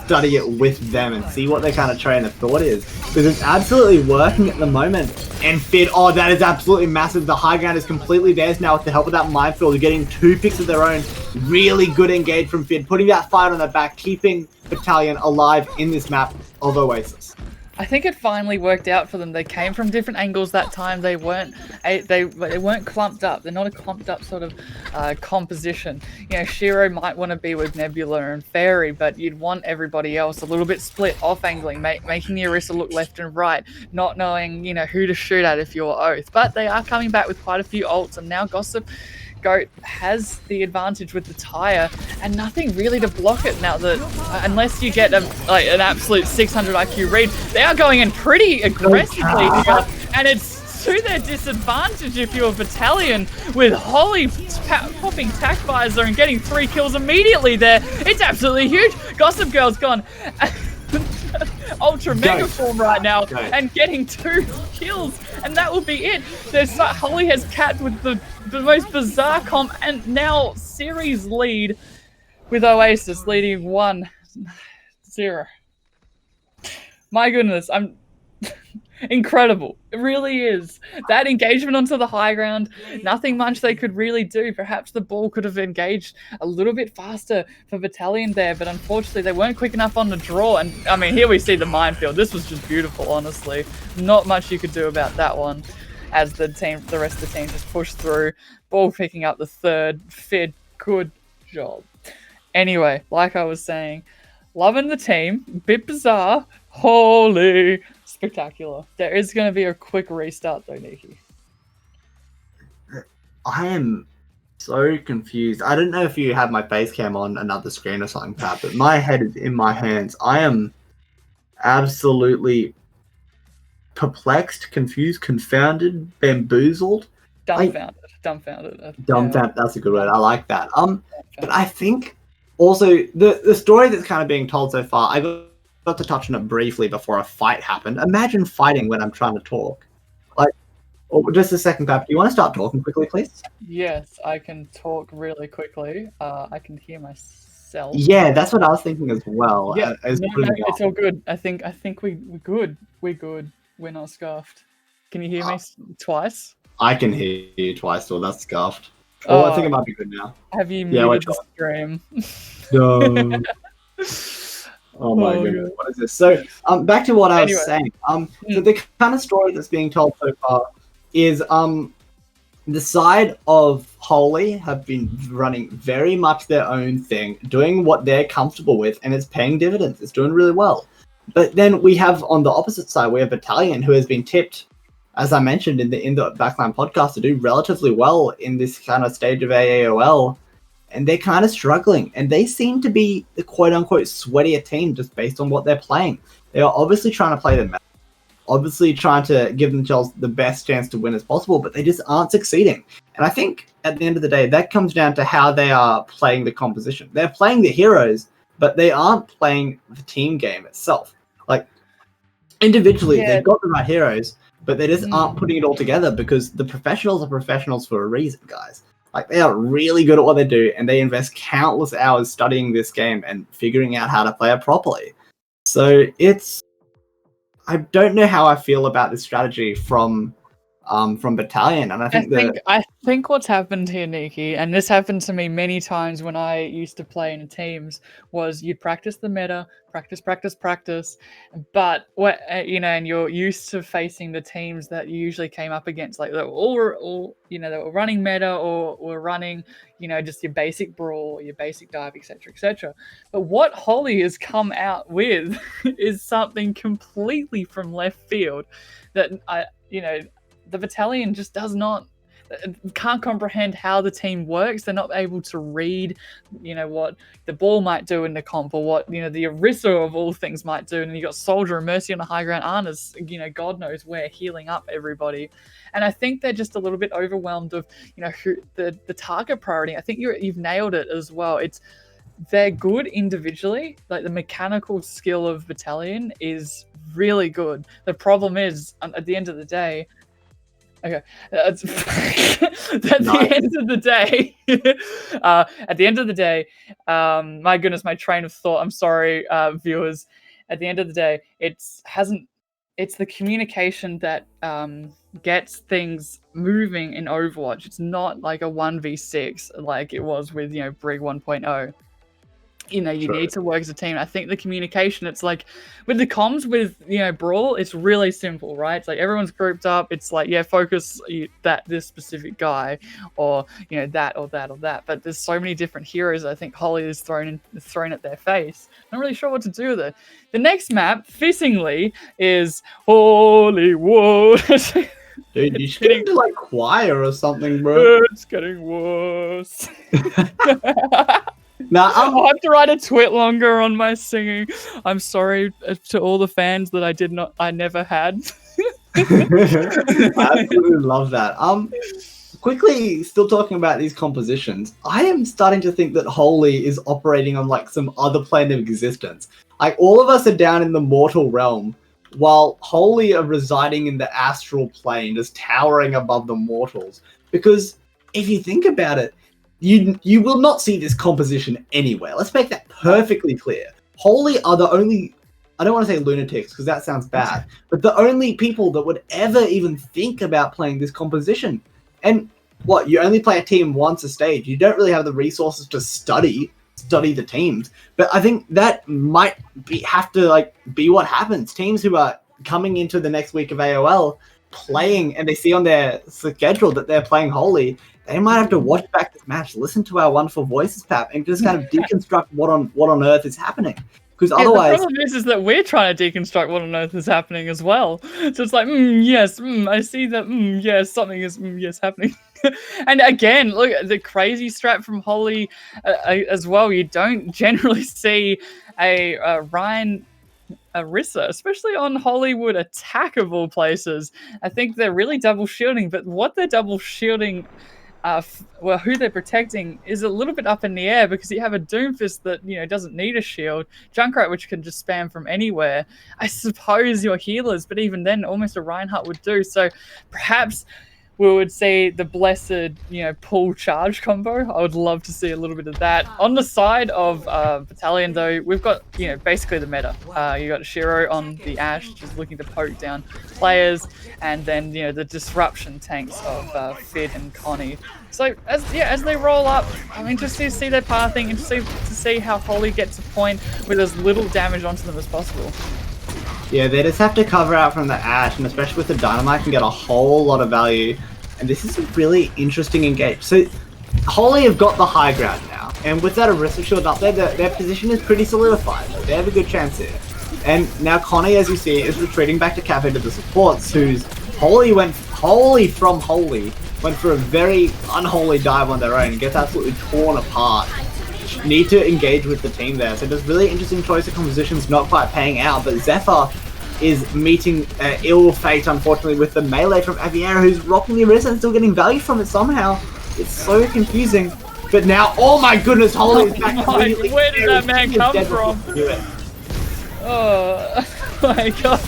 study it with them and see what their kind of train of thought is, because it's absolutely working at the moment. And Fit, oh, that is absolutely massive. The high ground is completely theirs now with the help of that minefield. They're getting 2 picks of their own. Really good engage from Fit, putting that fight on their back, keeping Battalion alive in this map of Oasis. I think it finally worked out for them. They came from different angles that time. They weren't clumped up. They're not a clumped up sort of composition. You know, Shiro might want to be with Nebula and Fairy, but you'd want everybody else a little bit split off angling, making the Orisa look left and right, not knowing, you know, who to shoot at if you're Oath. But they are coming back with quite a few ults, and now Gossip Goat has the advantage with the tire, and nothing really to block it now. That unless you get an absolute 600 IQ read, they are going in pretty aggressively here, and it's to their disadvantage if you're a Battalion, with Holly popping tack visor and getting 3 kills immediately there. It's absolutely huge. Gossip Girl's gone ultra mega form right now and getting 2 kills, and that will be it. Holly has capped with the most bizarre comp, and now series lead with Oasis leading 1-0. My goodness, I'm incredible. It really is. That engagement onto the high ground, nothing much they could really do. Perhaps the ball could have engaged a little bit faster for Battalion there, but unfortunately they weren't quick enough on the draw. And I mean, here we see the minefield. This was just beautiful, honestly. Not much you could do about that one. as the rest of the team just pushed through, ball picking up the third, Fid, good job. Anyway, like I was saying, loving the team, bit bizarre, holy, spectacular. There is going to be a quick restart though, Nikki. I am so confused. I don't know if you have my face cam on another screen or something, Pat, but my head is in my hands. I am absolutely perplexed, confused, confounded, bamboozled. Dumbfounded. Dumbfounded, that's a good word. I like that. But I think also the story that's kind of being told so far, I got to touch on it briefly before a fight happened. Imagine fighting when I'm trying to talk. Just a second, Pat. Do you want to start talking quickly, please? Yes, I can talk really quickly. I can hear myself. Yeah, that's what I was thinking as well. Yeah, it's all good. I think we're good. We're good. We're not scuffed. Can you hear me twice? I can hear you twice, so that's scuffed. Oh, I think it might be good now. Have you muted the stream? No. Oh my goodness, what is this? So, back to what I was saying. So the kind of story that's being told so far is the side of Holy have been running very much their own thing, doing what they're comfortable with, and it's paying dividends. It's doing really well. But then we have on the opposite side, we have Battalion, who has been tipped, as I mentioned in the Backline podcast, to do relatively well in this kind of stage of AAOL, and they're kind of struggling. And they seem to be the quote-unquote sweatier team just based on what they're playing. They are obviously trying to play them, obviously trying to give themselves the best chance to win as possible, but they just aren't succeeding. And I think at the end of the day, that comes down to how they are playing the composition. They're playing the heroes, but they aren't playing the team game itself. Like, individually, they've got the right heroes, but they just aren't putting it all together because the professionals are professionals for a reason, guys. Like, they are really good at what they do, and they invest countless hours studying this game and figuring out how to play it properly. So I don't know how I feel about this strategy from Battalion, and I think what's happened here, Nikki, and this happened to me many times when I used to play in teams, was you'd practice the meta, practice, but and you're used to facing the teams that you usually came up against, like they were all they were running meta or were running, just your basic brawl, your basic dive, etc. But what Holly has come out with is something completely from left field that the Battalion just can't comprehend how the team works. They're not able to read, what the ball might do in the comp, or what, the Orisa of all things might do. And you got Soldier and Mercy on the high ground. Anna's, God knows where, healing up everybody. And I think they're just a little bit overwhelmed of, who the target priority. I think you've nailed it as well. They're good individually. Like, the mechanical skill of Battalion is really good. The problem is, at the end of the day, okay. At the end of the day, my goodness, my train of thought. I'm sorry, viewers. At the end of the day, it's the communication that gets things moving in Overwatch. It's not like a 1v6 like it was with Brig 1.0. You need to work as a team. I think the communication, it's like with the comms with Brawl, it's really simple, right? It's like everyone's grouped up. It's like, focus this specific guy, or that or that or that. But there's so many different heroes. I think Holly is thrown at their face. I'm not really sure what to do with it. The next map, fittingly, is Hollywood. Dude, you should get into like choir or something, bro. It's getting worse. Now, I'll have to write a tweet longer on my singing. I'm sorry to all the fans that I never had. I absolutely love that. Quickly, still talking about these compositions, I am starting to think that Holy is operating on like some other plane of existence. Like, all of us are down in the mortal realm, while Holy are residing in the astral plane, just towering above the mortals. Because if you think about it, you will not see this composition anywhere. Let's make that perfectly clear. Holy are the only, I don't want to say lunatics because that sounds bad, but the only people that would ever even think about playing this composition. And what, you only play a team once a stage. You don't really have the resources to study the teams. But I think that might have to be what happens. Teams who are coming into the next week of AOL playing and they see on their schedule that they're playing Holy, they might have to watch back this match, listen to our wonderful voices, Pap, and just kind of deconstruct what on earth is happening. Because otherwise, the problem is that we're trying to deconstruct what on earth is happening as well. So it's like, yes, I see that, yes, something is, yes, happening. And again, look at the crazy strat from Holly as well. You don't generally see a Ryan Arissa, especially on Hollywood attack of all places. I think they're really double shielding, but what they're double shielding, who they're protecting is a little bit up in the air, because you have a Doomfist that, you know, doesn't need a shield, Junkrat which can just spam from anywhere. I suppose your healers, but even then, almost a Reinhardt would do. So perhaps we would see the blessed, you know, pull charge combo. I would love to see a little bit of that. On the side of Battalion, though, we've got, you know, basically the meta. You got Shiro on the Ashe, just looking to poke down players, and then, you know, the disruption tanks of Fid and Connie. So as they roll up, I'm interested to see their pathing, interested to see how Holly gets a point with as little damage onto them as possible. Yeah, they just have to cover out from the Ashe, and especially with the Dynamite, can get a whole lot of value. And this is a really interesting engage. So, Holy have got the high ground now, and with that Arissa shield up there, their position is pretty solidified. They have a good chance here. And now Connie, as you see, is retreating back to Cafe to the supports, whose Holy went for a very unholy dive on their own and gets absolutely torn apart. Need to engage with the team there. So there's really interesting choice of compositions, not quite paying out, but Zephyr is meeting ill fate, unfortunately, with the melee from Aviera, who's rocking the Arissa and still getting value from it somehow. It's so confusing. But now, oh my goodness, Holy is back immediately. Where did that man come from? Oh my god.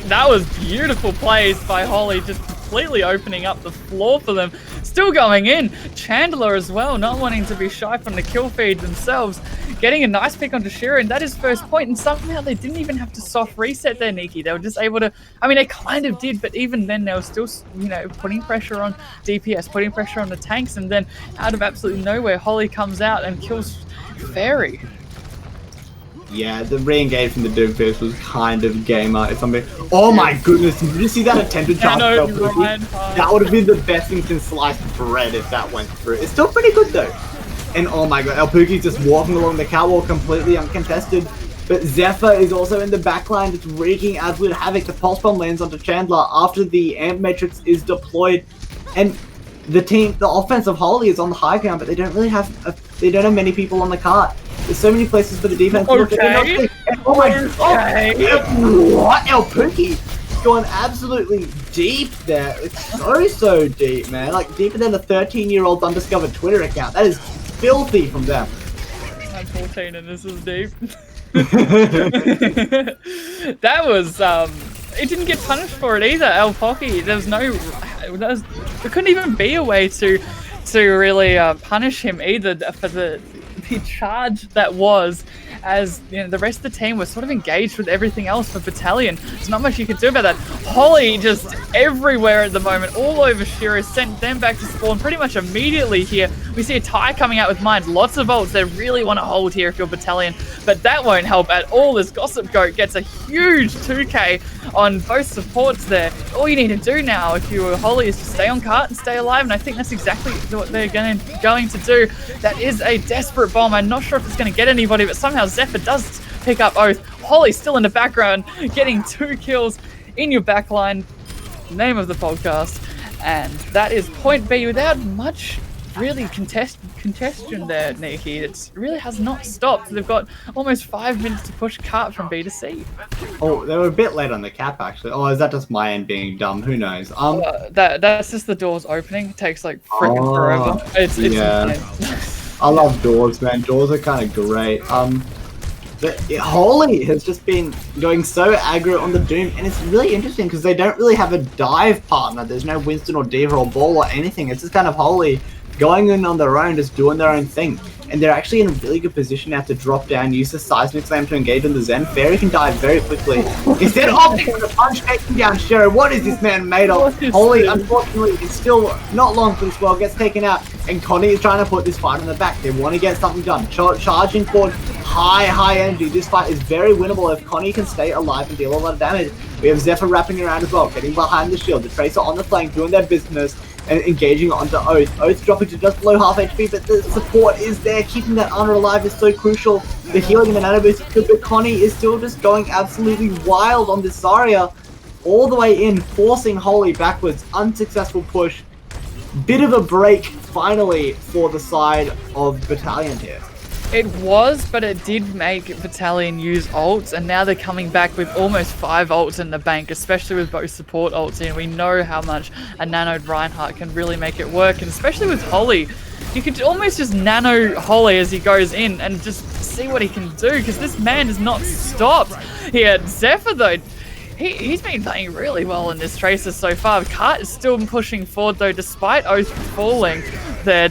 That was beautiful plays by Holly, just completely opening up the floor for them. Still going in. Chandler as well, not wanting to be shy from the kill feed themselves. Getting a nice pick onto Shira, and that is first point. And somehow they didn't even have to soft reset their Nikki. They were just able to, I mean, they kind of did, but even then they were still, you know, putting pressure on DPS, putting pressure on the tanks, and then out of absolutely nowhere, Holly comes out and kills Fairy. Yeah, the re-engage from the Doomfist was kind of gamer. If I'm being... Oh my goodness, did you see that attempted charge? That would have been the best thing since sliced bread if that went through. It's still pretty good though. And oh my god, El Pookie's just walking along the catwalk completely uncontested. But Zephyr is also in the backline, just wreaking absolute havoc. The Pulse Bomb lands onto Chandler after the Amp Matrix is deployed. And the offense of Holy is on the high ground, but they don't really have many people on the cart. There's so many places for the defense. Okay. Oh my god! What? El Pookie going absolutely deep there. It's so deep, man. Like deeper than a 13-year-old undiscovered Twitter account. That is filthy from them. I'm 14 and this is deep. That was it didn't get punished for it either. El Pocky, there couldn't even be a way to really punish him either for the charge that was, as you know, the rest of the team was sort of engaged with everything else for Battalion. There's not much you could do about that. Holly just everywhere at the moment, all over Shira, sent them back to spawn pretty much immediately here. We see a tie coming out with Mind, lots of ults. They really want to hold here if you're Battalion, but that won't help at all as Gossip Goat gets a huge 2k on both supports there. All you need to do now if you were Holly is to stay on cart and stay alive, and I think that's exactly what they're going to do. That is a desperate bomb. I'm not sure if it's going to get anybody, but somehow Zephyr does pick up Oath. Holly still in the background, getting 2 kills in your backline. Name of the podcast. And that is point B without much really congestion there, Nikki. It really has not stopped. They've got almost 5 minutes to push cart from B to C. Oh, they were a bit late on the cap actually. Oh, is that just my end being dumb? Who knows? That's just the doors opening. It takes like freaking forever. It's yeah. I love doors, man. Doors are kind of great. But Holy has just been going so aggro on the Doom, and it's really interesting because they don't really have a dive partner. There's no Winston or Diva or Ball or anything. It's just kind of Holy going in on their own, just doing their own thing. And they're actually in a really good position now to drop down, use the Seismic Slam to engage on the Zen. Fairy can dive very quickly. Instead of taking the punch, taking down Shiro. What is this man made of? Holy, unfortunately, is still not long for this world, gets taken out. And Connie is trying to put this fight on the back. They want to get something done. Charging forward, high energy. This fight is very winnable if Connie can stay alive and deal a lot of damage. We have Zephyr wrapping around as well, getting behind the shield. The Tracer on the flank, doing their business, and engaging onto Oath. Oath dropping to just below half HP, but the support is there. Keeping that Honor alive is so crucial. The healing and the nano boost is good, but Connie is still just going absolutely wild on this Zarya. All the way in, forcing Holy backwards. Unsuccessful push. Bit of a break, finally, for the side of Battalion here. It was, but it did make Battalion use ults, and now they're coming back with almost 5 ults in the bank, especially with both support ults, and we know how much a nanoed Reinhardt can really make it work, and especially with Holly. You could almost just nano Holly as he goes in and just see what he can do, because this man is not stopped here. Zephyr, though, he's been playing really well in this Tracer so far. Kart is still pushing forward, though, despite Oath falling there.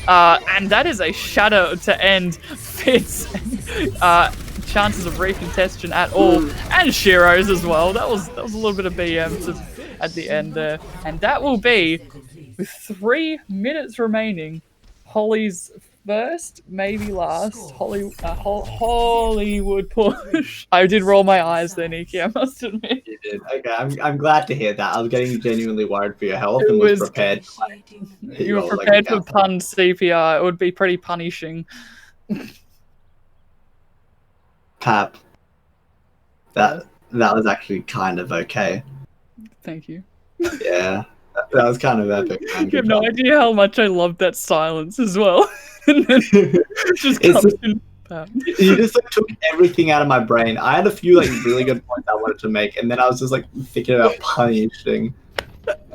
And that is a shatter to end Fitz chances of recontention at all, and Shiro's as well. That was a little bit of BM at the end there, and that will be, with 3 minutes remaining, Holly's first, maybe last Hollywood push. I did roll my eyes there, Nikki, I must admit. You did. Okay, I'm glad to hear that. I was getting genuinely worried for your health and was prepared. You were prepared for pun CPR. It would be pretty punishing. Pap. That was actually kind of okay. Thank you. Yeah. That was kind of epic. Man. You have no idea how much I loved that silence as well. And then just comes in. You just like took everything out of my brain. I had a few like really good points I wanted to make, and then I was just like thinking about punishing.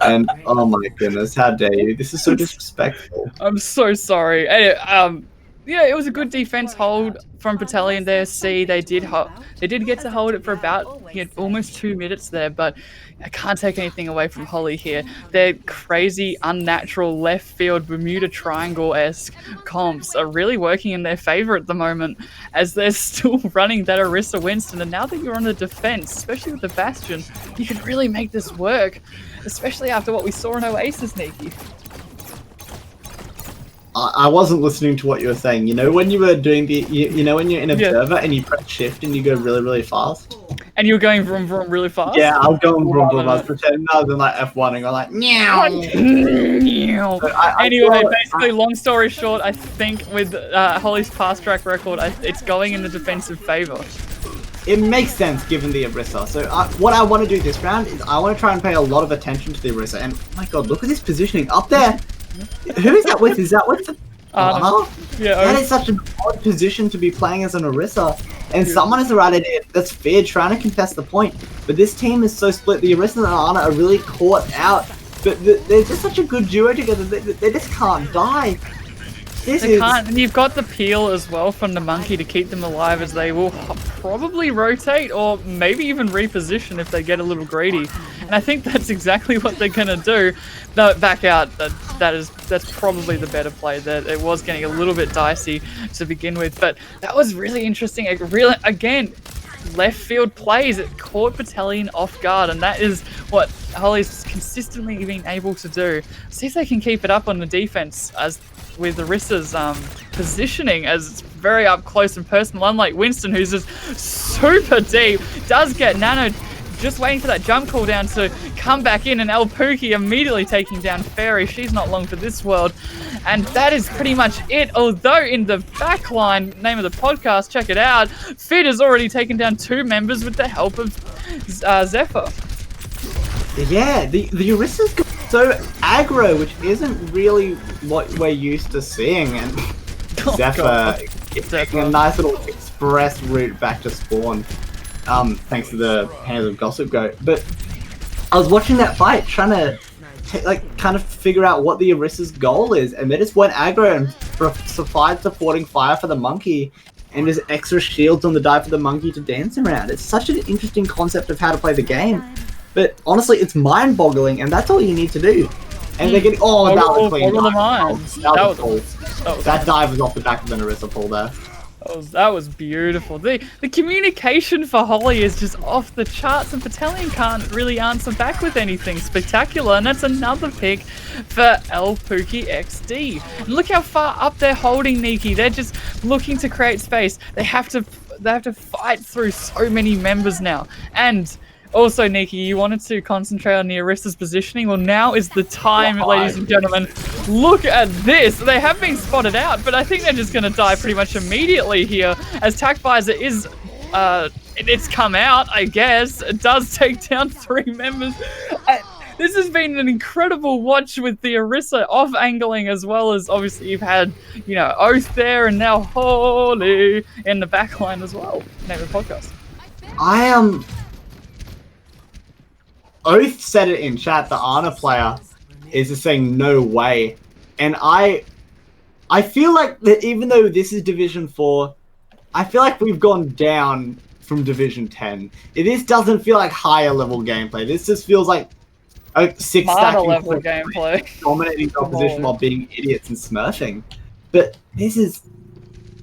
And oh my goodness, how dare you? This is so disrespectful. I'm so sorry. Anyway, yeah, it was a good defense hold from Battalion there. See, they did get to hold it for about almost 2 minutes there, but I can't take anything away from Holly here. Their crazy, unnatural left field Bermuda Triangle-esque comps are really working in their favor at the moment, as they're still running that Orisa Winston. And now that you're on the defense, especially with the Bastion, you can really make this work, especially after what we saw in Oasis, Nikki. I wasn't listening to what you were saying. You know when you were doing the, you know when you're in Observer and you press shift and you go really, really fast? And you were going vroom vroom really fast? Yeah, I was going vroom vroom. I was pretending I was in like F1 and going like, meow. Anyway, basically, long story short, I think with Holly's fast track record, it's going in the defensive favor. It makes sense given the Orisa. So what I want to do this round is I want to try and pay a lot of attention to the Orisa. And oh my god, look at this positioning up there. Who is that with? Is that with the... Yeah, that is such an odd position to be playing as an Orisa. And someone is right idea. That's fair, trying to contest the point. But this team is so split. The Orisa and Ana are really caught out. But they're just such a good duo together. They just can't die. And you've got the peel as well from the monkey to keep them alive, as they will probably rotate or maybe even reposition if they get a little greedy. And I think that's exactly what they're gonna do. No, back out. That's probably the better play. That it was getting a little bit dicey to begin with, but that was really interesting. Again, left field plays. It caught Battalion off guard, and that is what Holly's consistently been able to do. See if they can keep it up on the defense as with Orisa's positioning, as it's very up close and personal, unlike Winston, who's just super deep, does get nanoed, just waiting for that jump cooldown to come back in, and El Pookie immediately taking down Fairy. She's not long for this world, and that is pretty much it. Although in the backline, name of the podcast, check it out, Fit has already taken down 2 members with the help of Zephyr. Yeah, the Orisa's so aggro, which isn't really what we're used to seeing, and Zephyr taking a nice little express route back to spawn, thanks to the hands of Gossip Goat. But I was watching that fight, trying to kind of figure out what the Orisa's goal is, and they just went aggro and supplied supporting fire for the monkey, and just extra shields on the dive for the monkey to dance around. It's such an interesting concept of how to play the game. But honestly, it's mind-boggling, and that's all you need to do. And they're getting... Oh, that was clean. That dive was off the back of an Orisa pull there. That was beautiful. The communication for Holly is just off the charts, and Battalion can't really answer back with anything spectacular, and that's another pick for El Pookie XD. And look how far up they're holding Nikki. They're just looking to create space. They have to fight through so many members now. And Also, Nikki, you wanted to concentrate on the Orisa's positioning. Well, now is the time, ladies and gentlemen. Look at this. They have been spotted out, but I think they're just going to die pretty much immediately here, as Tac Visor is... it's come out, I guess. It does take down 3 members. This has been an incredible watch with the Orisa off-angling, as well as obviously you've had, you know, Oath there and now Holy in the backline as well. Name of the podcast. I am... Oath said it in chat, the Ana player is just saying no way. And I feel like that even though this is Division 4, I feel like we've gone down from Division 10. This doesn't feel like higher level gameplay. This just feels like a 6 stacking level gameplay. Dominating the opposition while being idiots and smurfing. But this is...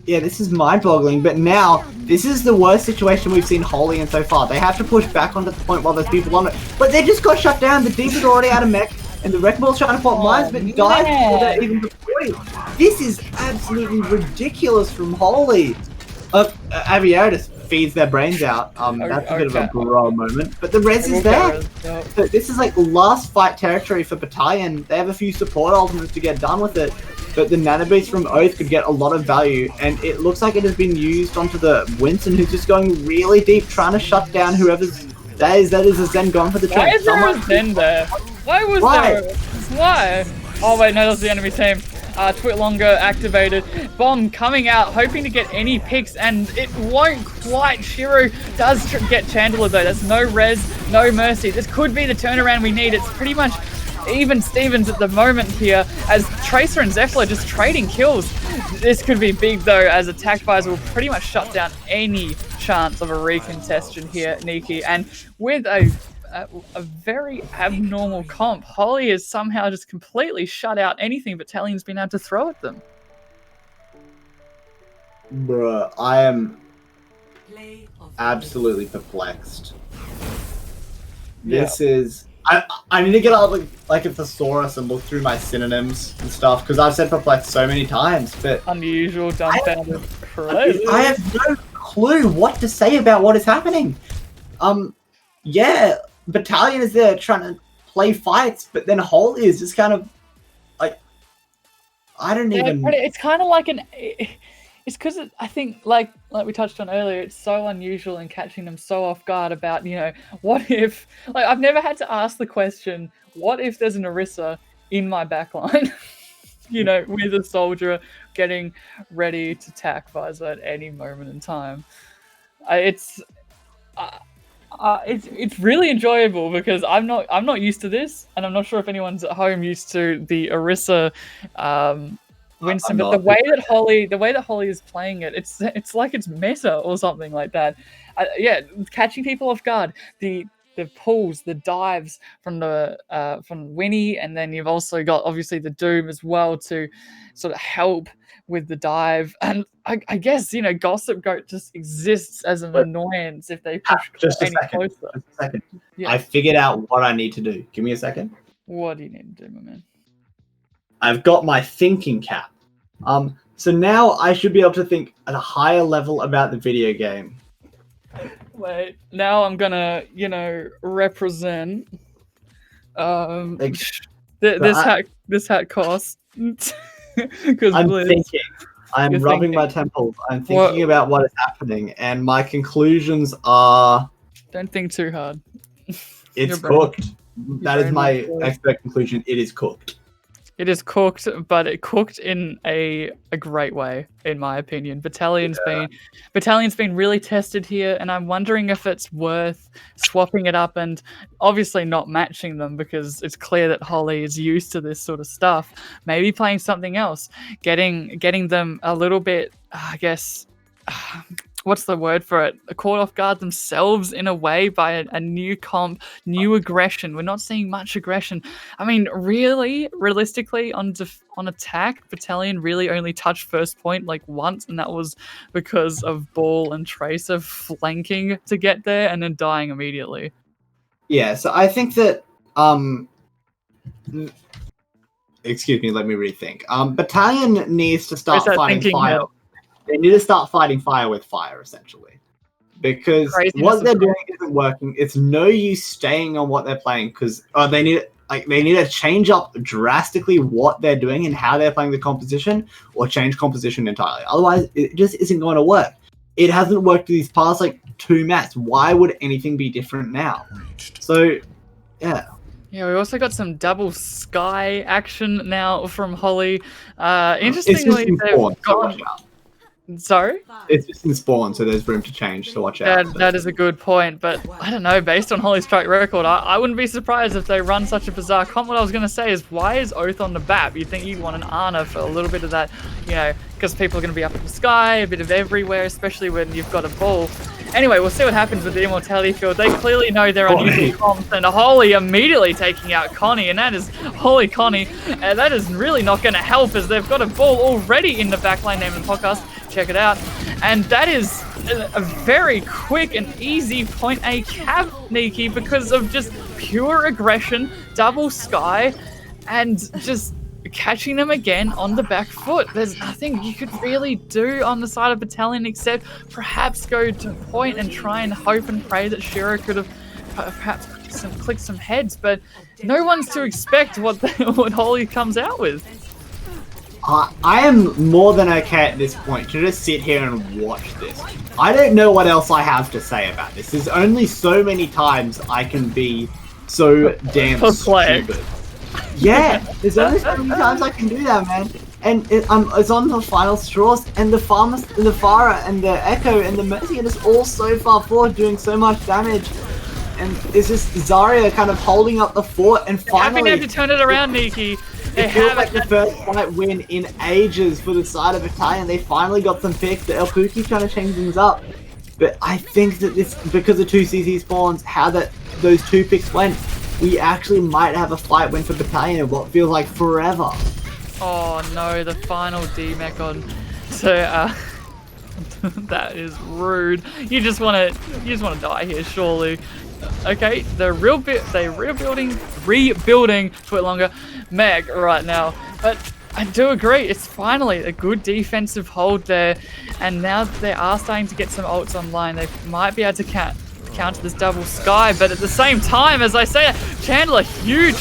Yeah, this is mind-boggling, but now, this is the worst situation we've seen Holy in so far. They have to push back onto the point while there's people on it. But they just got shut down. The Deep is already out of mech, and the Wrecking Ball's trying to pop mines, but died before they're even deployed. This is absolutely ridiculous from Holy. Barbearics feeds their brains out. That's a bit of a bro moment. But the res is there. So this is like last fight territory for Battalion. They have a few support ultimates to get done with it. But the nanobeast from Oath could get a lot of value, and it looks like it has been used onto the Winston, who's just going really deep, trying to shut down whoever's... That is a Zen gone for the Why trade. is there a Zen there? Why? Oh wait, no, that's the enemy team. Twit Longer activated. Bomb coming out, hoping to get any picks, and it won't quite. Shiro does get Chandler though. There's no res, no mercy. This could be the turnaround we need. It's pretty much even Stevens at the moment here, as Tracer and Zephyr just trading kills. This could be big though, as Attack Visor will pretty much shut down any chance of a recontestation here, Nikki. And with a very abnormal comp, Holly has somehow just completely shut out anything Battalion's been able to throw at them. Bruh, I am absolutely perplexed. This is... I need to get out like a thesaurus and look through my synonyms and stuff, because I've said perplexed so many times, but... Unusual, dumbfounded, crazy. I have no clue what to say about what is happening. Yeah, Battalion is there trying to play fights, but then Holy is just kind of like... I don't even... But it's kind of like an... It's because I think, like we touched on earlier, it's so unusual and catching them so off guard about, you know, what if... Like, I've never had to ask the question, what if there's an Orisa in my backline? You know, with a soldier getting ready to attack Visor at any moment in time. It's really enjoyable, because I'm not used to this, and I'm not sure if anyone's at home used to the Orisa Winston, but the way that Holly is playing it, it's like it's meta or something like that. Yeah, catching people off guard. The pulls, the dives from Winnie, and then you've also got obviously the Doom as well to sort of help with the dive. And I guess, you know, Gossip Goat just exists as an annoyance if they push any closer. Just a second. Yeah. I figured out what I need to do. Give me a second. What do you need to do, my man? I've got my thinking cap. So now I should be able to think at a higher level about the video game. Wait, now I'm gonna, you know, represent. This hat costs. Because I'm thinking. I'm rubbing my temples. I'm thinking about what is happening, and my conclusions are... Don't think too hard. It's cooked. That is my expert conclusion. It is cooked. It is cooked, but it cooked in a great way, in my opinion. Battalion's been really tested here, and I'm wondering if it's worth swapping it up and obviously not matching them, because it's clear that Holly is used to this sort of stuff. Maybe playing something else, getting them a little bit, I guess... what's the word for it? Caught off guard themselves in a way by a new comp, new aggression. We're not seeing much aggression. I mean, realistically, on attack, Battalion really only touched first point like once, and that was because of Ball and Tracer flanking to get there and then dying immediately. Yeah, so I think that excuse me, let me rethink. Battalion needs to start fighting fire. They need to start fighting fire with fire, essentially. because Craziness what of they're God. doing isn't working. It's no use staying on what they're playing because they need to change up drastically what they're doing and how they're playing the composition, or change composition entirely. Otherwise, it just isn't going to work. It hasn't worked these past like 2 maps. Why would anything be different now? So, yeah. Yeah, we also got some double sky action now from Holly. It's just Interestingly, in they've spawn, so gone. watch out. Sorry? It's just in spawn, so there's room to change, so watch out. That is a good point, but I don't know, based on Holly's track record, I wouldn't be surprised if they run such a bizarre comp. What I was going to say is, why is Oath on the BAP? You'd think you'd want an Ana for a little bit of that, because people are going to be up in the sky, a bit of everywhere, especially when you've got a ball. Anyway, we'll see what happens with the Immortality field. They clearly know their unusual comps, and Holly immediately taking out Connie, and that is Holy Connie. That is really not going to help, as they've got a ball already in the backline name of the podcast. Check it out. And that is a very quick and easy point A cap, Nikki, because of just pure aggression, double sky, and just catching them again on the back foot. There's nothing you could really do on the side of Battalion except perhaps go to point and try and hope and pray that Shiro could have perhaps clicked some heads, but no one's to expect what Holy comes out with. I am more than okay at this point to just sit here and watch this. I don't know what else I have to say about this. There's only so many times I can be so damn stupid. Yeah, there's only so many times I can do that, man. And it's on the final straws, and the Farah, and the Echo, and the Mercy are just all so far forward, doing so much damage. And it's just Zarya kind of holding up the fort, and finally... Having to turn it around, Nikki. It feels like the first fight win in ages for the side of Battalion. They finally got some picks. The El keeps trying to change things up. But I think that this, because of 2 CC spawns, how those 2 picks went, we actually might have a fight win for Battalion in what feels like forever. Oh no, the final D-Mech on to that is rude. You just wanna die here, surely. Okay, they're rebuilding for longer Meg right now. But I do agree, it's finally a good defensive hold there, and now they are starting to get some ults online. They might be able to counter this double sky, but at the same time, as I say, Chandler, huge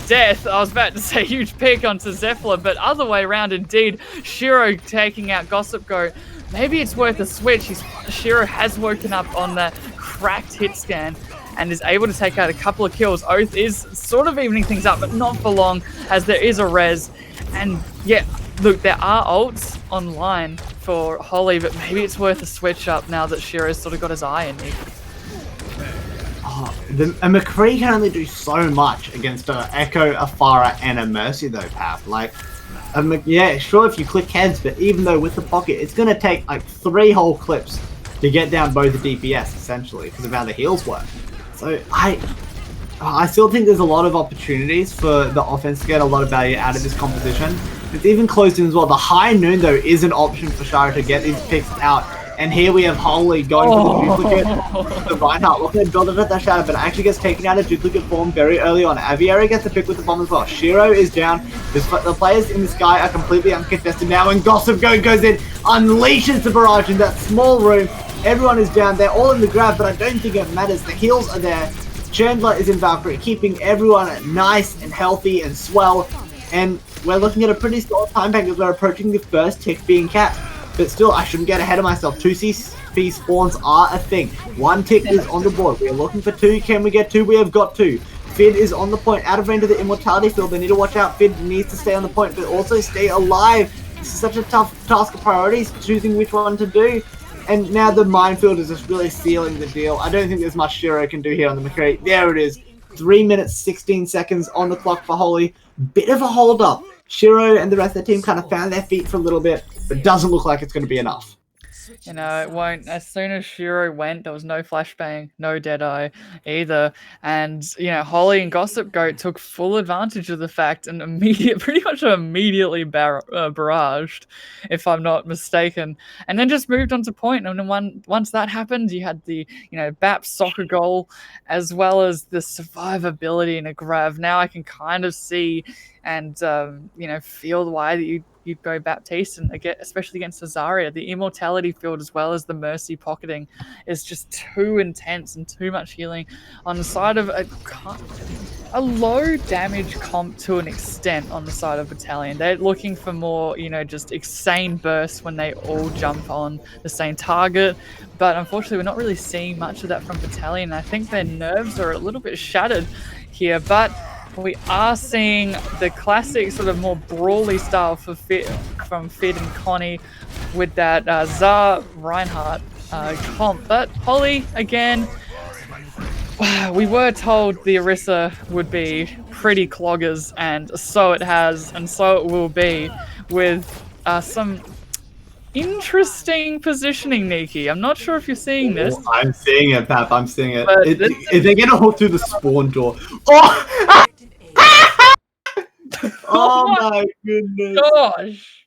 death. I was about to say huge pick onto Zephyr, but other way around indeed. Shiro taking out Gossip Goat. Maybe it's worth a switch. Shiro has woken up on that cracked hit scan and is able to take out a couple of kills. Oath is sort of evening things up, but not for long, as there is a res. And yeah, look, there are ults online for Holly, but maybe it's worth a switch up now that Shiro's sort of got his eye in me. A McCree can only do so much against an Echo, a Farah, and a Mercy though, Pat. Like, yeah, sure if you click heads, but even though with the pocket, it's going to take like 3 whole clips to get down both the DPS, essentially, because of how the heals work. So I still think there's a lot of opportunities for the offense to get a lot of value out of this composition. It's even closed in as well. The high noon, though, is an option for Shiro to get these picks out. And here we have Holy going for the duplicate. The Reinhardt looking to build it at that shadow, but actually gets taken out of duplicate form very early on. Aviary gets the pick with the bomb as well. Shiro is down. The players in the sky are completely uncontested now, and Gossip Goat goes in, unleashes the barrage in that small room. Everyone is down. They're all in the grab, but I don't think it matters. The heals are there. Chandler is in Valkyrie, keeping everyone nice and healthy and swell. And we're looking at a pretty solid time bank as we're approaching the first tick being capped. But still, I shouldn't get ahead of myself. 2 CP spawns are a thing. 1 tick is on the board. We are looking for 2. Can we get 2? We have got 2. Fid is on the point, out of range of the Immortality field. They need to watch out. Fid needs to stay on the point, but also stay alive. This is such a tough task of priorities, choosing which one to do. And now the minefield is just really sealing the deal. I don't think there's much Shiro can do here on the McCree. There it is. 3 minutes, 16 seconds on the clock for Holy. Bit of a hold up. Shiro and the rest of the team kind of found their feet for a little bit, but doesn't look like it's going to be enough. You know, it won't. As soon as Shiro went, there was no flashbang, no Deadeye either. And, Holly and Gossip Goat took full advantage of the fact and pretty much immediately barraged, if I'm not mistaken. And then just moved on to point. And then once that happened, you had the, BAP soccer goal, as well as the survivability in a grab. Now I can kind of see and, feel why that you you'd go Baptiste, and especially against Azaria, the immortality field as well as the mercy pocketing is just too intense and too much healing on the side of a low damage comp to an extent on the side of Battalion. They're looking for more, just insane bursts when they all jump on the same target. But unfortunately, we're not really seeing much of that from Battalion. I think their nerves are a little bit shattered here, but we are seeing the classic sort of more brawly style from Fid and Connie with that Zar Reinhardt comp. But Holly, again, we were told the Orisa would be pretty cloggers, and so it has, and so it will be, with some interesting positioning, Nikki. I'm not sure if you're seeing this. I'm seeing it, Pap. I'm seeing it. If they get a hook through the spawn door. Oh my goodness. Gosh.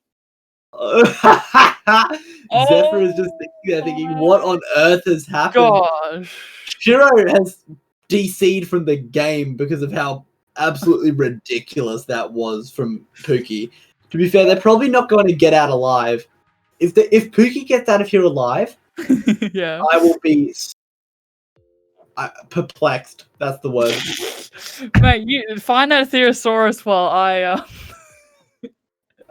Zephyr is just thinking, what on earth has happened? Gosh. Shiro has DC'd from the game because of how absolutely ridiculous that was from Pookie. To be fair, they're probably not going to get out alive. If Pookie gets out of here alive, yeah, I will be perplexed. That's the word. Mate, you find that Theosaurus while I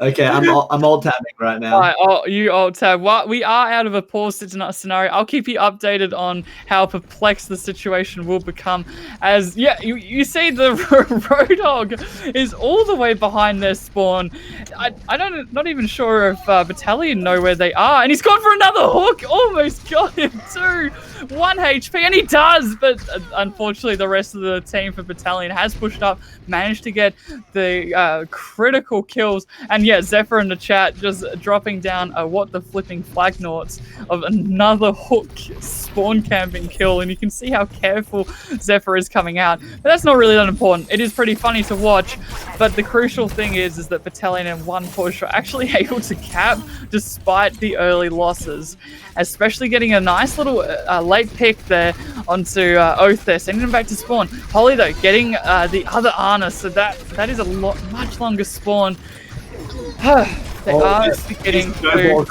Okay, I'm alt tabbing right now. Right, you alt tab. We are out of a pause scenario. I'll keep you updated on how perplexed the situation will become. As you see the Roadhog is all the way behind their spawn. Not even sure if Battalion know where they are, and he's gone for another hook. Almost got him too. 1 HP, and he does, but unfortunately the rest of the team for Battalion has pushed up, managed to get the critical kills, and Zephyr in the chat just dropping down what the flipping flag noughts of another hook spawn camping kill, and you can see how careful Zephyr is coming out. But that's not really that important. It is pretty funny to watch, but the crucial thing is that Battalion in one push are actually able to cap despite the early losses, especially getting a nice little late pick there onto Oath there, sending him back to spawn. Holly though getting the other Ana, so that is a much longer spawn. They are getting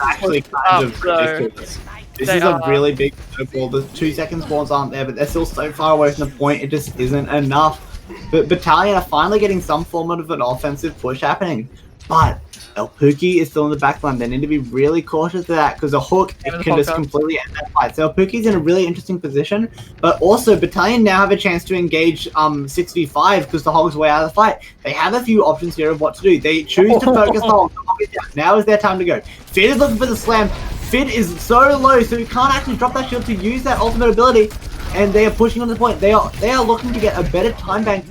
actually kind of ridiculous. This is a really big snowball. The 2 second spawns aren't there, but they're still so far away from the point, it just isn't enough. But Battalion are finally getting some form of an offensive push happening. But El Pookie is still in the backline. They need to be really cautious of that, because a hook can just completely end that fight. So El Pookie's in a really interesting position, but also Battalion now have a chance to engage 6v5 because the Hog's way out of the fight. They have a few options here of what to do. They choose to focus the Hog. The Hog is down. Now is their time to go. Fid is looking for the slam. Fid is so low, so he can't actually drop that shield to use that ultimate ability, and they are pushing on the point. They are looking to get a better time bank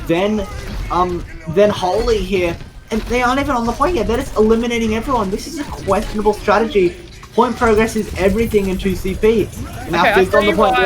than Holy here. And they aren't even on the point yet. They're just eliminating everyone. This is a questionable strategy. Point progress is everything in 2CP. Now Fid's on the point.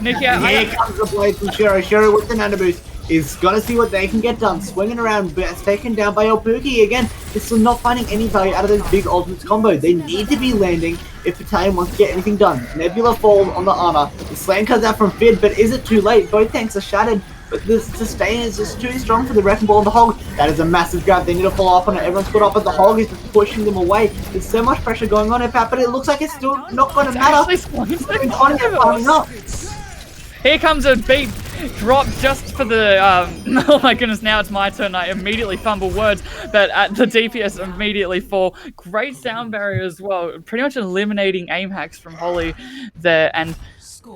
Nikki, here comes the blade from Shiro. Shiro with the nano boost is gonna see what they can get done. Swinging around, but it's taken down by El Pookie again. They're still not finding any value out of those big ultimates combo. They need to be landing if Battalion wants to get anything done. Nebula falls on the Ana. The slam comes out from Fid, but is it too late? Both tanks are shattered. But the sustain is just too strong for the Wrecking Ball and the Hog. That is a massive grab. They need to follow up on it. Everyone's caught up, but the Hog is just pushing them away. There's so much pressure going on here, Pat, but it looks like it's still not going to matter. Here comes a beat drop just for the, oh my goodness, now it's my turn. I immediately fumble words, but at the DPS immediately fall. Great sound barrier as well. Pretty much eliminating aim hacks from Holly there. And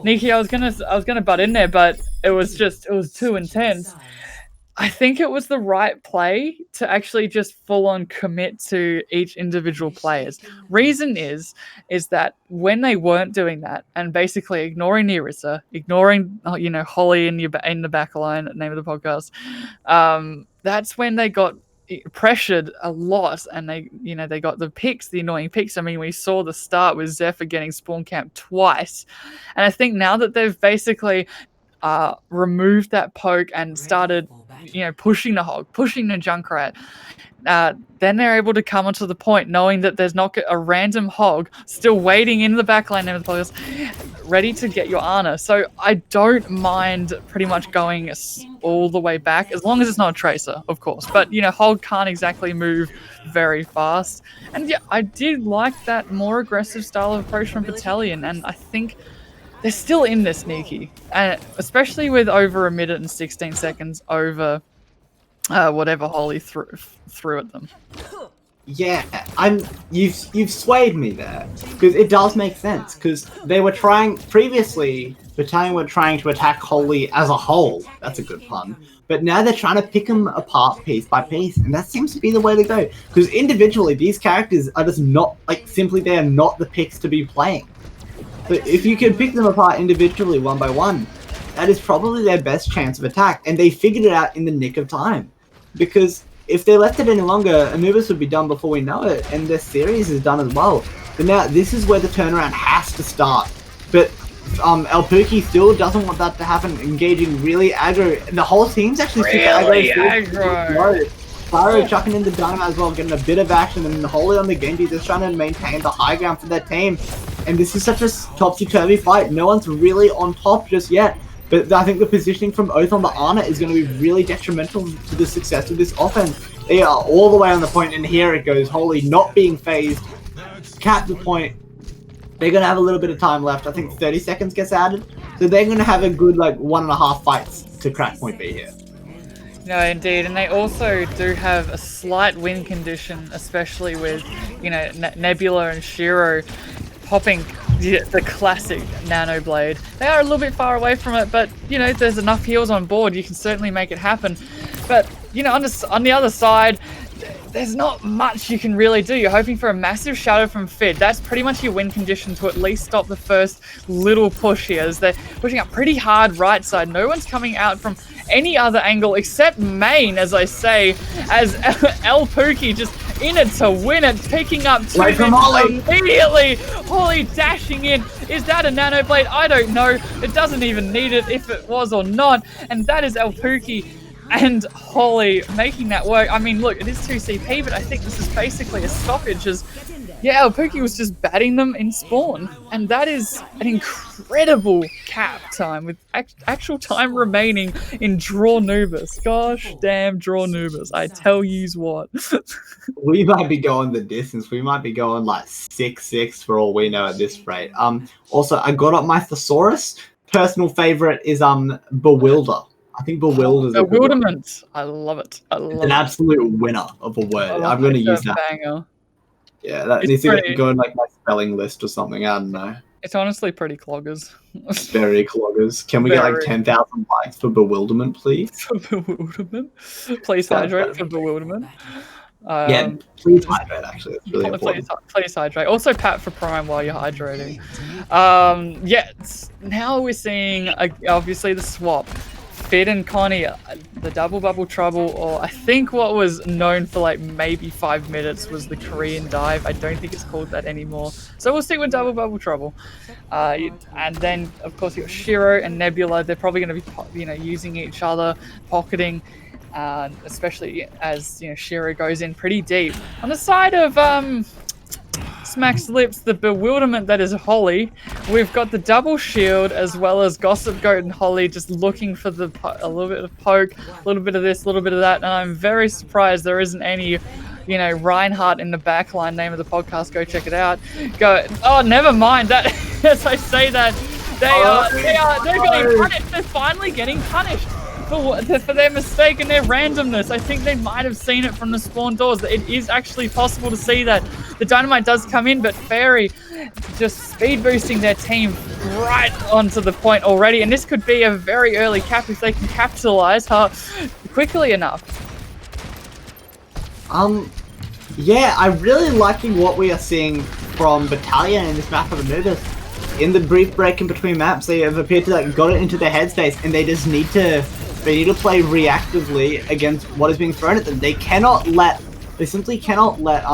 Nikki, I was gonna butt in there, but it was too intense. I think it was the right play to actually just full on commit to each individual players. Reason is that when they weren't doing that and basically ignoring the Orisa, ignoring Holly in the back line, name of the podcast, that's when they got pressured a lot, and they got the picks, the annoying picks. I mean, we saw the start with Zephyr getting spawn camped twice, and I think now that they've basically removed that poke and started pushing the Hog, pushing the Junkrat, then they're able to come onto the point knowing that there's not a random Hog still waiting in the backline of the players, ready to get your Ana. So I don't mind pretty much going all the way back, as long as it's not a Tracer, of course. But, you know, Hold can't exactly move very fast. And yeah, I did like that more aggressive style of approach from Battalion, and I think they're still in this, Nikki. And especially with over 1 minute and 16 seconds over whatever Holly threw at them. Yeah, you've swayed me there, because it does make sense, because they were trying previously. Battalion were trying to attack Holy as a whole. That's a good pun. But now they're trying to pick them apart piece by piece, and that seems to be the way to go. Because individually, these characters are just not simply they are not the picks to be playing. But if you can pick them apart individually, one by one, that is probably their best chance of attack, and they figured it out in the nick of time, because if they left it any longer, Anubis would be done before we know it, and their series is done as well. But now, this is where the turnaround has to start. But Elpuki still doesn't want that to happen, engaging really aggro. The whole team's actually really super aggro. Pyro chucking in the Dynamite as well, getting a bit of action, and Holy on the Genji just trying to maintain the high ground for their team. And this is such a topsy-turvy fight. No one's really on top just yet. But I think the positioning from Oath on the Ana is going to be really detrimental to the success of this offense. They are all the way on the point, and here it goes. Holy not being phased. Cap the point. They're going to have a little bit of time left. I think 30 seconds gets added. So they're going to have a good, 1.5 fights to crack point B here. No, indeed, and they also do have a slight win condition, especially with, you know, Nebula and Shiro popping the classic Nano Blade. They are a little bit far away from it, but, you know, there's enough heals on board. You can certainly make it happen. But, you know, on the other side, there's not much you can really do. You're hoping for a massive shadow from Fid. That's pretty much your win condition to at least stop the first little push here, as they're pushing up pretty hard right side. No one's coming out from any other angle except main, as I say, as Elpuki just in it to win it, picking up 2 immediately. Holy dashing in. Is that a Nano Blade? I don't know. It doesn't even need it if it was or not. And that is Elpuki and Holy making that work. I mean, look, it is 2 CP, but I think this is basically a stoppage, as yeah, Elpuki was just batting them in spawn, and that is an incredible cap time with actual time remaining in Draw Nubis. Gosh damn Draw Nubis, I tell yous what. We might be going the distance. We might be going 6-6 for all we know at this rate. Also, I got up my thesaurus. Personal favorite is Bewilder. I think Bewilderment. I love it. It's an absolute winner of a word. I'm going to use that. Banger. Yeah, that needs to go in my spelling list or something. I don't know. It's honestly pretty cloggers. Very cloggers. Can we get 10,000 likes for Bewilderment, please? For Bewilderment? Please hydrate for Bewilderment. Yeah, please hydrate, actually. That's really important. Please hydrate. Also pat for Prime while you're hydrating. Yeah, now we're seeing, obviously, the swap. Fid and Connie, the double bubble trouble, or I think what was known for maybe 5 minutes was the Korean dive. I don't think it's called that anymore. So we'll see with double bubble trouble. And then, of course, you've got Shiro and Nebula. They're probably going to be, using each other, pocketing, especially as, Shiro goes in pretty deep. On the side of Smack's Lips, the bewilderment that is Holly, we've got the double shield as well as Gossip Goat and Holly just looking for a little bit of poke, a little bit of this, a little bit of that, and I'm very surprised there isn't any, Reinhardt in the backline, name of the podcast, go check it out. Oh, never mind that. As I say that, they're getting punished. They're finally getting punished for their mistake and their randomness. I think they might have seen it from the spawn doors. It is actually possible to see that. The Dynamite does come in, but Fairy just speed boosting their team right onto the point already. And this could be a very early cap if they can capitalize quickly enough. Yeah, I'm really liking what we are seeing from Battalion in this map of Anubis. In the brief break in between maps, they have appeared to got it into their headspace, and they just need to play reactively against what is being thrown at them. They simply cannot let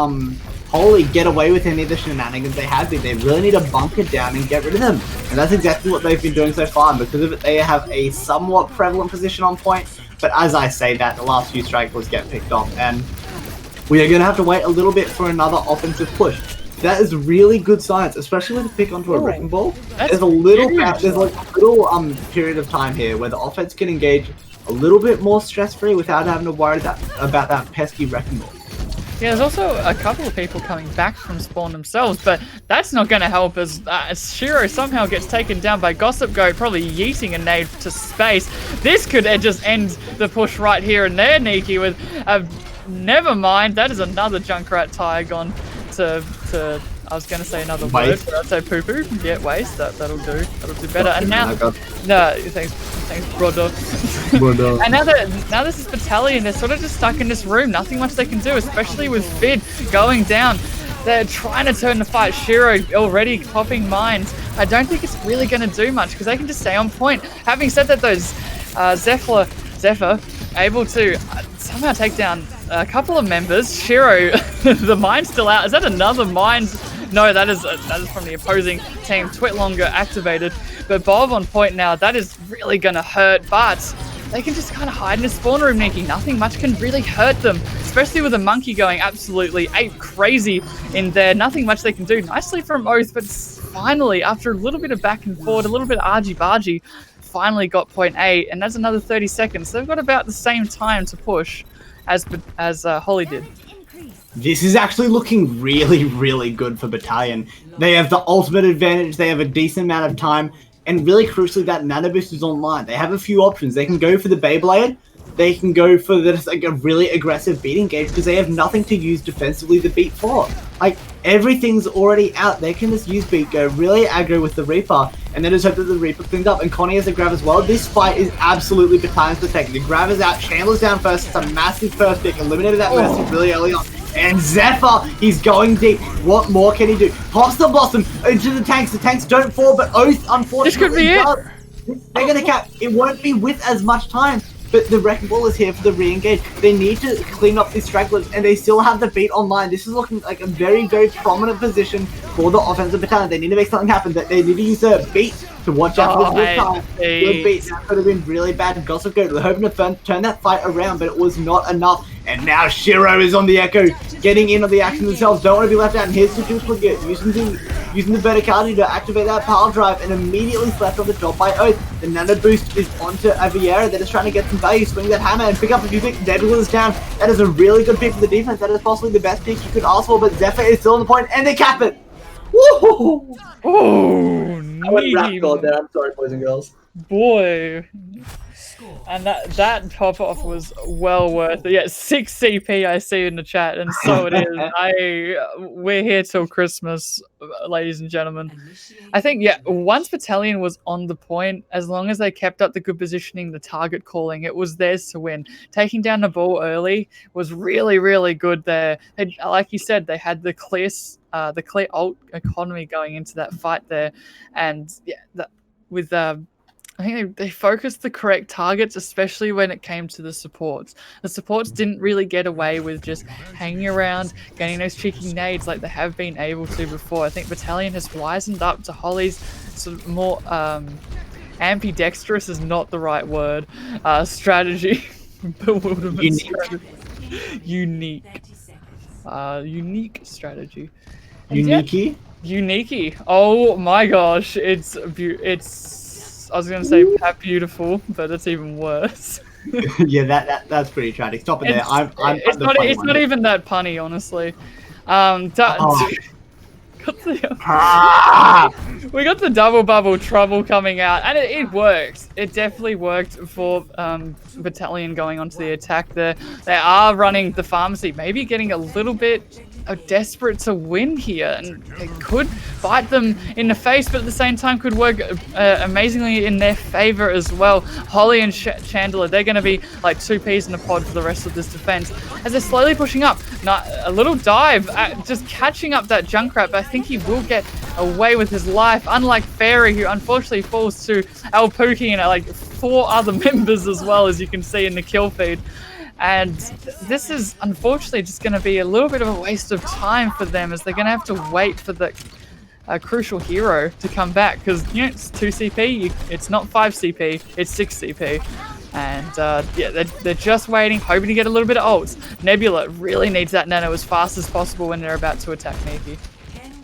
Holy get away with any of the shenanigans they have been. They really need to bunker down and get rid of them. And that's exactly what they've been doing so far. And because of it, they have a somewhat prevalent position on point. But as I say that, the last few stragglers get picked off. And we are going to have to wait a little bit for another offensive push. That is really good science, especially with a pick onto a wrecking ball. That's There's a little huge. there's like a little period of time here where the offense can engage a little bit more stress-free without having to worry about that pesky wrecking ball. Yeah, there's also a couple of people coming back from spawn themselves, but that's not going to help as Shiro somehow gets taken down by Gossip Goat, probably yeeting a nade to space. This could just end the push right here and there, Nikki, with never mind. That is another Junkrat tire gone to I was going to say another word, but I'd say poo-poo. Yeah, waste. That'll do. That'll do better. And now, no, thanks, brother. And now this is Battalion. They're sort of just stuck in this room. Nothing much they can do, especially with Fid going down. They're trying to turn the fight. Shiro already popping mines. I don't think it's really going to do much because they can just stay on point. Having said that, those Zephyr able to somehow take down a couple of members. Shiro, the mine's still out. Is that another mine? No, that is from the opposing team. Twitlonger activated, but Bob on point now. That is really gonna hurt, but they can just kind of hide in the spawn room, Nikki. Nothing much can really hurt them, especially with a monkey going absolutely ape crazy in there. Nothing much they can do. Nicely from Oath, but finally, after a little bit of back and forward, a little bit of argy-bargy, finally got point A, and that's another 30 seconds. So they've got about the same time to push as Holly did. This is actually looking really, really good for Battalion. They have the ultimate advantage, they have a decent amount of time, and really crucially that Nano Boost is online. They have a few options. They can go for the Beyblade, they can go for this, like, a really aggressive beat engage because they have nothing to use defensively the beat for. Like, everything's already out. They can just use beat, go really aggro with the Reaper, and then just hope that the Reaper cleans up. And Connie has a grab as well. This fight is absolutely Battalion's to take. The grab is out, Chandler's down first. It's a massive first pick, eliminated that Mercy really early on. And Zephyr, he's going deep. What more can he do? Pops the Blossom into the tanks. The tanks don't fall, but Oath, unfortunately, this could be it. They're going to cap. It won't be with as much time. But the Wrecking Ball is here for the re-engage. They need to clean up these stragglers, and they still have the beat online. This is looking like a very, very prominent position for the offensive Battalion. They need to make something happen. They need to use a beat to watch out for this time. The beat, that could have been really bad. Gossip Goat hoping to turn that fight around, but it was not enough. And now Shiro is on the Echo, getting in on the action themselves. Don't want to be left out. And here's the duplicate, using the verticality to activate that power drive, and immediately slapped on the top by Oath. The Nano Boost is onto Aviera. They're just trying to get some value, swing that hammer, and pick up a few picks. Nebula is down. That is a really good pick for the defense. That is possibly the best pick you could ask for, but Zephyr is still on the point, and they cap it. Woo! Oh, I went rap god there. I'm sorry, boys and girls. Boy. And that pop-off was well worth it. Yeah, 6 CP I see in the chat, and so it is. We're here till Christmas, ladies and gentlemen. I think, yeah, once Battalion was on the point, as long as they kept up the good positioning, the target calling, it was theirs to win. Taking down the ball early was really, really good there. Like you said, they had the clear ult economy going into that fight there, and yeah, I think they focused the correct targets, especially when it came to the supports. The supports didn't really get away with just hanging around, getting those cheeky nades like they have been able to before. I think Battalion has wisened up to Holly's sort of more ambidextrous is not the right word. Strategy. Bewilderment. Unique strategy. Unique? Unique. Oh my gosh, it's I was gonna say beautiful, but it's even worse. Yeah, that's pretty tragic. Stop it there. It's not even that punny, honestly. We got the double bubble trouble coming out, and it worked. It definitely worked for Battalion going onto the attack there. They are running the pharmacy, maybe getting a little bit desperate to win here, and it could bite them in the face, but at the same time could work amazingly in their favor as well. Holly and Chandler, they're going to be like 2 peas in a pod for the rest of this defense as they're slowly pushing up. A little dive, just catching up that Junkrat, but I think he will get away with his life, unlike Fairy, who unfortunately falls to El Pookie and like 4 other members as well, as you can see in the kill feed. And this is unfortunately just going to be a little bit of a waste of time for them, as they're going to have to wait for the crucial hero to come back, because you know it's 2 CP, it's not 5 CP, it's 6 CP. And yeah, they're just waiting, hoping to get a little bit of ults. Nebula really needs that nano as fast as possible when they're about to attack Nikki.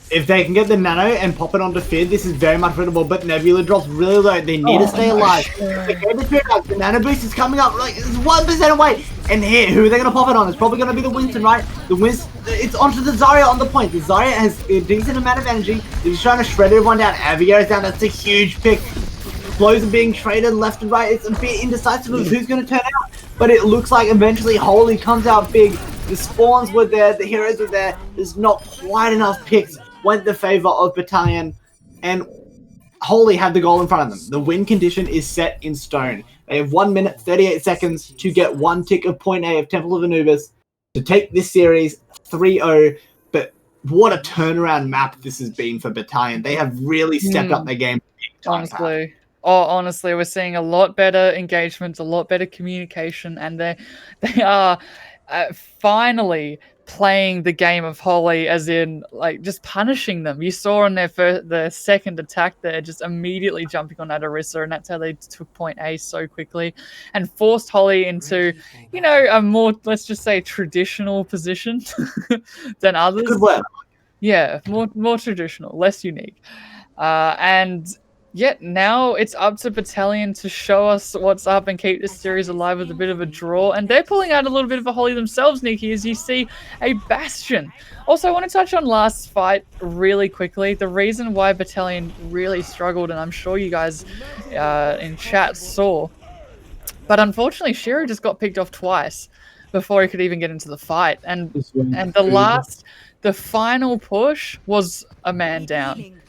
if they can get the nano and pop it onto Fid, this is very much winnable, but Nebula drops really low. They need to stay alive. If they get the Fid up, the nano boost is coming up, like, it's 1% away. And here, who are they going to pop it on? It's probably going to be the Winston, right? The Winston, it's onto the Zarya on the point. The Zarya has a decent amount of energy. They're just trying to shred everyone down. Aviator's down, that's a huge pick. Blows are being traded left and right. It's a bit indecisive of who's going to turn out. But it looks like eventually Holy comes out big. The spawns were there, the heroes were there. There's not quite enough picks. Went the favor of Battalion, and Holy had the goal in front of them. The win condition is set in stone. They have 1 minute 38 seconds to get one tick of point A of Temple of Anubis to take this series 3-0. But what a turnaround map this has been for Battalion. They have really stepped up their game big time. Honestly, we're seeing a lot better engagement, a lot better communication, and they are finally playing the game of Holy, as in, like, just punishing them. You saw on their second attack there, just immediately jumping on that Orisa, and that's how they took point A so quickly and forced Holy into, you know, a more, let's just say, traditional position than others. Good word. Yeah, more traditional, less unique. And yet now it's up to Battalion to show us what's up and keep this series alive with a bit of a draw. And they're pulling out a little bit of a Holy themselves, Nikki, as you see a Bastion. Also, I want to touch on last fight really quickly. The reason why Battalion really struggled, and I'm sure you guys in chat saw, but unfortunately Shiro just got picked off twice before he could even get into the fight. And the final push was a man down.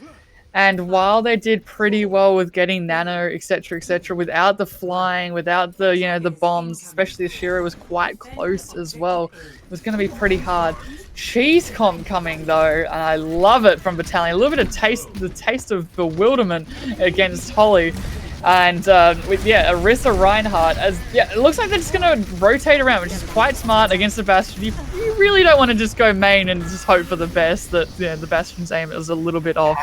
And while they did pretty well with getting nano, etc., without the flying, without the, you know, the bombs, especially the Shiro was quite close as well. It was going to be pretty hard. Cheese comp coming though, and I love it from Battalion. A little bit of the taste of bewilderment against Holy. And with Orisa Reinhardt, it looks like they're just going to rotate around, which is quite smart against the Bastion. You really don't want to just go main and just hope for the best. That the Bastion's aim is a little bit off.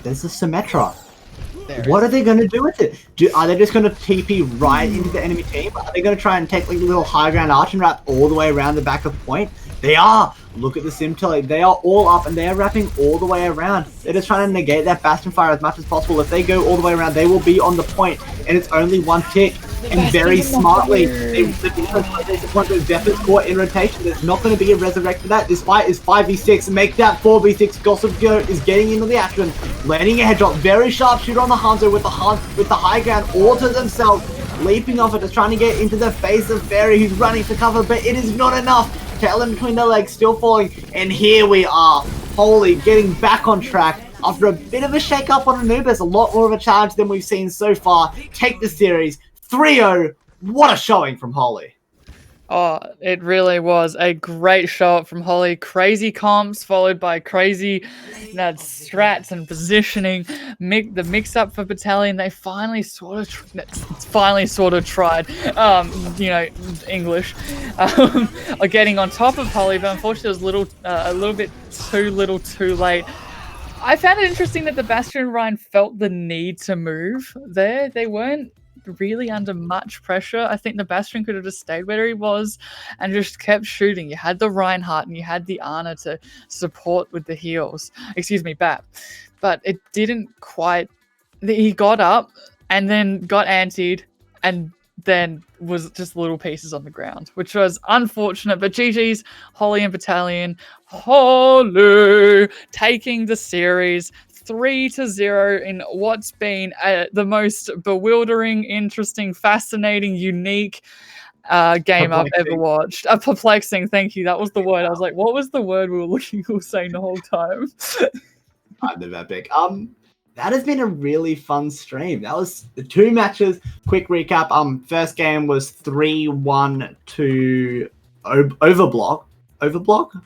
There's a Symmetra. What are they going to do with it? Are they just going to TP right into the enemy team? Are they going to try and take like a little high ground arch and wrap all the way around the back of point? They are. Look at the Simtele. They are all up and they are wrapping all the way around. They're just trying to negate that Bastion fire as much as possible. If they go all the way around, they will be on the point, and it's only one tick. And very smartly, they want those Zephyrs caught in rotation. There's not going to be a resurrect for that. This fight is 5v6. Make that 4v6. Gossip Girl is getting into the action, landing a headshot. Very sharp shooter on the Hanzo with the high ground all to themselves, leaping off it, just trying to get into the face of Fairy, who's running for cover, but it is not enough. Tail in between their legs, still falling, and here we are. Holy, getting back on track after a bit of a shake-up on Anubis. A lot more of a challenge than we've seen so far. Take the series 3-0. What a showing from Holy. Oh, it really was a great show up from Holy. Crazy comps followed by crazy strats and positioning. The mix-up for Battalion, they finally sort of tried, you know, English, getting on top of Holy, but unfortunately it was a little bit too late. I found it interesting that the Bastion and Ryan felt the need to move there. They weren't really under much pressure. I think the Bastion could have just stayed where he was and just kept shooting. You had the Reinhardt and you had the Ana to support with the heals. Excuse me, Bat. But it didn't quite... He got up and then got antied and then was just little pieces on the ground, which was unfortunate. But GG's, Holy and Battalion. Holy taking the series 3-0 in what's been the most bewildering, interesting, fascinating, unique game I've ever watched. Perplexing, thank you. That was the word. I was like, what was the word we were saying the whole time? Kind of epic. That has been a really fun stream. That was the 2 matches. Quick recap. First game was 3-1 to Overblock. Overblock?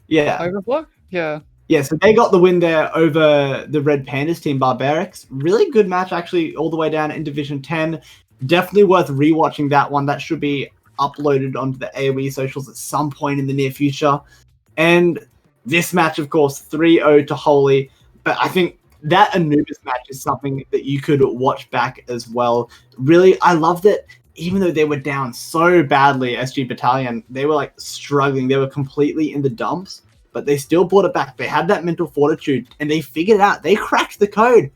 Yeah. Overblock? Yeah. Yeah, so they got the win there over the Red Pandas team, Barbearics. Really good match, actually, all the way down in Division 10. Definitely worth rewatching that one. That should be uploaded onto the AAOL socials at some point in the near future. And this match, of course, 3-0 to Holy. But I think that Anubis match is something that you could watch back as well. Really, I loved it. Even though they were down so badly, SG Battalion, they were like struggling. They were completely in the dumps. but they still brought it back. They had that mental fortitude, and they figured it out. They cracked the code,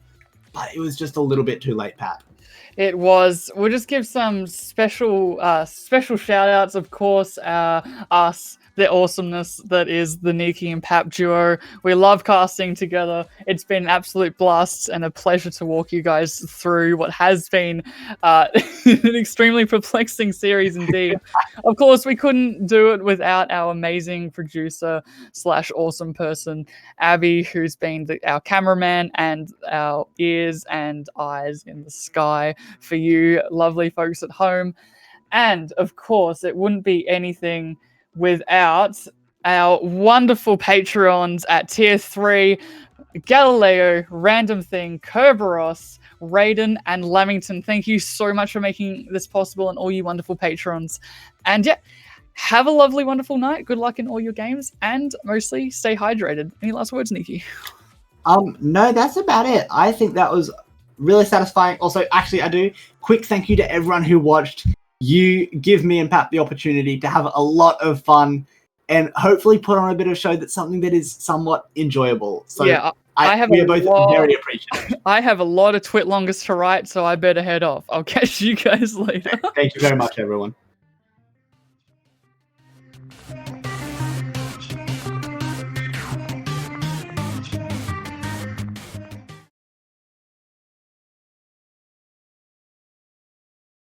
but it was just a little bit too late, Pat. It was. We'll just give some special shout outs, of course, us, the awesomeness that is the Nikki and Pap duo. We love casting together. It's been an absolute blast and a pleasure to walk you guys through what has been an extremely perplexing series indeed. Of course, we couldn't do it without our amazing producer / awesome person, Abby, who's been our cameraman and our ears and eyes in the sky for you lovely folks at home. And of course, it wouldn't be anything without our wonderful Patreons at tier 3, Galileo, Random Thing, Kerberos, Raiden, and Lamington. Thank you so much for making this possible, and all you wonderful patrons. And yeah, have a lovely, wonderful night. Good luck in all your games, and mostly stay hydrated. Any last words, Nikki? No, that's about it. I think that was really satisfying. Also, actually, I do. Quick thank you to everyone who watched. You give me and Pat the opportunity to have a lot of fun and hopefully put on a bit of show that's something that is somewhat enjoyable. So yeah, we are both very appreciative. I have a lot of twit longest to write, so I better head off. I'll catch you guys later. Thank you very much, everyone.